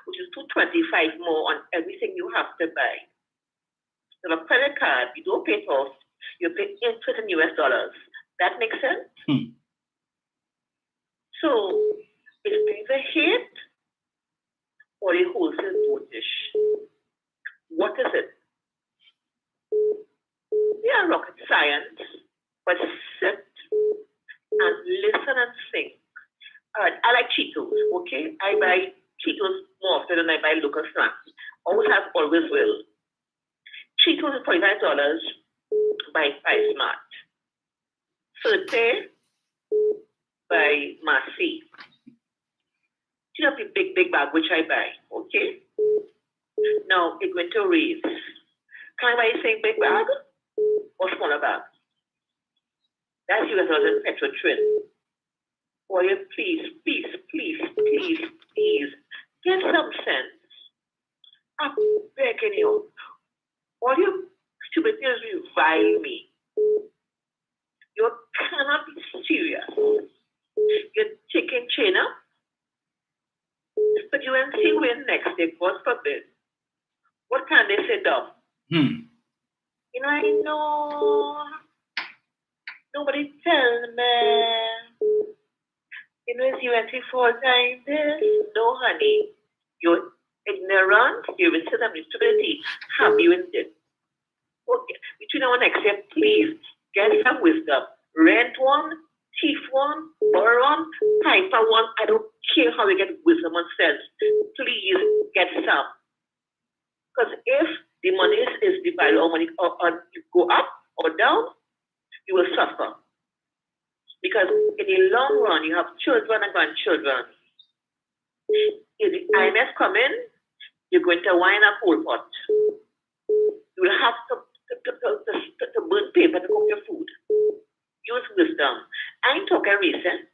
which is $2.25 more on everything you have to buy. You have a credit card, you don't pay it off, you pay interest in US dollars. That makes sense? So, is things a hate or a wholesale dotish? What is it? They are rocket science, but sit and listen and think. I like Cheetos, okay? I buy Cheetos more often than I buy local snacks. Always have, always will. Cheetos is $45 by Smart. Surte by Marcy. You have the big bag which I buy, okay? Now it's going to raise. Can I buy the same big bag or smaller bag? That's US dollars in Petrotrin. Boy, please, get some sense. I'm begging you. All your stupid things revile me. You cannot be serious. You're taking China, but you won't see when next day, God forbid. What can they say, though? You know, I know. Nobody tell me. You know, it's UNC full-time this. No, honey. You're ignorant. You're in some stupidity. Have you in it? Okay. Between now and next year, please get some wisdom. Rent one, thief one, borrow one, hyper one. I don't care how you get wisdom and sense. Please get some. Because if the money is the value of money or you go up or down, you will suffer. Because in the long run, you have children and grandchildren. If the IMF come in, you're going to wine a whole pot. You will have to burn paper to cook your food. Use wisdom. I ain't talking reason.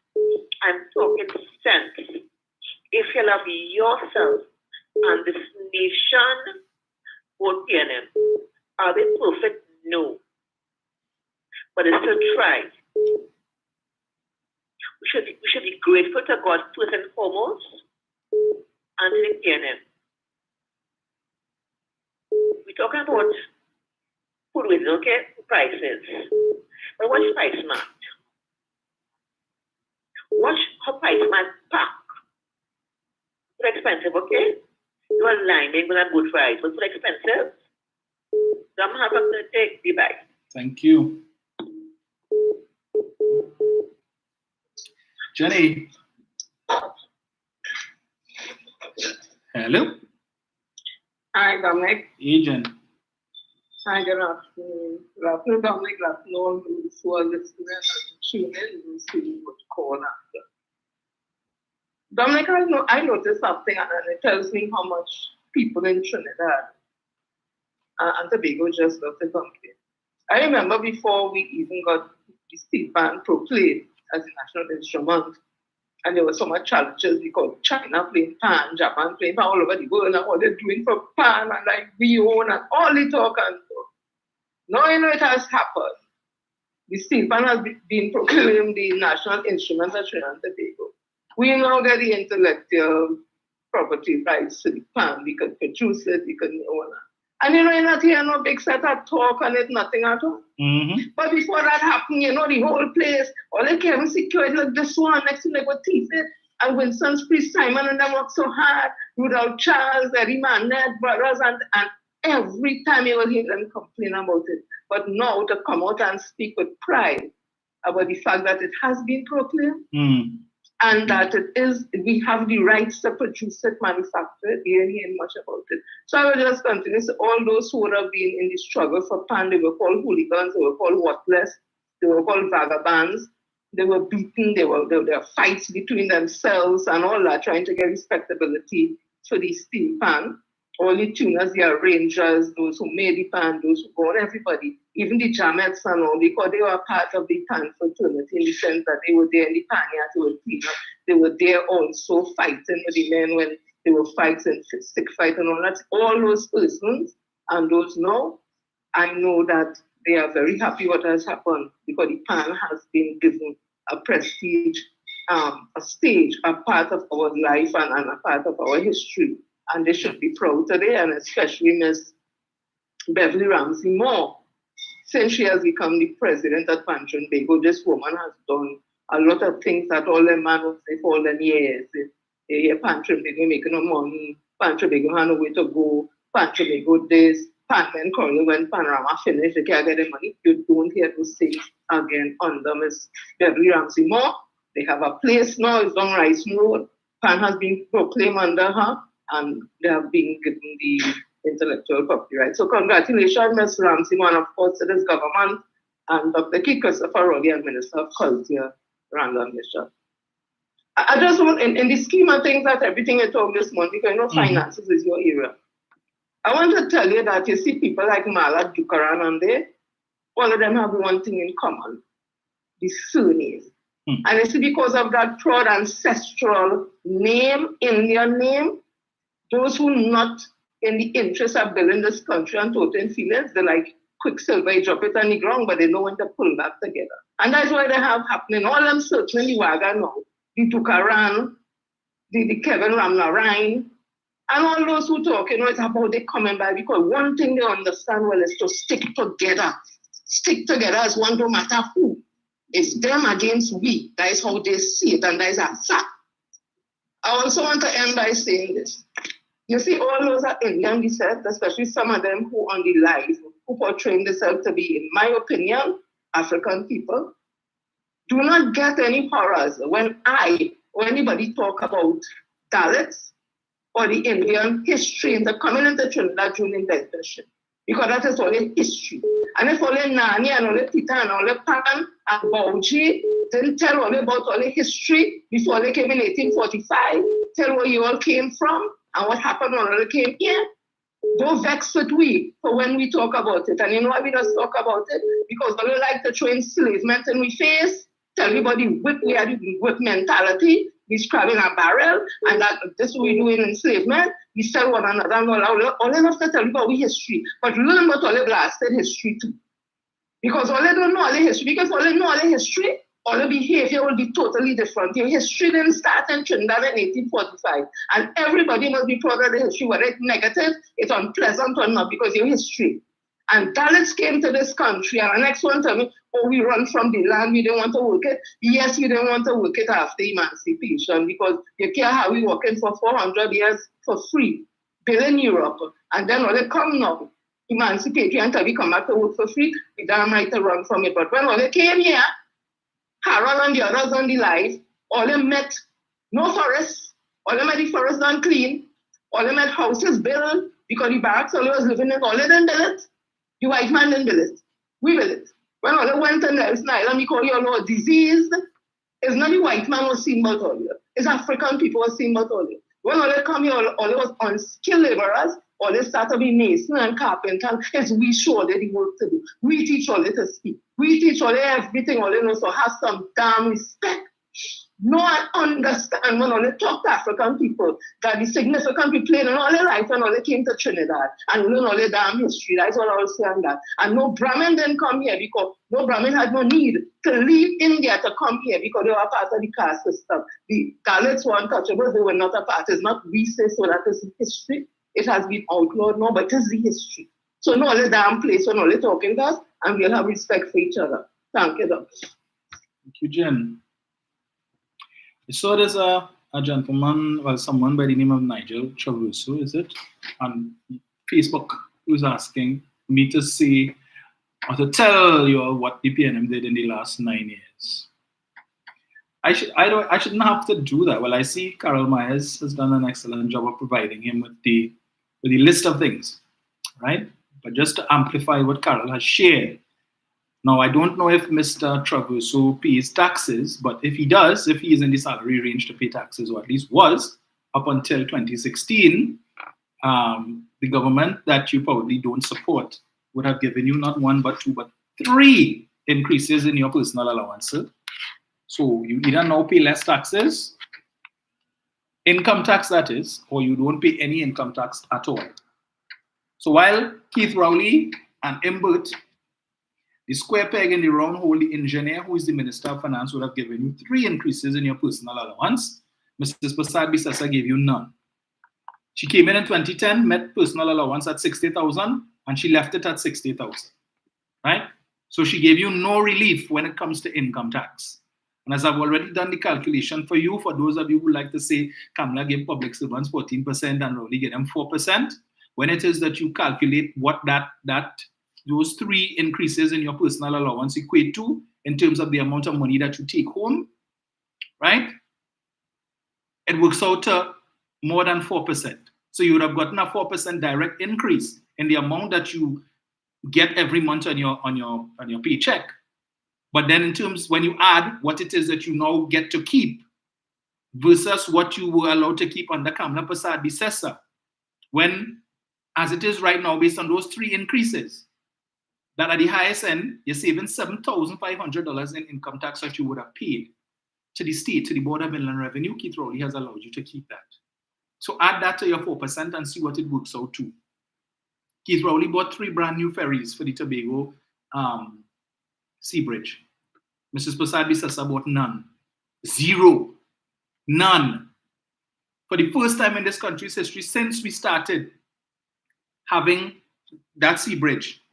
I'm talking sense. If you love yourself and this nation, vote PNM. Are they perfect? No. But they still try. We should be grateful to God first and foremost, and to the PNM. We're talking about food wages, okay? Prices. But watch Price Smart. Watch how Price Smart pack. It's expensive, okay? You are lying, they're going to good price, but it's expensive. So I'm happy to take the bag. Thank you. Jenny. Hello. Hi, Dominic. Agent. Hi, good afternoon. Good afternoon, Dominic. Good afternoon, those who are listening and tuning in and see what to call after. Dominic, I noticed something and it tells me how much people in Trinidad and Tobago just love to complain. I remember before we even got the state ban proclaimed as a national instrument, and there were so much challenges because China playing pan, Japan playing pan all over the world, and what they're doing for pan, and like we own, and all the talk and so. Now you know it has happened. The steel pan has been proclaimed the national instrument of Trinidad and Tobago. We now get the intellectual property rights to the pan. We can produce it, we can own it. And you know, you're not hearing no big set of talk on it, nothing at all. But before that happened, you know, the whole place, all they came security like this one, next thing they would teeth it. And Winston's Priest Simon and them worked so hard, Rudolph Charles, Eddie Manette, brothers, and every time you will hear them complain about it. But now to come out and speak with pride about the fact that it has been proclaimed and that it is, we have the rights to produce it, manufacture it, you ain't hearing much about it. So I will just continue. So all those who would have been in the struggle for pan, they were called hooligans, they were called worthless, they were called vagabonds, they were beaten, there were fights between themselves and all that, trying to get respectability for the steel pan. All the tuners, the arrangers, those who made the pan, those who bought everybody, even the Jamettes and all, because they were part of the pan fraternity in the sense that they were there in the Paria, they were cleaner. They were there also fighting with the men when they were fighting, stick fight and all that. All those persons and those now, I know that they are very happy what has happened because the pan has been given a prestige, a stage, a part of our life and a part of our history. And they should be proud today, and especially Miss Beverly Ramsey more. Since she has become the president at Tobago, this woman has done a lot of things that all the man would say for all them years. Tobago making no money, Tobago had no way to go, Tobago this, Pan Curly when Panorama finished, they can't get the money. You don't hear to say again under Miss Beverly Ramsey more. They have a place now, it's on Rice Road. Pan has been proclaimed under her, and they have been given the intellectual property rights. So congratulations, Ms. Ramsey, and of course to this government, and Dr. K. Christopher Roddy, and Minister of Culture, Randall Bishop. I just want, in the scheme of things that everything you talk this month, because you know finances is your area. I want to tell you that you see people like Mala Dukaran and they, all of them have one thing in common, the surnames. And you see, because of that proud ancestral name, Indian name, those who not in the interest of building this country and total feelings, they're like quicksilver, you drop it on the ground, but they know when to pull back together. And that's why they have happening. All them searching the wagon now, the Dukaran, the Kevin Ramnarine, and all those who talk, you know, it's about they coming by, because one thing they understand well is to stick together. Stick together as one, no matter who. It's them against we. That is how they see it, and that is a fact. I also want to end by saying this. You see, all those are Indian descent, especially some of them who on the live, who portray themselves to be, in my opinion, African people, do not get any horrors when I or anybody talk about Dalits or the Indian history in the community of Trinidad during the invasion. Because that is only history. And if only Nani and only Peter and only Pan and Bauji didn't tell only about only history before they came in 1845, tell where you all came from and what happened when they came here, don't vex with we for when we talk about it. And you know why we just talk about it? Because we like to throw enslavement in we face, tell everybody we are the whip mentality, we scrap in a barrel, and that this is what we do in enslavement. We sell one another, and all enough to tell you about history, but learn about all the blasted history too. Because all they don't know all the history, because all they know all the history, all the behavior will be totally different. Your history didn't start in Trinidad in 1845, and everybody must be proud of the history, whether it's negative, it's unpleasant or not, because your history. And Dalits came to this country, and the next one tell me, oh, we run from the land, we don't want to work it. Yes, we don't want to work it after emancipation, because you care how we working for 400 years for free, build in Europe, and then when they come now, emancipate until we come back to work for free, we don't right to run from it. But when all they came here, Harold and the others on the life, all they met no forests, all they met the forest unclean, all they met houses built, because the barracks all they was living in, all they didn't build it. The white man didn't build it. We built it. When all they went in Nelson Island, we call you all disease. It's not the white man was seen about all you. It's African people was seen about all you. When all they come here, all they was unskilled laborers, all they start to be mason and carpenter. It's we show they the work to do. We teach all they to speak. We teach all they everything, all they know, so have some damn respect. No one understand when all they talk to African people that the significant we played in all their life when all they came to Trinidad and learn all their damn history. That's what I was saying that. And no Brahmin didn't come here because no Brahmin had no need to leave India to come here because they were part of the caste system. The Dalits were untouchables, they were not a part. It's not we say so, that is history. It has been outlawed now, but it is the history. So no all the damn place when all they talking to us, and we'll have respect for each other. Thank you, Doc. Thank you, Jen. So there's a gentleman, well, someone by the name of Nigel Traverso, is it, on Facebook, who's asking me to say or to tell you all what the PNM did in the last 9 years. I shouldn't have to do that. Well, I see Carol Myers has done an excellent job of providing him with the list of things, right? But just to amplify what Carol has shared. Now, I don't know if Mr. Traverso pays taxes, but if he does, if he is in the salary range to pay taxes, or at least was up until 2016, the government that you probably don't support would have given you not one, but two, but three increases in your personal allowances. So you either now pay less taxes, income tax that is, or you don't pay any income tax at all. So while Keith Rowley and Imbert, the square peg in the round hole, the engineer who is the Minister of Finance would have given you 3 increases in your personal allowance. Mrs. Prasad Bisasa gave you none. She came in 2010, met personal allowance at 60,000, and she left it at 60,000, right? So she gave you no relief when it comes to income tax. And as I've already done the calculation for you, for those of you who like to say Kamala gave public servants 14% and Rowley gave them 4%, when it is that you calculate what those three increases in your personal allowance equate to in terms of the amount of money that you take home, right? It works out to more than 4%. So you would have gotten a 4% direct increase in the amount that you get every month on your paycheck. But then in terms, when you add what it is that you now get to keep versus what you were allowed to keep under Kamla Prasad Bisesa, when, as it is right now, based on those three increases, that at the highest end, you're saving $7,500 in income tax that you would have paid to the state, to the Board of Inland Revenue. Keith Rowley has allowed you to keep that. So add that to your 4% and see what it works out to. Keith Rowley bought 3 brand new ferries for the Tobago Sea Bridge. Mrs. Prasad Bisesa bought none. 0. None. For the first time in this country's history since we started having that sea bridge,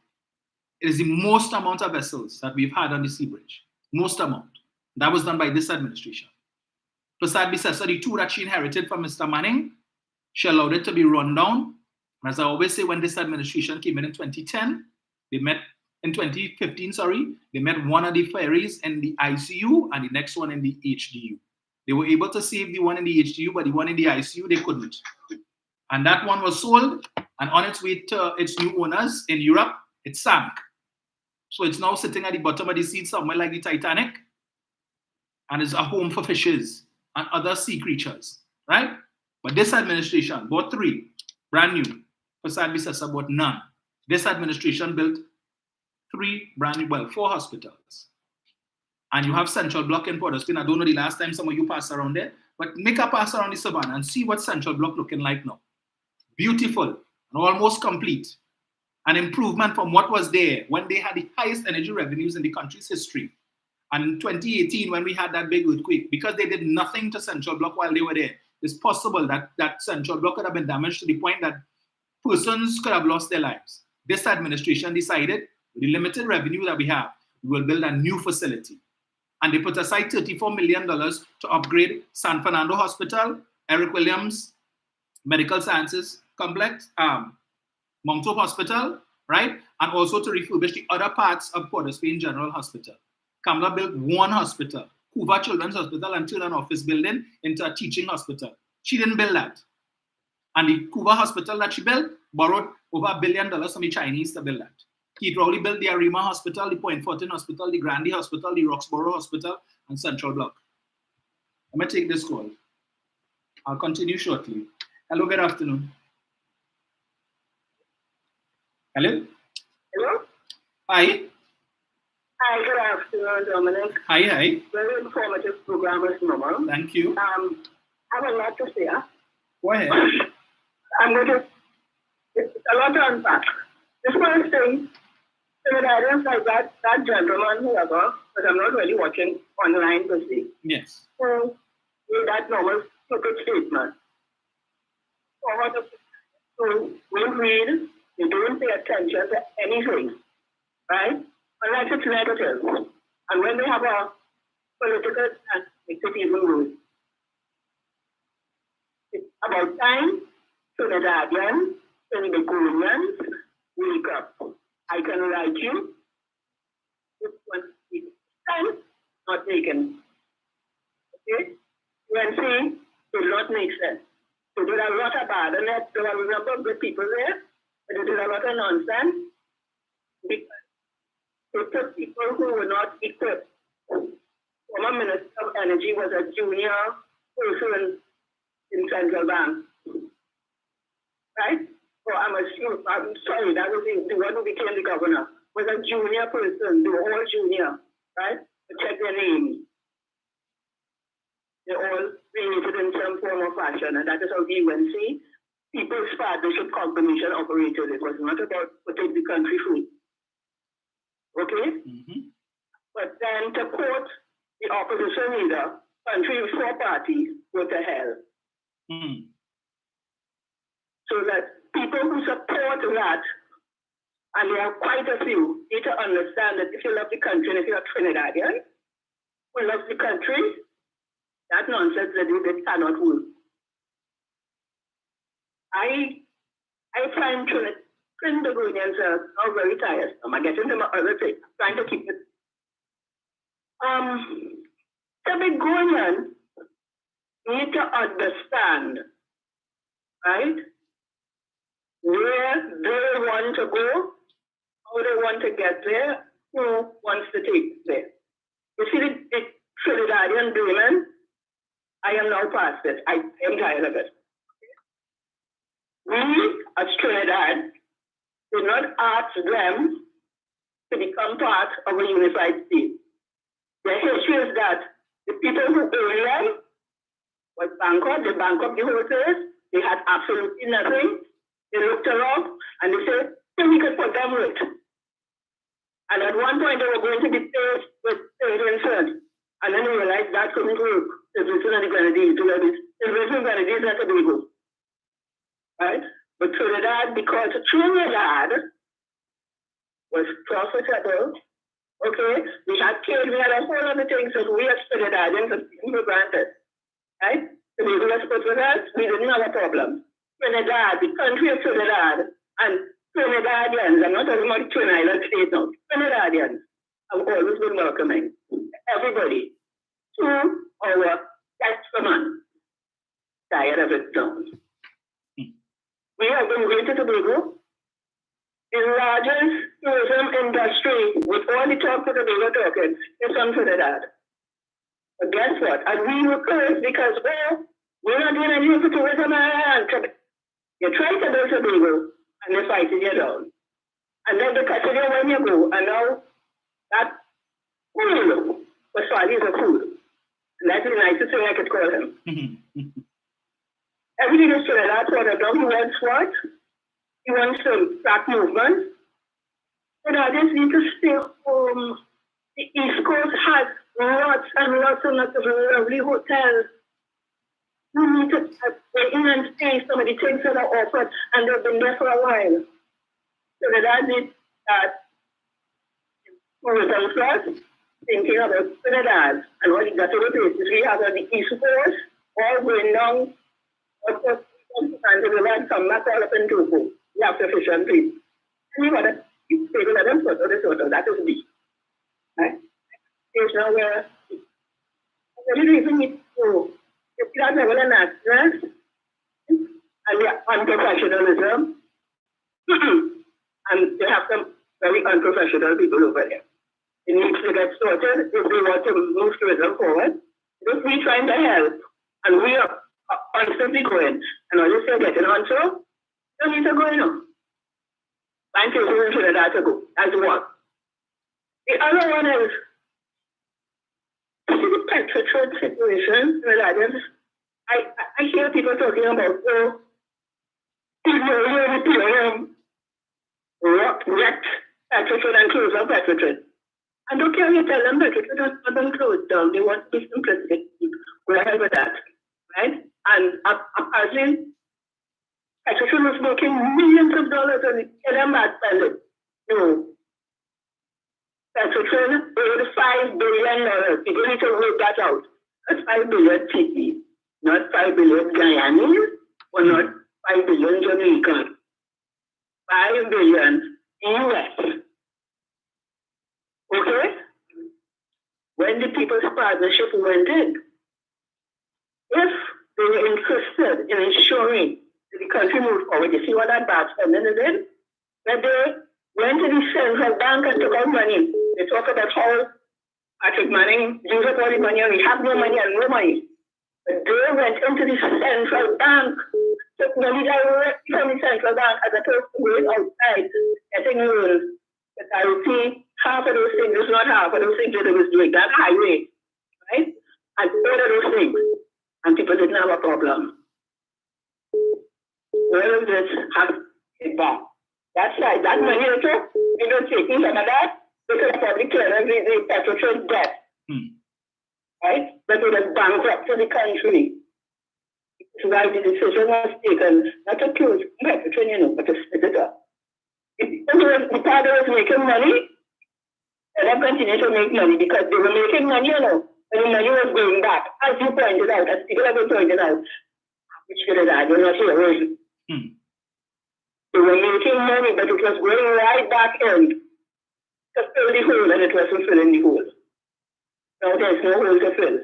it is the most amount of vessels that we've had on the sea bridge. Most amount. That was done by this administration. Prasad Bisesa, the 2 that she inherited from Mr. Manning, she allowed it to be run down. And as I always say, when this administration came in 2010, they met in 2015, they met one of the ferries in the ICU and the next one in the HDU. They were able to save the one in the HDU, but the one in the ICU, they couldn't. And that one was sold, and on its way to its new owners in Europe, it sank. So it's now sitting at the bottom of the sea somewhere like the Titanic, and is a home for fishes and other sea creatures, right? But this administration bought 3, brand new. Prasad Bisesa bought none. This administration built 4 hospitals. And you have Central Block in Port of Spain. I don't know the last time some of you passed around there, but make a pass around the savannah and see what Central Block looking like now. Beautiful and almost complete. An improvement from what was there when they had the highest energy revenues in the country's history. And in 2018, when we had that big earthquake, because they did nothing to Central Block while they were there, it's possible that Central Block could have been damaged to the point that persons could have lost their lives. This administration decided, with the limited revenue that we have, we will build a new facility. And they put aside $34 million to upgrade San Fernando Hospital, Eric Williams Medical Sciences Complex, Mount Hope Hospital, right? And also to refurbish the other parts of Port of Spain General Hospital. Kamla built 1 hospital, Cuba Children's Hospital, and turned an office building into a teaching hospital. She didn't build that. And the Cuba hospital that she built borrowed over $1 billion from the Chinese to build that. Keith Rowley built the Arima Hospital, the Point Fortin Hospital, the Grandy Hospital, the Roxborough Hospital, and Central Block. I'm going to take this call. I'll continue shortly. Hello, good afternoon. Hello? Hello? Hi. Hi, good afternoon, Dominic. Hi. Very informative program as normal. Thank you. I have a lot to say. Go ahead. It's a lot to unpack. The first thing, Trinidadians like that gentleman, whoever, but I'm not really watching online per se. Yes. So, with that normal stupid statement. So, we read, we don't pay attention to anything, right? Unless it's negative. And when they have a political stance, it makes it even worse. It's about time Trinidadians, Trinidadians, wake up. I can write you. This one is time not taken. Okay? UNC did not make sense. They did a lot of bad, and there were a number of good people there, but they did a lot of nonsense. Because they put people who were not equipped. Former Minister of Energy was a junior person in Central Bank. Right? So I'm sorry, that was the one who became the governor. Was a junior person, they were all junior, right? But check their names. They're all created in some form or fashion, and that is how the UNC People's Partnership Combination operated. It was not about putting the country free. Okay? Mm-hmm. But then to quote the opposition leader, country with 4 parties, go to hell. Mm. So that people who support that and there are quite a few, you need to understand that if you love the country and if you're a Trinidadian who loves the country, that nonsense that they cannot work. I find Trinidadians are very tired. I'm getting to my other thing. I'm trying to keep it. Tobagonians need to understand, right, where they want to go, how they want to get there, who wants to take it there. You see the Trinidadian dreaming? I am now past it. I am tired of it. We, as Trinidad, did not ask them to become part of a unified state. The history is that the people who owned them was bankrupt, they bankrupt the whole place, they had absolutely nothing. They looked around and they said, so we could put them right. And at one point they were going to be faced with insurance. And then they realized that couldn't work. The Britain and the Grenadines, the Britain and Grenadines and Tobago. Right? But Trinidad, because Trinidad was profitable, okay, we had kids, we had a whole lot of things that we as Trinidadians have taken for granted. Right? Tobago was put with us, we didn't have a problem. Trinidad, the country of Trinidad, and Trinidadians, I'm not talking about Twin Island State now, Trinidadians have always been welcoming everybody to our testament. Tired of it now. We have been going to Tobago, the largest tourism industry with all the talk to Tobago talking is from Trinidad. But guess what? And we were cursed because, well, we're not doing anything for tourism and you try to build Tobago and they fighting you down. And then they cut you when you go. And now that fool was Swali is a fool. And that's the nicest thing I could call him. Everything is Trinidad for the dog. He wants what? He wants to track movement. Trinidadians need to stay home. The East Coast has lots and lots and lots of lovely hotels. You need to go in and see some of the things that are offered, and they've been there for a while. Trinidad needs that tourism first, thinking about Trinidad and what the ghetto places we have on the East Coast, all going down. And the river come back all up in Tobago. You have to fish and feed. And you got to keep taking them photo, that is me. Right? There's now where you don't even need to you can't have an access and the unprofessionalism. And they have some very unprofessional people over there. It needs to get sorted if they want to move tourism forward. Because we're trying to help and we are constantly going, and all you say getting on so, you need to go in. Find people in Trinidad to go. That's one. The other one is the Petrotrin situation. I hear people talking about wrecked Petrotrin and close down Petrotrin. And don't care you tell them Petrotrin has not been closed down. They want to be simplistic. Go ahead with that. Right? And apparently, Petrotrin was making millions of dollars and tell them bad spending. No. Petrotrin owed $5 billion. People need to work that out. That's 5 billion TP, not 5 billion Guyanese, or not 5 billion Jamaican. 5 billion US. Okay? When the People's Partnership went in, if they were interested in ensuring that the country moved forward, you see what that bad spending is in? That they went to the central bank and took out money. They talk about how Patrick Manning used up all the money and we have no money and no money. But they went into the central bank, took money directly from the central bank as opposed to going outside, getting loans. But I will see half of those things, it's not half of those things that they was doing, that highway, right? And all of those things. And people didn't have a problem. All of this has it back. That's right. That money also, we don't take some of that, they could have probably cleared the Petrotrin debt. Right? But it was bankrupt to the country. That's why the decision was taken not to close Petrotrin, but to split it up. The party was making money, let them continue to make money because they were making money, and the money was going back. As you pointed out, as people have been pointed out, which should have died, we're not here. They were making money, but it was going right back in to fill the hole, and it wasn't filling the hole. Now there's no hole to fill.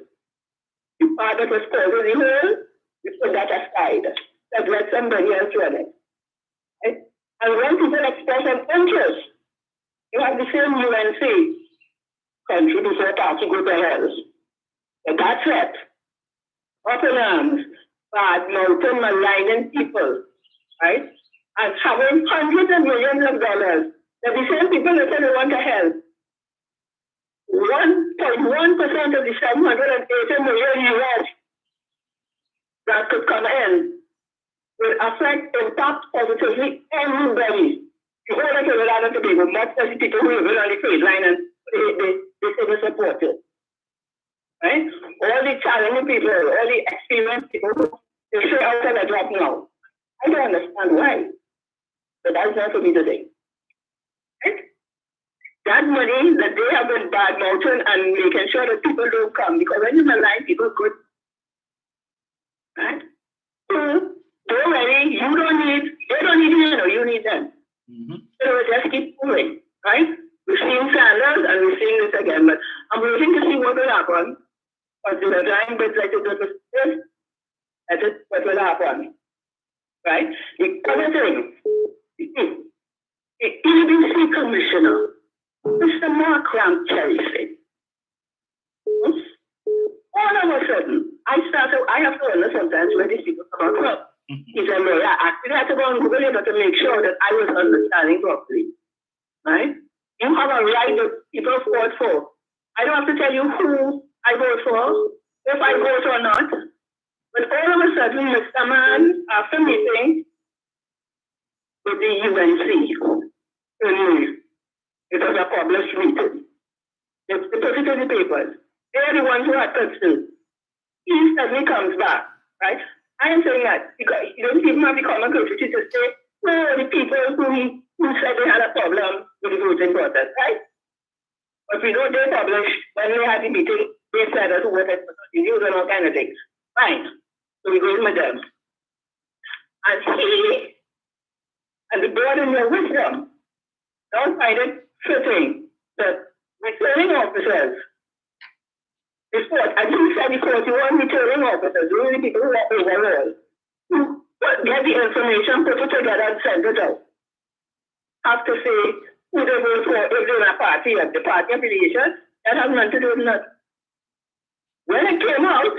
The part that was causing the hole, we put that aside. That let somebody else run it. Right? And when people express an interest, you have the same UNC country before party go to hell. But that's it. Up in arms, bad mountain, maligning people, right? And having hundreds of millions of dollars. They're the same people that say they want to help. 1.1% of the 780 million US that could come in will impact positively everybody. The whole of Trinidad and Tobago, not just the people who live on the trade line and they say they support it. Right? All the challenging people, all the experienced people, they say, how can I drop now? I don't understand why. But that's not for me today. Right? That money that they have been bad mouthing and making sure that people don't come, because when you malign people good, right? So don't worry, they don't need you, you need them. So just keep moving, right? We're seeing Sanders and we're seeing this again, but I'm waiting to see what will happen. But the time, but like that is what will happen, right? The other thing, the EBC commissioner, Mr. Mark Ram Cherry, all of a sudden, I have to wonder sometimes where these people come from. He's a lawyer. Actually, I had to go on Google it to make sure that I was understanding properly, right? You have a right that people vote for. I don't have to tell you who I vote for, if I vote or not. But all of a sudden, Mr. Man, after meeting with the UNC, it was a published meeting. They put it in the papers. They're the ones who are touched. He suddenly comes back, right? I am saying that because you don't even have the common courtesy to say, no, the people who said they had a problem with the voting process, right? But we know they published, when we had the meeting, they said that who voted for the news and all kind of things. Fine. So we go with them. And he and the board in their wisdom don't find it fitting that returning officers report, and he said the 41 returning officers, really people who are overall, who get the information, put it together and send it out. Have to say who they vote for if they're in a party, of the party affiliation, that has nothing to do with that. When it came out,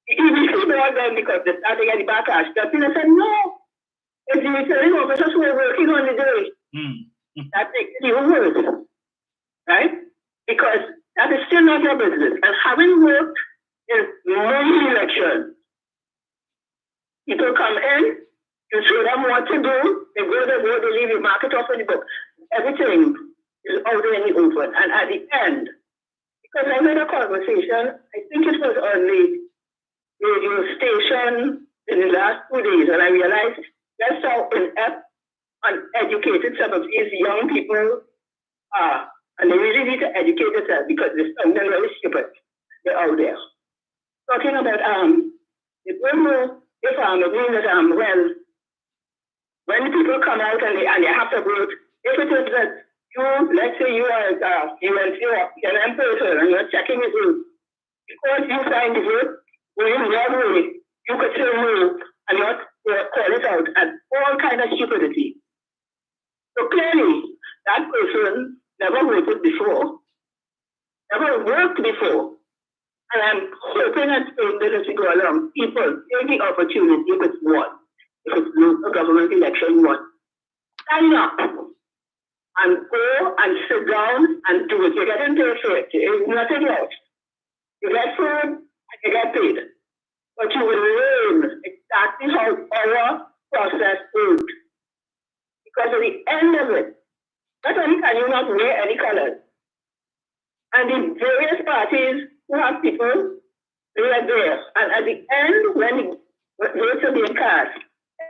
the EBC brought them because they started getting backlash. The people said, no, it's the returning officers who are working on the day. That makes it even worse, right? Because that is still not your business. And having worked in many elections, people come in, you show them what to do, they go, they leave, you mark it off in the book. Everything is out there in the open. And at the end, because I had a conversation, I think it was on the radio station in the last 2 days, and I realized that's how inept and uneducated some of these young people are. And they really need to educate themselves because they're very stupid. They're out there. Talking about, it will know if it means that, well, when people come out and they have to vote, if it is that you, let's say you are UNC or an person and you're checking the vote, because you signed the vote, in your way, you could say no and not call it out as all kind of stupidity. So clearly, that person never voted before, never worked before. And I'm hoping and praying that as we go along, people take the opportunity if it's won, if it's local government election won. Stand up and go and sit down and do it. You get into it, there's nothing else. You get food and you get paid. But you will learn exactly how our process works. Because at the end of it, not only can you not wear any colors, and the various parties who have people, they are there. And at the end, when the votes are being cast,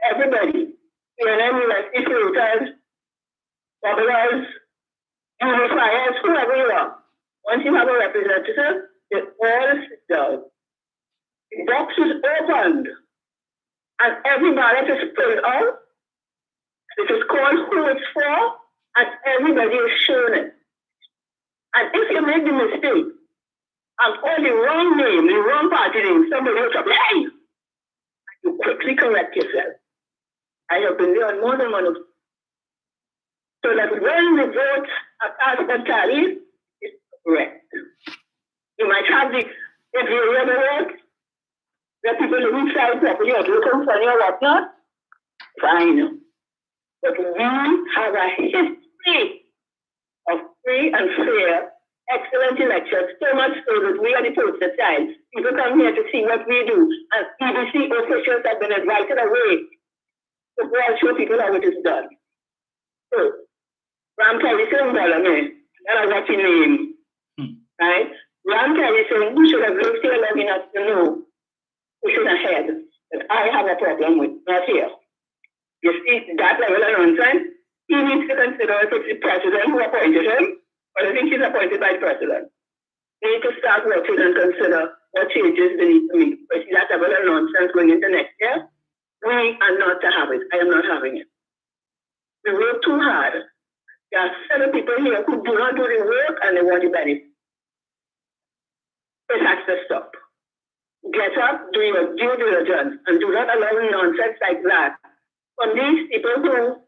everybody, PNM, USC, filters, Otherwise, unifiers, whoever you are, once you have a representative, they all sit down. The box is opened, and every ballot is filled out. It is called who it's for, and everybody is shown it. And if you make the mistake and call the wrong name, the wrong party name, somebody will say, hey! You quickly correct yourself. I have been there on more than one of them. So that when the votes are cast and tallied, it's correct. You might have the, if you hear the word, that people who sell property or looking funny or whatnot, fine. But we have a history of free and fair, excellent elections, so much so that we are the poster child. People come here to see what we do, and BBC officials have been invited away to go and show people how it is done. So, Ram Kelly saying, and I got your name, right? Ram Kelly saying, who should have lived here long enough to know who should have had that I have a problem with, not here. You see, that level of nonsense, he needs to consider if it's the president who appointed him, or I think he's appointed by the president. They need to start working and consider what changes they need to make. But that level of nonsense going into next year, we are not to have it. I am not having it. We work too hard. There are several people here who do not do the work and they want the benefit. It has to stop. Get up, do your due diligence, and do not allow nonsense like that from these people who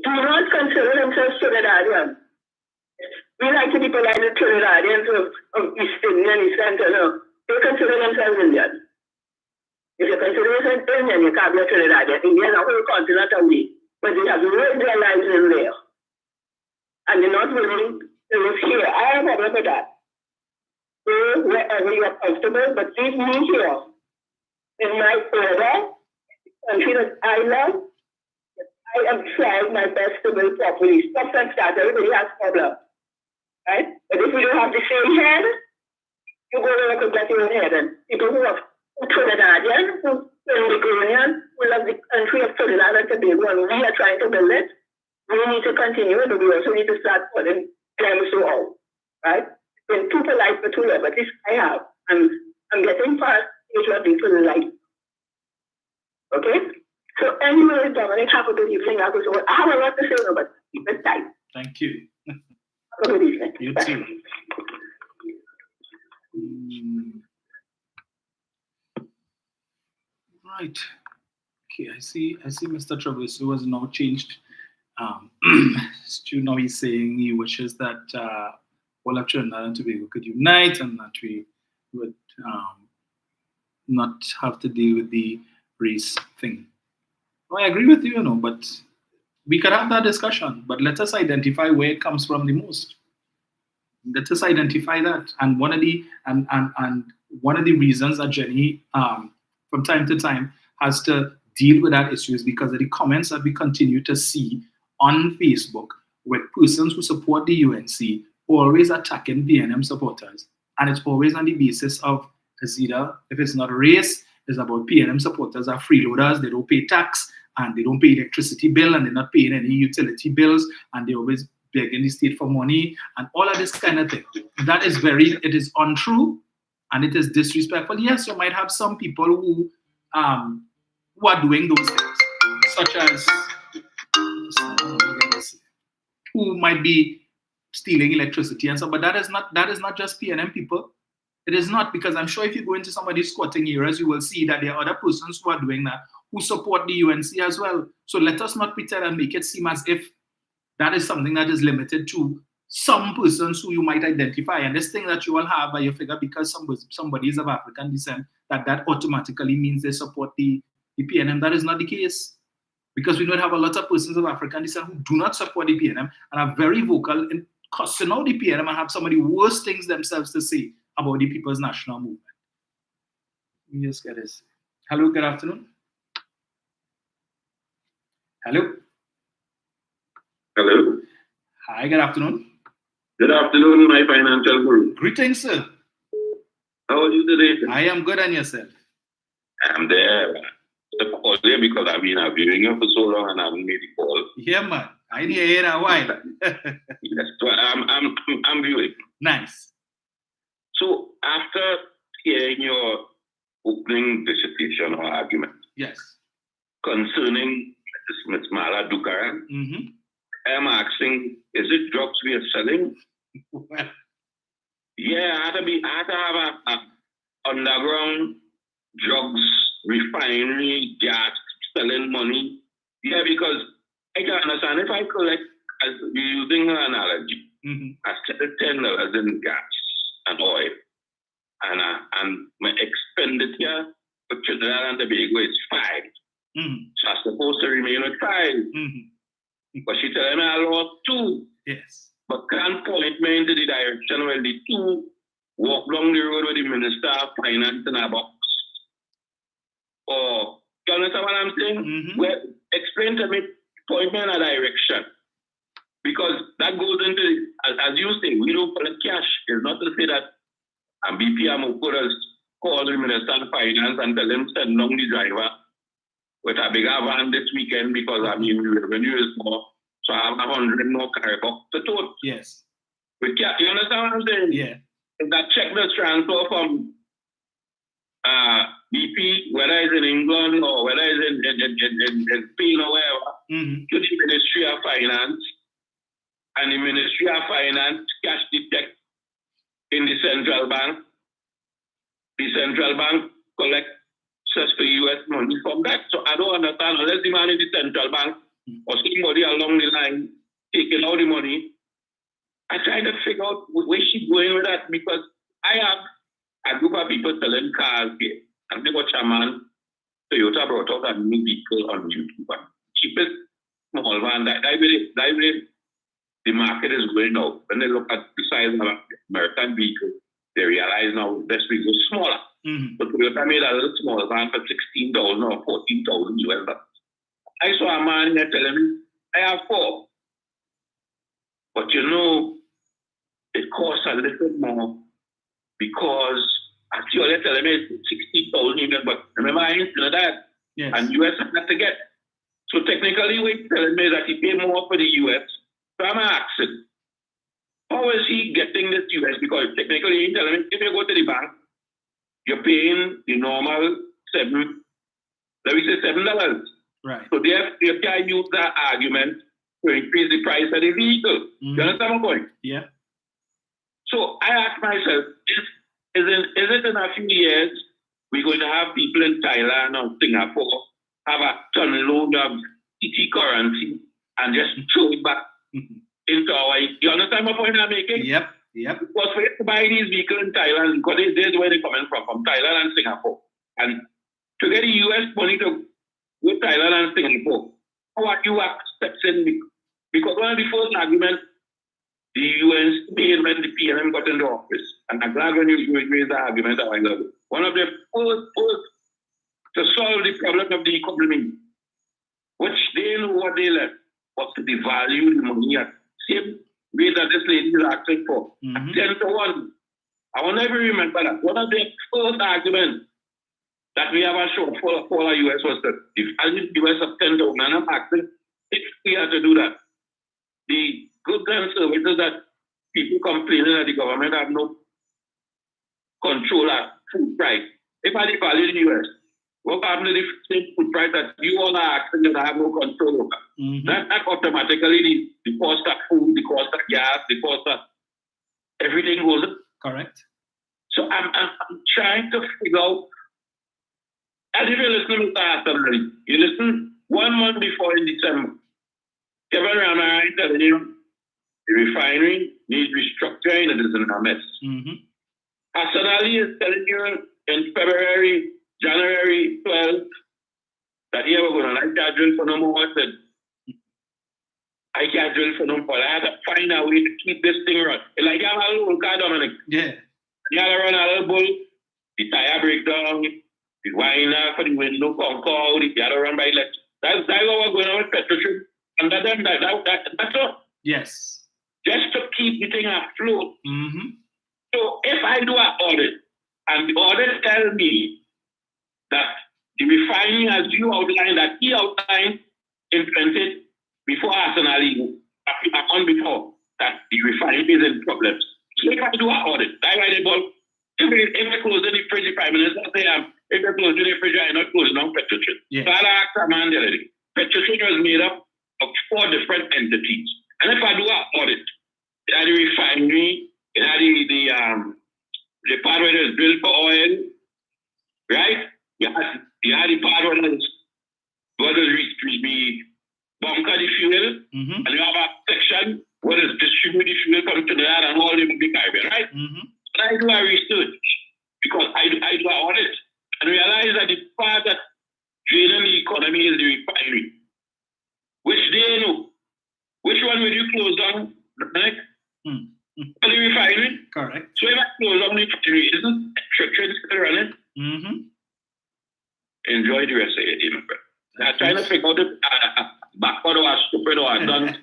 do not consider themselves Trinidadians. We like to be polite to Trinidadians of East Indian, East Central. No, they consider themselves Indian. If you consider yourself Indian, you can't be a Trinidadian. India is a whole continent away, but they have lived their lives in there. And they're not willing to live here. I have a problem with that. Go wherever you are comfortable, but leave me here in my order, country that I love. I am trying my best to build properly. Stop and start. Everybody has problems, right? But if we don't have the same head, you go to look at your own head. And people who are Trinidadian, who are Ligurian, who love the country of Trinidad and Tobago, and we are trying to build it, we need to continue, but we also need to start putting them so out, right? Been too polite for too long, at least I have. I'm getting past age of being too polite. Okay? So anyway, Dominic, have a good evening. I have a lot to say, but keep it tight. Thank you. Have a good evening. You Bye. too. Right. Okay, I see Mr. Traverso has now changed. Stu now he's saying he wishes that all of Trinidad and Tobago could unite and that we would not have to deal with the race thing. Well, I agree with you, but we could have that discussion, but let us identify where it comes from the most. Let us identify that. And one of the reasons that Jenny from time to time has to deal with that issue is because of the comments that we continue to see on Facebook with persons who support the UNC always attacking PNM supporters. And it's always on the basis of either, if it's not a race, it's about PNM supporters are freeloaders, they don't pay tax, and they don't pay electricity bill, and they're not paying any utility bills, and they always begging the state for money, and all of this kind of thing. That is it is untrue, and it is disrespectful. Yes, you might have some people who are doing those things, such as who might be stealing electricity and stuff, but that is not just PNM people. It is not, because I'm sure if you go into somebody's squatting areas, you will see that there are other persons who are doing that, who support the UNC as well. So let us not pretend and make it seem as if that is something that is limited to some persons who you might identify. And this thing that you all have, you figure because somebody is of African descent, that automatically means they support the PNM. That is not the case. Because we don't have a lot of persons of African descent who do not support the PNM and are very vocal in cussing out the PNM and have some of the worst things themselves to say about the People's National Movement. Let me just get this. Hello, good afternoon. Hello. Hello. Hi, good afternoon. Good afternoon, my financial guru. Greetings, sir. How are you today? I am good, and yourself? I'm there. the call there because I've been viewing you for so long and I haven't made the call. Yeah, man. I didn't hear in a while. Yes, so I'm viewing. Nice. So after hearing your opening dissertation or argument Yes. concerning Ms. Mala Dukaran, Mm-hmm. I'm asking, is it drugs we are selling? Well, Yeah, I had to have a underground drugs refinery, gas, selling money. Yeah, because I can understand if I collect, as using her analogy, mm-hmm. I spend $10 in gas and oil, and my expenditure for Trinidad and Tobago is 5. Mm-hmm. So I'm supposed to remain with 5. Mm-hmm. But she telling me I lost 2. Yes. But can't point me into the direction where the 2 walk down the road with the Minister of Finance in a box. Or, you understand what I'm saying? Mm-hmm. Well, explain to me, point me in a direction. Because that goes into, as you say, we don't collect cash. It's not to say that BPM will put us, call the Minister of Finance and tell him send down the driver with a bigger van this weekend because, I mean, the revenue is more. So I have 100 more car box to tote. Yes. With cash, you understand what I'm saying? Yeah. If that check does transfer from BP, whether it's in England or whether it's in Spain or wherever, Mm-hmm. to the Ministry of Finance, and the Ministry of Finance cash the check in the central bank collects just for US money from that. So I don't understand, unless the man in the central bank or somebody along the line taking all the money, I try to figure out where she's going with that, because I have a group of people selling cars here, and they watch a man, Toyota brought out a new vehicle on YouTube. Cheapest small van, I believe the market is going out. When they look at the size of an American vehicle, they realize now this vehicle is smaller. Mm-hmm. But Toyota made a little small van for $16,000 or $14,000 US. I saw a man there telling me, I have 4. But you know, it costs a little more because actually they're telling me it's $60,000, but remember I ain't that. Yes. And US had to get. So technically what he's telling me that he pay more for the US. So I'm asking, how is he getting this US? Because technically he's telling me, if you go to the bank, you're paying the normal $7. Right. So they can use that argument to increase the price of the vehicle. Mm-hmm. You understand my point? Yeah. So I ask myself, is it in a few years we're going to have people in Thailand or Singapore have a ton load of city currency and just throw it back into our, you understand my point I'm making? Yep. Because for you to buy these vehicles in Thailand, because there's where they're coming from Thailand and Singapore. And to get the US money to go to Thailand and Singapore, how are you accepting? Because one of the first arguments the UN made when the PLM got into office, and I'm glad when you raised the argument a while ago, one of the first to solve the problem of the economy, which they know what they left, was to devalue the money at the same rate that this lady is asking for, 10 to 1. I will never remember that. One of the first arguments that we have a shortfall for our US was that if I did US of 10 to 1, and I'm asking if we had to do that, the goods and services that people complaining that the government have no control of food price. If I devalue the US, what happens to the same food price that you all are asking that I have no control over? Mm-hmm. That automatically the cost of food, the cost of gas, the cost of everything goes up. Correct. So I'm trying to figure out, as if you listen to Mr. Aston, you listen 1 month before in December, Kevin Rama is telling you the refinery needs restructuring, it is in a mess. Mm-hmm. Hassan Ali is telling you in January 12th, that here we're going to, I can't drill for no more. I said, I can't drill for no more. I had to find a way to keep this thing run. It's like you have a little car, Dominic. Yeah. You have to run a little bull, the tire break down, the winder for the window concord, you have to run by electric. That's what we're going on with Petrotrin. And that's all. Yes. Just to keep the thing afloat. Mm-hmm. So if I do an audit, and the audit tells me that The refinery, as you outlined, that he outlined, implemented before Arsenal, on before that the refinery is in problems. So if I do an audit, I write about if they close the fridge, the Prime Minister say, if they close the fridge, I'm not closing down Petrotrin. Yes. So I asked a man the other day. Petrotrin was made up of 4 different entities. And if I do an audit, it had the refinery, it had the part where it was built for oil, right? You had the part where it was be bunker the fuel, and you have a section where it's distribute the fuel from Trinidad and all the Caribbean, right? And I do a research because I do an audit and realize that the part that draining the economy is the refinery. Which they know. Which one will you close down? Right? The refinery. Correct. So if I close down the refinery, isn't Petrotrin still running? Enjoy the rest of your day, my friend. I'm trying to figure out the backward or stupid or done.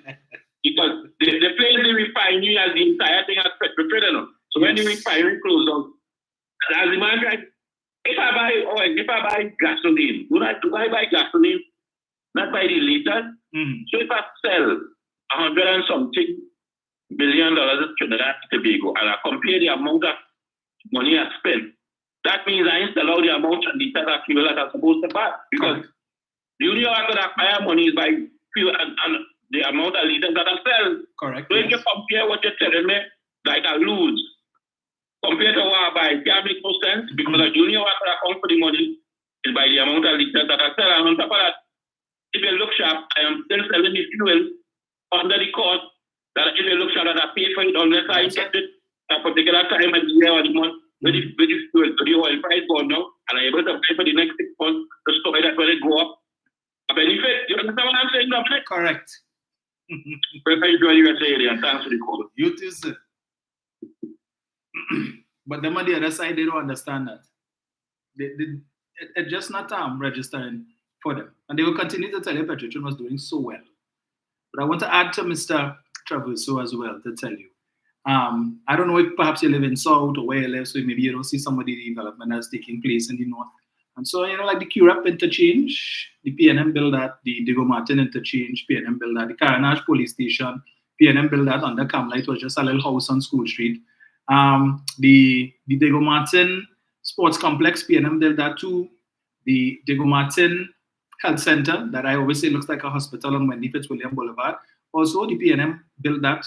Because they play the refinery as the entire thing as Petrotrin. So when the refinery closes down, as the man tried, if I buy oil, if I buy gasoline, do I buy gasoline? Not by the liter. So if I sell $100 and something billion in Trinidad and Tobago, and I compare the amount of money I spent, that means I install all the amount of liters of fuel that I'm supposed to buy. Because the only way I could acquire money is by fuel and the amount of liters that I sell. Correct. So if you compare what you're telling me, like I lose, compared to what I buy, it can't make no sense because the only way I could account for the money is by the amount of liters that I sell. And on top of that, if you look sharp, I am still selling the fuel under the cost that if you look sharp that I pay for it unless I get it at a particular time of the year or the month with the fuel. So the oil price go down and I'm able to pay for the next 6 months to store that when it go up. A benefit. You understand what I'm saying, Dominic? Correct. Perfect. Enjoy your day and thanks for the call. You too, sir. But them on the other side, they don't understand that. It's just not registering for them. And they will continue to tell you Petrotrin was doing so well. But I want to add to Mr. Traverso as well to tell you. I don't know if perhaps you live in South or where you live, so maybe you don't see some of the development that's taking place in the North. And so, like the Curap interchange, the PNM built that, the Diego Martin interchange, PNM built that, the Caranage police station, PNM built that under Camlight, was just a little house on School Street. The Diego Martin Sports Complex, PNM built that too. The Diego Martin Health Center, that I always say looks like a hospital on Wendy Fitzwilliam Boulevard. Also, the PNM built that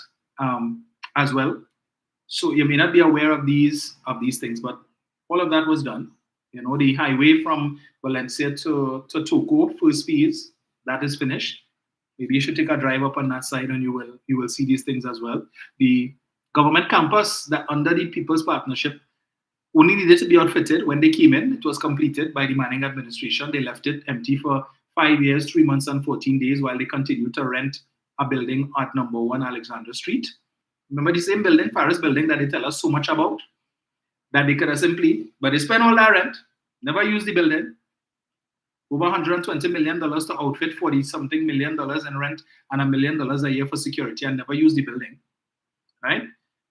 as well. So you may not be aware of these things, but all of that was done. The highway from Valencia to Toco, first phase, that is finished. Maybe you should take a drive up on that side and you will see these things as well. The government campus that under the People's Partnership only needed to be outfitted when they came in. It was completed by the Manning administration. They left it empty for 5 years, 3 months and 14 days while they continued to rent a building at number 1 Alexander Street. Remember the same building, Paris building, that they tell us so much about? That they could have simply, but they spent all that rent, never used the building, over $120 million to outfit $40-something million in rent and $1 million a year for security and never used the building, right?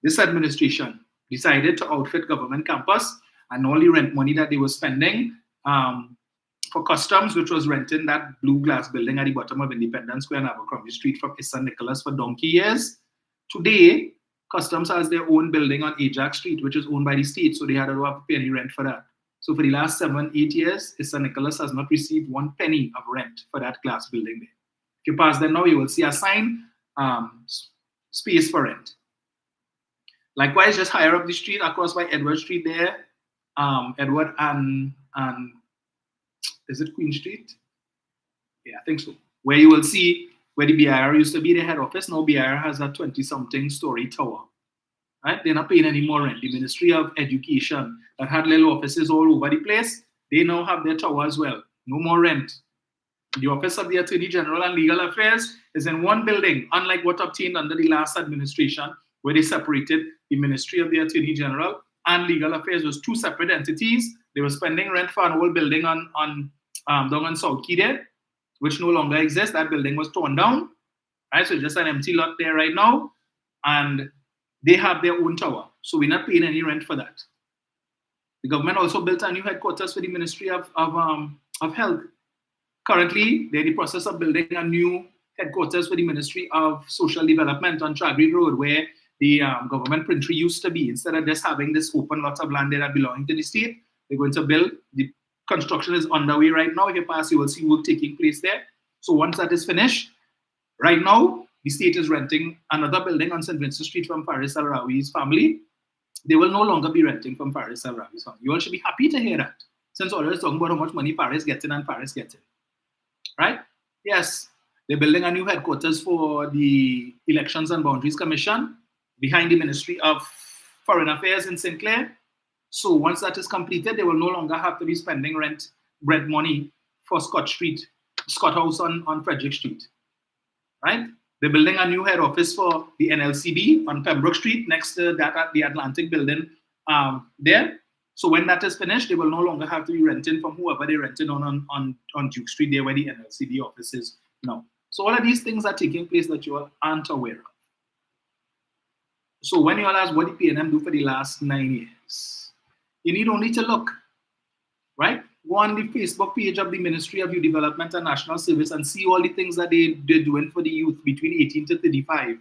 This administration decided to outfit government campus and all the rent money that they were spending for customs, which was renting that blue glass building at the bottom of Independence Square and Abercrombie Street from St. Nicholas for donkey years. Today, Customs has their own building on Ajax Street, which is owned by the state, so they had to have to pay any rent for that. So for the last 7-8 years, St. Nicholas has not received 1 penny of rent for that glass building there. If you pass there now, you will see a sign, space for rent. Likewise, just higher up the street, across by Edward Street there, Edward and is it Queen Street? Yeah, I think so. Where you will see where the BIR used to be the head office, now BIR has a 20-something story tower. Right? They're not paying any more rent. The Ministry of Education that had little offices all over the place, they now have their tower as well. No more rent. The Office of the Attorney General and Legal Affairs is in one building, unlike what obtained under the last administration, where they separated the Ministry of the Attorney General and Legal Affairs was 2 separate entities. They were spending rent for an old building down on South Key there, which no longer exists. That building was torn down. Right? So just an empty lot there right now. And they have their own tower. So we're not paying any rent for that. The government also built a new headquarters for the Ministry of of Health. Currently, they're in the process of building a new headquarters for the Ministry of Social Development on Chagri Road, where the government printery used to be. Instead of just having this open lots of land there that belonging to the state, they're going to build. The construction is underway right now. If you pass, you will see work taking place there. So once that is finished, right now, the state is renting another building on St. Vincent Street from Faris Al-Rawi's family. They will no longer be renting from Faris Al-Rawi's family. You all should be happy to hear that, since already talking about how much money Faris gets in and Faris gets in. Right? Yes, they're building a new headquarters for the Elections and Boundaries Commission behind the Ministry of Foreign Affairs in St. Clair. So once that is completed, they will no longer have to be spending bread money for Scott House on Frederick Street. Right? They're building a new head office for the NLCB on Pembroke Street next to that at the Atlantic building there. So when that is finished, they will no longer have to be renting from whoever they rented on Duke Street there where the NLCB office is now. So all of these things are taking place that you all aren't aware of. So when you all ask what the PNM do for the last 9 years, you need only to look, right? Go on the Facebook page of the Ministry of Youth Development and National Service and see all the things that they're doing for the youth between 18 to 35.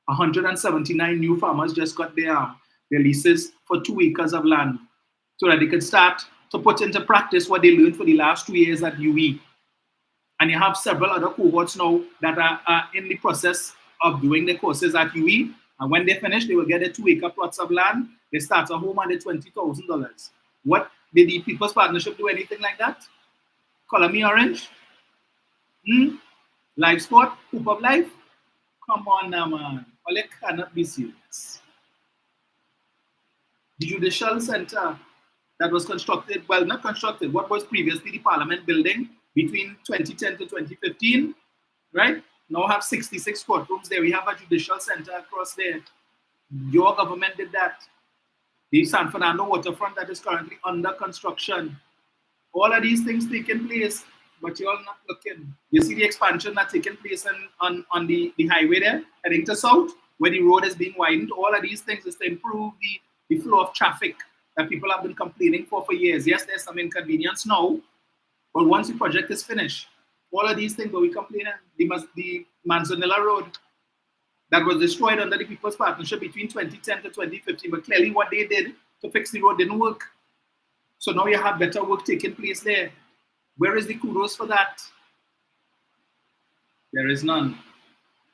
179 new farmers just got their leases for 2 acres of land so that they could start to put into practice what they learned for the last 2 years at UE. And you have several other cohorts now that are in the process of doing the courses at UE. And when they finish, they will get a 2 acre plots of land. They start a home and $20,000. What did the People's Partnership do anything like that? Color me orange? Live sport? Hoop of life? Come on now, man. All it cannot be serious. The Judicial Center that was constructed, well, not constructed, what was previously the Parliament building between 2010 to 2015, right? Now have 66 courtrooms there. We have a Judicial Center across there. Your government did that. The San Fernando waterfront that is currently under construction. All of these things taking place, but you're not looking. You see the expansion that's taking place on the highway there, heading to south, where the road is being widened. All of these things is to improve the flow of traffic that people have been complaining for years. Yes, there's some inconvenience now, but once the project is finished, all of these things that we complaining, the Manzanilla Road, that was destroyed under the People's Partnership between 2010 to 2015. But clearly what they did to fix the road didn't work. So now you have better work taking place there. Where is the kudos for that? There is none.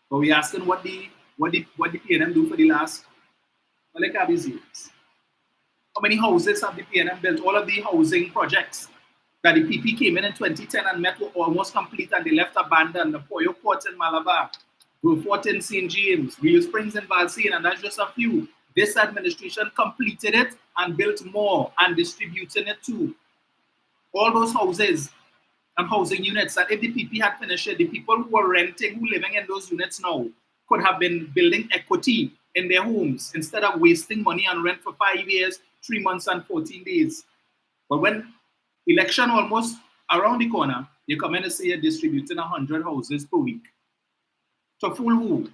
But we're asking what the PNM do for the last, well, like Abby serious. How many houses have the PNM built? All of the housing projects that the PP came in 2010 and met were almost complete and they left abandoned. The Poyo Court in Malabar, Fort in St. James, Rio Springs in Valsine, and that's just a few. This administration completed it and built more and distributed it too. All those houses and housing units that if the PP had finished it, the people who were renting, who living in those units now, could have been building equity in their homes instead of wasting money on rent for 5 years, 3 months, and 14 days. But when election almost around the corner, you come in and say you're distributing 100 houses per week. To fool who?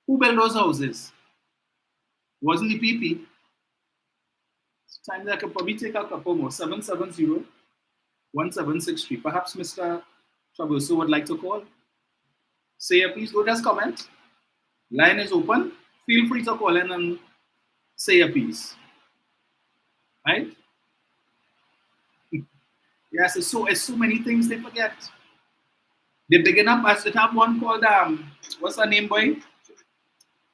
Who built those houses? It wasn't the PP. Sometimes I could probably take a couple more. 770-1763. Perhaps Mr. Traverso would like to call. Say a piece. Don't just comment. Line is open. Feel free to call in and say a piece. Right? Yes, it's so many things they forget. They begin up as they have one called what's her name, boy?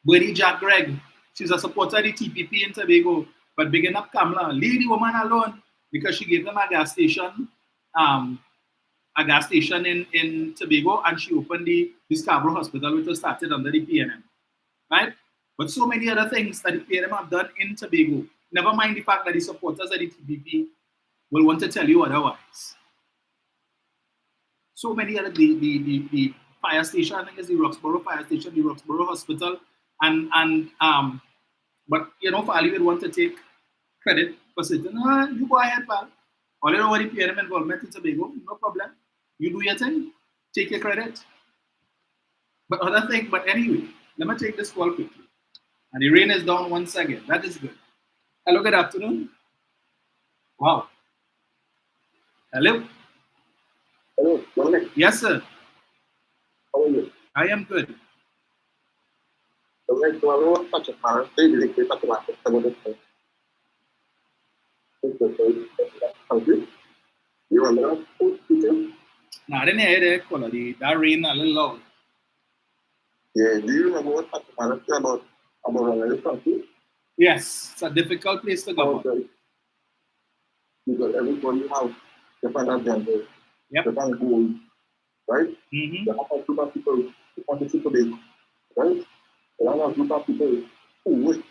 Bernie Jack Gregg. She's a supporter of the TPP in Tobago. But begin up Kamala, leave the woman alone because she gave them a gas station in Tobago, and she opened the Scarborough Hospital, which was started under the PNM. Right? But so many other things that the PNM have done in Tobago. Never mind the fact that the supporters of the TPP will want to tell you otherwise. So many other the fire station, I think it's the Roxborough Fire Station, the Roxborough Hospital, but you know, Fali would want to take credit for saying, you go ahead, pal. All you know what the PNM involvement in Tobago, no problem. You do your thing, take your credit. But anyway, let me take this call quickly. And the rain is down once again. That is good. Hello, good afternoon. Wow. Hello. Hello, Dominic. Yes, sir. How are you? I am good. Dominic, so I want to touch upon the talk about some of the things. You want to know teacher? Nah, I didn't hear that quality. That rain a little loud. Yeah, do you remember what talk about another country? Yes, it's a difficult place to go. Because everybody has different agendas, different goals, right? Mm-hmm. There are a group of people who want to see Tobago, right? There are a group of people who wish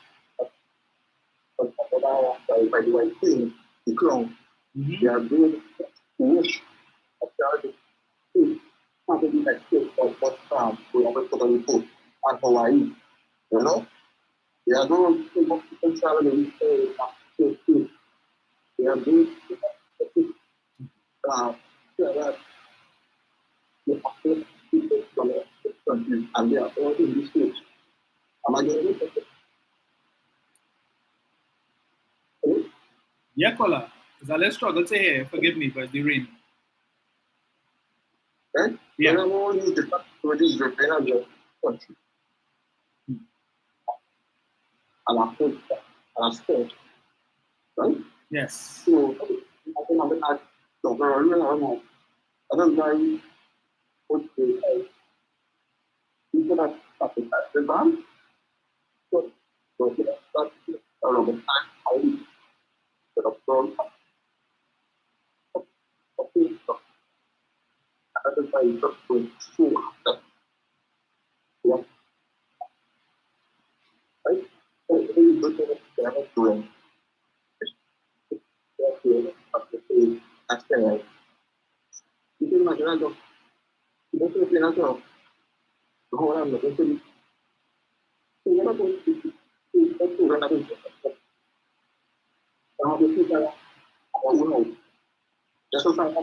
by the white king, the crown. Mm-hmm. There are those who wish to probably like state of what farm to have a total report on Hawaii. You know? There are those who want to control the state. There are those who the people from the country and they are all in this stage. Am I getting it? Yeah, Kola. It's a little struggle to hear. Forgive me, but the rain. Right? Yeah. There are all these different countries European and the country. And I put and I sport. Right? Yes. So I think I'm not the other guy put the people that the band. So that's a lot of time how we set up from other guy just going through that. Yeah. Right? So you look at what they're doing. That's the you can imagine that you don't feel like the whole I'm looking to what about to run away now the people are you know just as I'm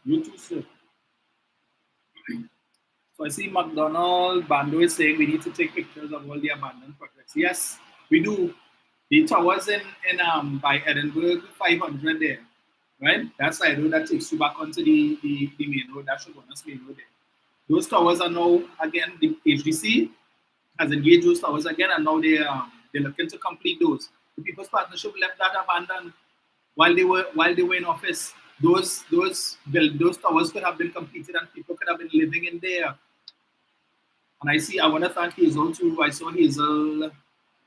You too, sir. So I see McDonald Bando is saying we need to take pictures of all the abandoned projects. Yes, we do. The towers in by Edinburgh 500 there, right? That's the road that takes you back onto the main road. That should go on the main road there. Those towers are now again the HDC has engaged those towers again, and now they're looking to complete those. The People's Partnership left that abandoned while they were in office. Those towers could have been completed and people could have been living in there. And I want to thank Hazel too. I saw Hazel,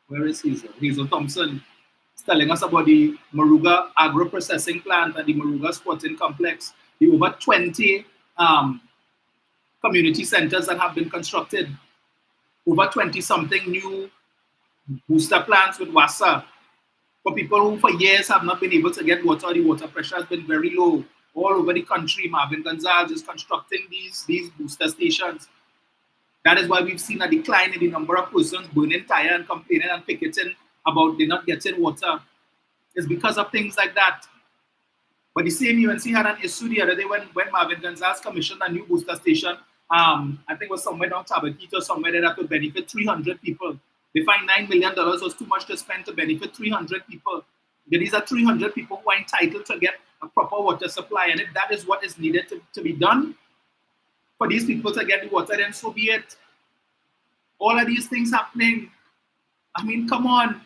where is Hazel? Hazel Thompson telling us about the Moruga agro processing plant and the Moruga sporting complex. The over 20 community centers that have been constructed, over 20 something new booster plants with WASA for people who for years have not been able to get water. The water pressure has been very low all over the country. Marvin Gonzalez is constructing these booster stations. That is why we've seen a decline in the number of persons burning tire and complaining and picketing about they not getting water. It's because of things like that. But the same UNC had an issue the other day when Marvin Gonzalez commissioned a new booster station. I think it was somewhere down Tabaquito or somewhere there that would benefit 300 people. They find $9 million was too much to spend to benefit 300 people. These are 300 people who are entitled to get a proper water supply. And if that is what is needed to be done for these people to get the water, then so be it. All of these things happening. I mean, come on.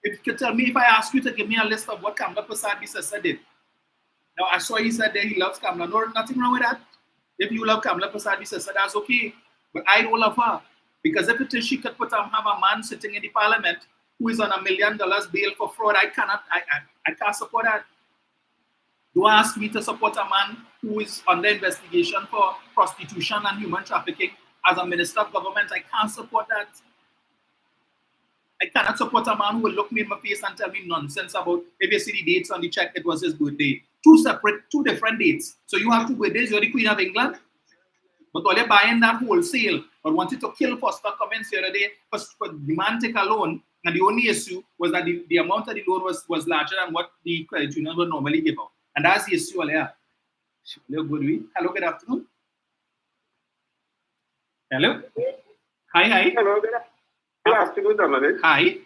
If you could tell me, if I ask you to give me a list of what Kamla Prasad Bisasa did. Now, I saw he said that he loves Kamla. No, nothing wrong with that. If you love Kamla Prasad Bisasa, that's okay. But I don't love her. Because if it is she could have a man sitting in the parliament who is on $1 million bail for fraud, I can't support that. Don't ask me to support a man who is under investigation for prostitution and human trafficking as a minister of government. I can't support that. I cannot support a man who will look me in my face and tell me nonsense about if you see the dates on the check, it was his birthday. Two different dates. So you have 2 birthdays, you're the Queen of England. But while you're buying that wholesale, but wanted to kill Foster Cummins the other day for the man take a loan, and the only issue was that the amount of the loan was larger than what the credit union would normally give out. And that's the issue. Hello, good afternoon. Hello. Hi. Hello, good afternoon, Dominic. Hi.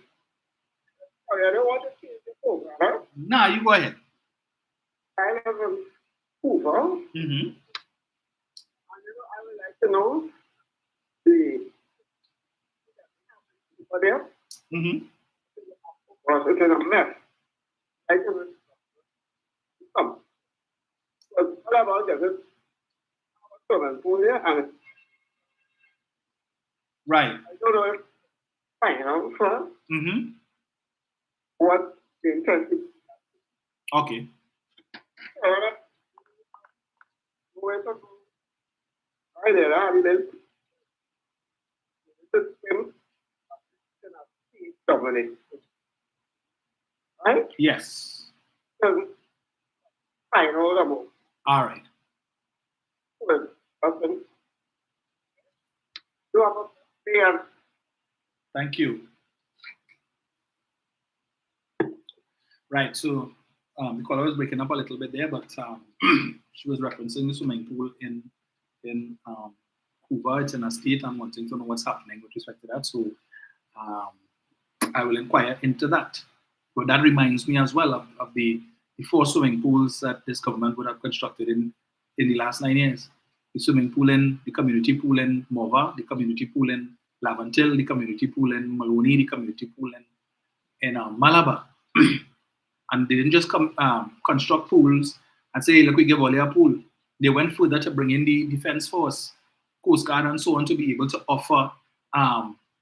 I don't want to change the program. Nah, you go ahead. I live in Hoover. Mm-hmm. I would like to know the there. Mm-hmm. Because it is a mess. I can come. But what about the swimming pool there? And Right. I don't know if final for Mm-hmm. what the intention. Okay. Where to go? I there, I did. The swim. Dominate. Right? Yes. Final level. All right. Well, husband. You have a fair. Thank you. Right. So the caller was breaking up a little bit there, but she was referencing the swimming pool in Cuba. It's in a state and wanting to know what's happening with respect to that. So I will inquire into that. But that reminds me as well of the 4 swimming pools that this government would have constructed in the last 9 years. The swimming pool in the community pool in Mova, the community pool in Lavantil, the community pool in Maloney, the community pool in Malabar. And they didn't just construct pools and say, look, we give all a pool. They went further to bring in the Defense Force, Coast Guard, and so on to be able to offer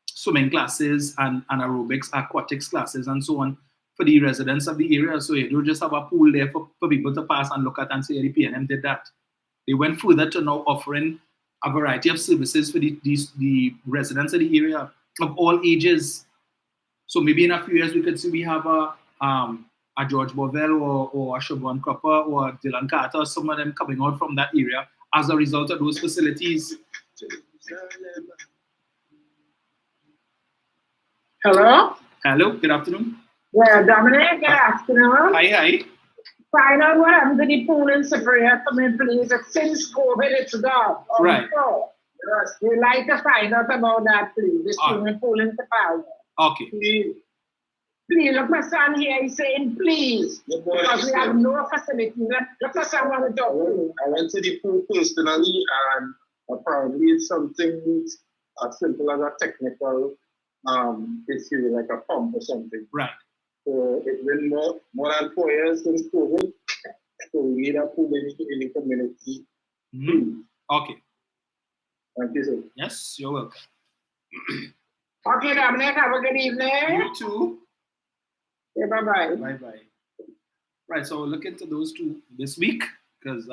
swimming classes and aerobics, aquatics classes, and so on for the residents of the area. So you don't just have a pool there for people to pass and look at and say, the PNM did that. They went further to now offering a variety of services for the residents of the area of all ages. So maybe in a few years we could see we have a George Bovell or a Siobhan Cropper or a Dylan Carter, or some of them coming out from that area as a result of those facilities. Hello? Hello, good afternoon. Yeah, Dominic, good afternoon. Hi. Find out what happened to the pool in Superior for me, please. Since COVID, it's gone. Right. Yes, we'd like to find out about that, please. The swimming pool in Superior. Okay. Please, look, my son here is saying, please. Because we have no facility. Look, my son want to talk to you. I went to the pool personally, and apparently it's something as simple as a technical issue, like a pump or something. Right. So it's been more than 4 years since COVID. So we need a pool in the community. Mm-hmm. Okay. Thank you, sir. Yes, you're welcome. Okay, Dominic, have a good evening. You too. Yeah, bye-bye. Bye-bye. Right, so we'll look into those 2 this week because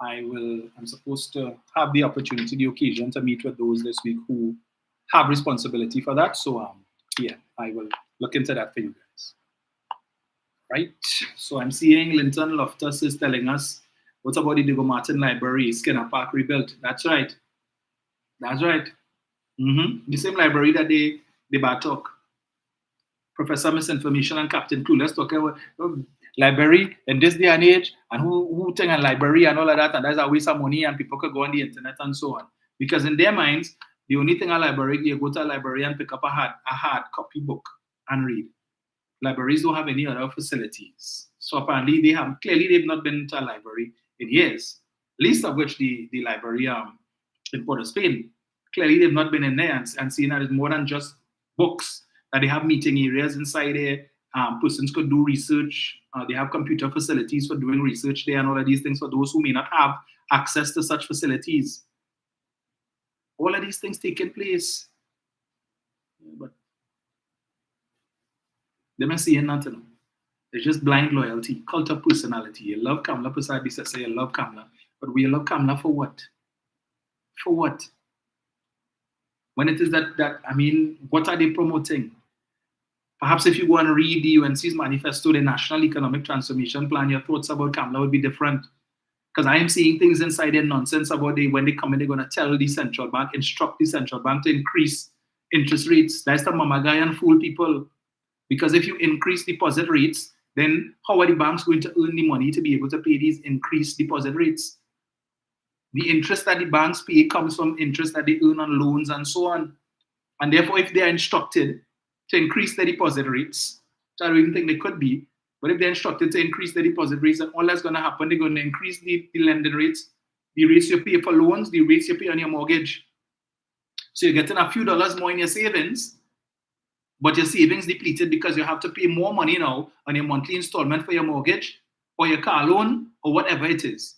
I'm supposed to have the opportunity, the occasion to meet with those this week who have responsibility for that. So yeah, I will look into that for you guys. Right, so I'm seeing Linton Loftus is telling us, what about the Diego Martin Library, Skinner Park rebuilt? That's right. That's right. Mm-hmm. The same library that they talk. Professor Misinformation and Captain Clueless talking about library in this day and age, and who think a library and all of that, and that's a waste of money, and people could go on the internet and so on. Because in their minds, the only thing a library, you go to a library and pick up a hard copy book and read. Libraries don't have any other facilities. So apparently they've not been to a library in years, least of which the library in Port of Spain. Clearly they've not been in there and seen that it's more than just books, that they have meeting areas inside there. Persons could do research. They have computer facilities for doing research there and all of these things for those who may not have access to such facilities. All of these things taking place. But they're not seeing nothing. It's just blind loyalty, cult of personality. You love Kamala, Prasad say you love Kamala. But we love Kamala for what? For what? When it is that what are they promoting? Perhaps if you go and read the UNC's manifesto, the National Economic Transformation Plan, your thoughts about Kamala would be different. Because I am seeing things inside there nonsense about when they come in, they're going to tell the central bank, instruct the central bank to increase interest rates. That's the mama guy and fool people. Because if you increase deposit rates, then how are the banks going to earn the money to be able to pay these increased deposit rates? The interest that the banks pay comes from interest that they earn on loans and so on. And therefore, if they are instructed to increase their deposit rates, which I don't even think they could be. But if they're instructed to increase their deposit rates, then all that's going to happen, they're going to increase the lending rates, the rates you pay for loans, the rates you pay on your mortgage. So you're getting a few dollars more in your savings, but your savings depleted because you have to pay more money now on your monthly installment for your mortgage or your car loan or whatever it is.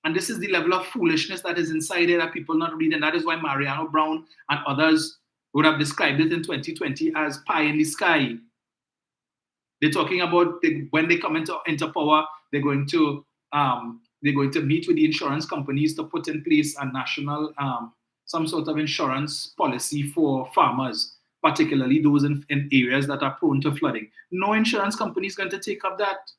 And this is the level of foolishness that is inside there that people not reading. That is why Mariano Brown and others would have described it in 2020 as pie in the sky. They're talking about when they come into power, they're going to meet with the insurance companies to put in place a national some sort of insurance policy for farmers, particularly those in areas that are prone to flooding. No insurance company is going to take up that.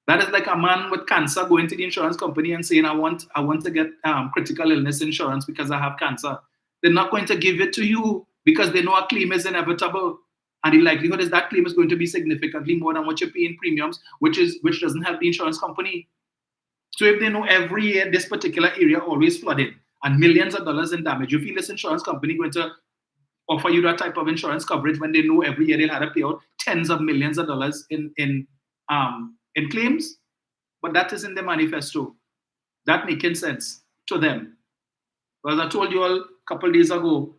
That is like a man with cancer going to the insurance company and saying, I want to get critical illness insurance because I have cancer. They're not going to give it to you because they know a claim is inevitable. And the likelihood is that claim is going to be significantly more than what you pay in premiums, which doesn't help the insurance company. So if they know every year this particular area always flooded and millions of dollars in damage, you feel this insurance company going to offer you that type of insurance coverage when they know every year they'll have to pay out tens of millions of dollars in claims? But that is in the manifesto. That making sense to them. As I told you all a couple days ago,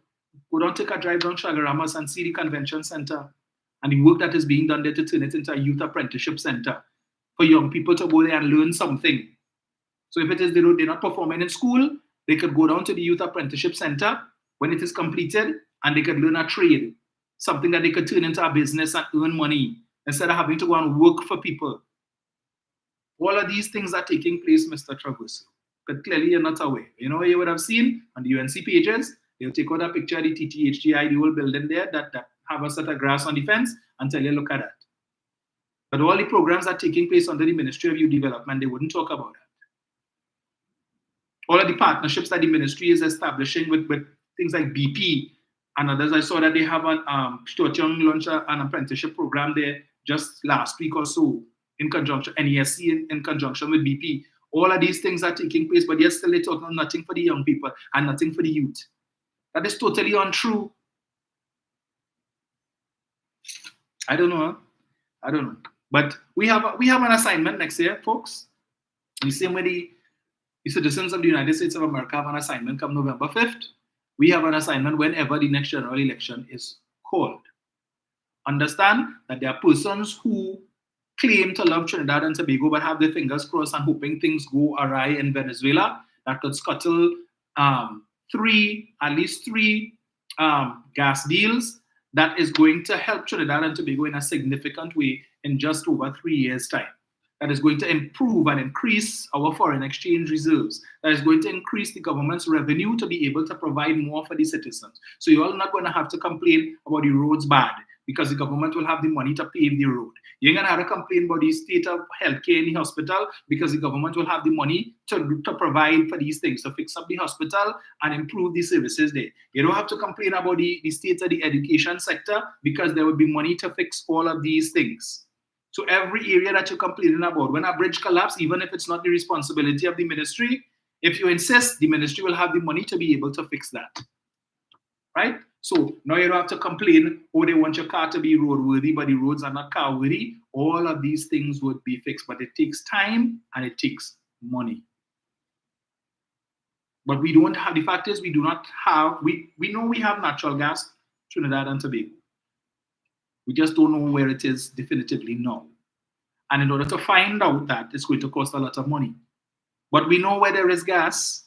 go down, take a drive down Chagaramas and see the convention center and the work that is being done there to turn it into a youth apprenticeship center for young people to go there and learn something. So if it is they're not performing in school, they could go down to the youth apprenticeship center when it is completed and they could learn a trade, something that they could turn into a business and earn money instead of having to go and work for people. All of these things are taking place, Mr. Traverso, but clearly you're not aware. You know what you would have seen on the UNC pages? They'll take out a picture of the TTHGI, the whole building there that have a set of grass on the fence and tell you, look at that. But all the programs that are taking place under the Ministry of Youth Development, they wouldn't talk about that. All of the partnerships that the ministry is establishing with things like BP and others. I saw that they have an launched an apprenticeship program there just last week or so in conjunction, NESC in conjunction with BP. All of these things are taking place, but yet still they talk nothing for the young people and nothing for the youth. That is totally untrue. I don't know. But we have an assignment next year, folks. In the same way the citizens of the United States of America have an assignment come November 5th. We have an assignment whenever the next general election is called. Understand that there are persons who claim to love Trinidad and Tobago but have their fingers crossed and hoping things go awry in Venezuela that could scuttle at least three gas deals that is going to help Trinidad and Tobago in a significant way in just over 3 years' time. That is going to improve and increase our foreign exchange reserves. That is going to increase the government's revenue to be able to provide more for the citizens. So you're all not going to have to complain about the roads bad because the government will have the money to pave the road. You're going to have to complain about the state of healthcare in the hospital because the government will have the money to provide for these things, to fix up the hospital and improve the services there. You don't have to complain about the state of the education sector because there will be money to fix all of these things. So every area that you're complaining about, when a bridge collapses, even if it's not the responsibility of the ministry, if you insist, the ministry will have the money to be able to fix that. Right? So now you don't have to complain, oh, they want your car to be roadworthy, but the roads are not car-worthy. All of these things would be fixed, but it takes time and it takes money. But we don't have, the fact is we do not have, we know we have natural gas, Trinidad and Tobago. We just don't know where it is definitively now. And in order to find out that, it's going to cost a lot of money. But we know where there is gas,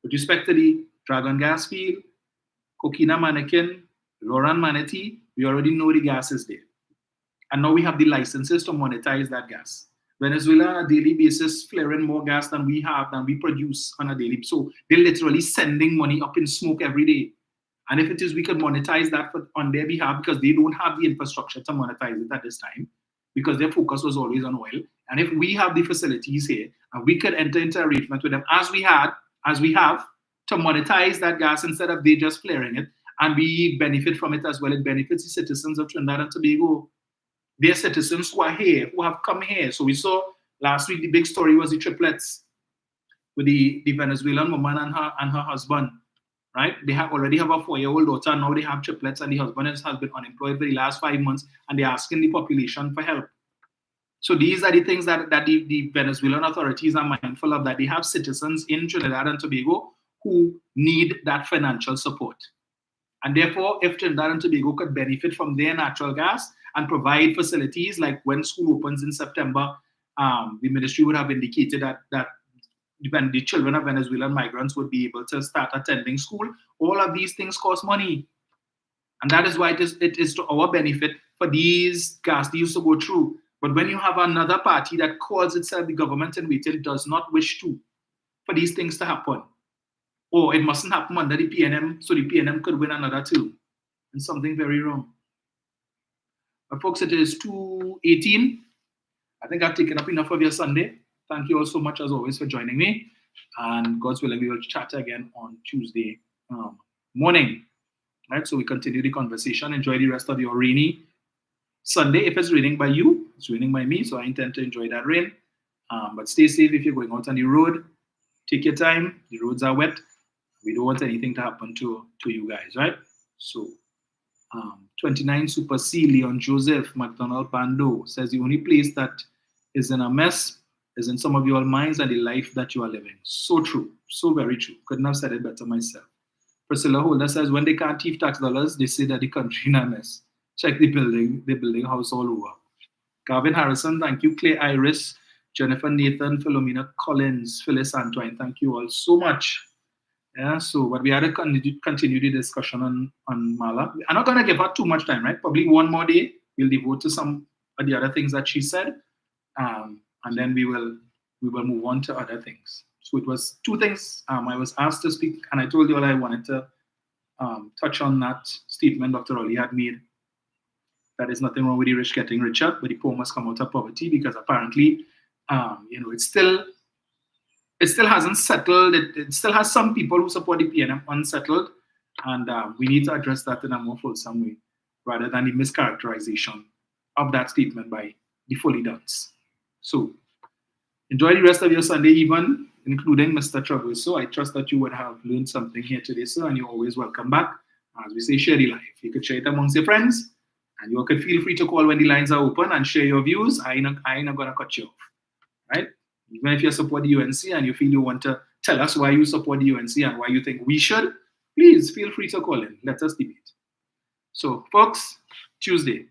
with respect to the Dragon gas field, Coquina Mannequin, Loran Manatee, we already know the gas is there. And now we have the licenses to monetize that gas. Venezuela on a daily basis flaring more gas than we produce on a daily. So they're literally sending money up in smoke every day. And if it is, we could monetize that on their behalf because they don't have the infrastructure to monetize it at this time because their focus was always on oil. And if we have the facilities here and we could enter into arrangement with them as we have to monetize that gas instead of they just flaring it, and we benefit from it as well. It benefits the citizens of Trinidad and Tobago. They're citizens who are here, who have come here. So we saw last week, the big story was the triplets with the Venezuelan woman and her husband. right? They already have a 4-year-old daughter, and now they have triplets, and the husband has been unemployed for the last 5 months, and they're asking the population for help. So these are the things that the Venezuelan authorities are mindful of, that they have citizens in Trinidad and Tobago who need that financial support. And therefore, if Trinidad and Tobago could benefit from their natural gas and provide facilities like when school opens in September, the ministry would have indicated that when the children of Venezuelan migrants would be able to start attending school. All of these things cost money. And that is why it is to our benefit for these gas deals to go through. But when you have another party that calls itself the government in waiting, does not wish for these things to happen, or it mustn't happen under the PNM, so the PNM could win another term, and something very wrong. But folks, it is 2:18. I think I've taken up enough of your Sunday. Thank you all so much, as always, for joining me. And God's willing, we will chat again on Tuesday morning. Right, so we continue the conversation. Enjoy the rest of your rainy Sunday. If it's raining by you, it's raining by me, so I intend to enjoy that rain. But stay safe if you're going out on the road. Take your time. The roads are wet. We don't want anything to happen to you guys, right? So 29 Super C, Leon Joseph, McDonald Bando says the only place that is in a mess is in some of your minds and the life that you are living. So true. So very true. Couldn't have said it better myself. Priscilla Holder says, when they can't thief tax dollars, they say that the country in a mess. Check the building house all over. Garvin Harrison, thank you. Clay Iris, Jennifer Nathan, Philomena Collins, Phyllis Antoine, thank you all so much. Yeah, so but we had to continue the discussion on Mala. I'm not going to give her too much time, right? Probably one more day. We'll devote to some of the other things that she said. And then we will move on to other things. So it was two things. I was asked to speak, and I told you all I wanted to touch on that statement Dr. Ollie had made. That there's nothing wrong with the rich getting richer, but the poor must come out of poverty, because apparently, it still hasn't settled. It still has some people who support the PNM unsettled, and we need to address that in a more fulsome way, rather than the mischaracterization of that statement by the fully dons. So enjoy the rest of your Sunday, even including Mr. Traverso. I trust that you would have learned something here today, sir, and you're always welcome back. As we say, share the life. You could share it amongst your friends, and you can feel free to call when the lines are open and share your views. I ain't not gonna cut you off, right? Even if you support the UNC and you feel you want to tell us why you support the UNC and why you think we should, please feel free to call in. Let us debate. So, folks, Tuesday.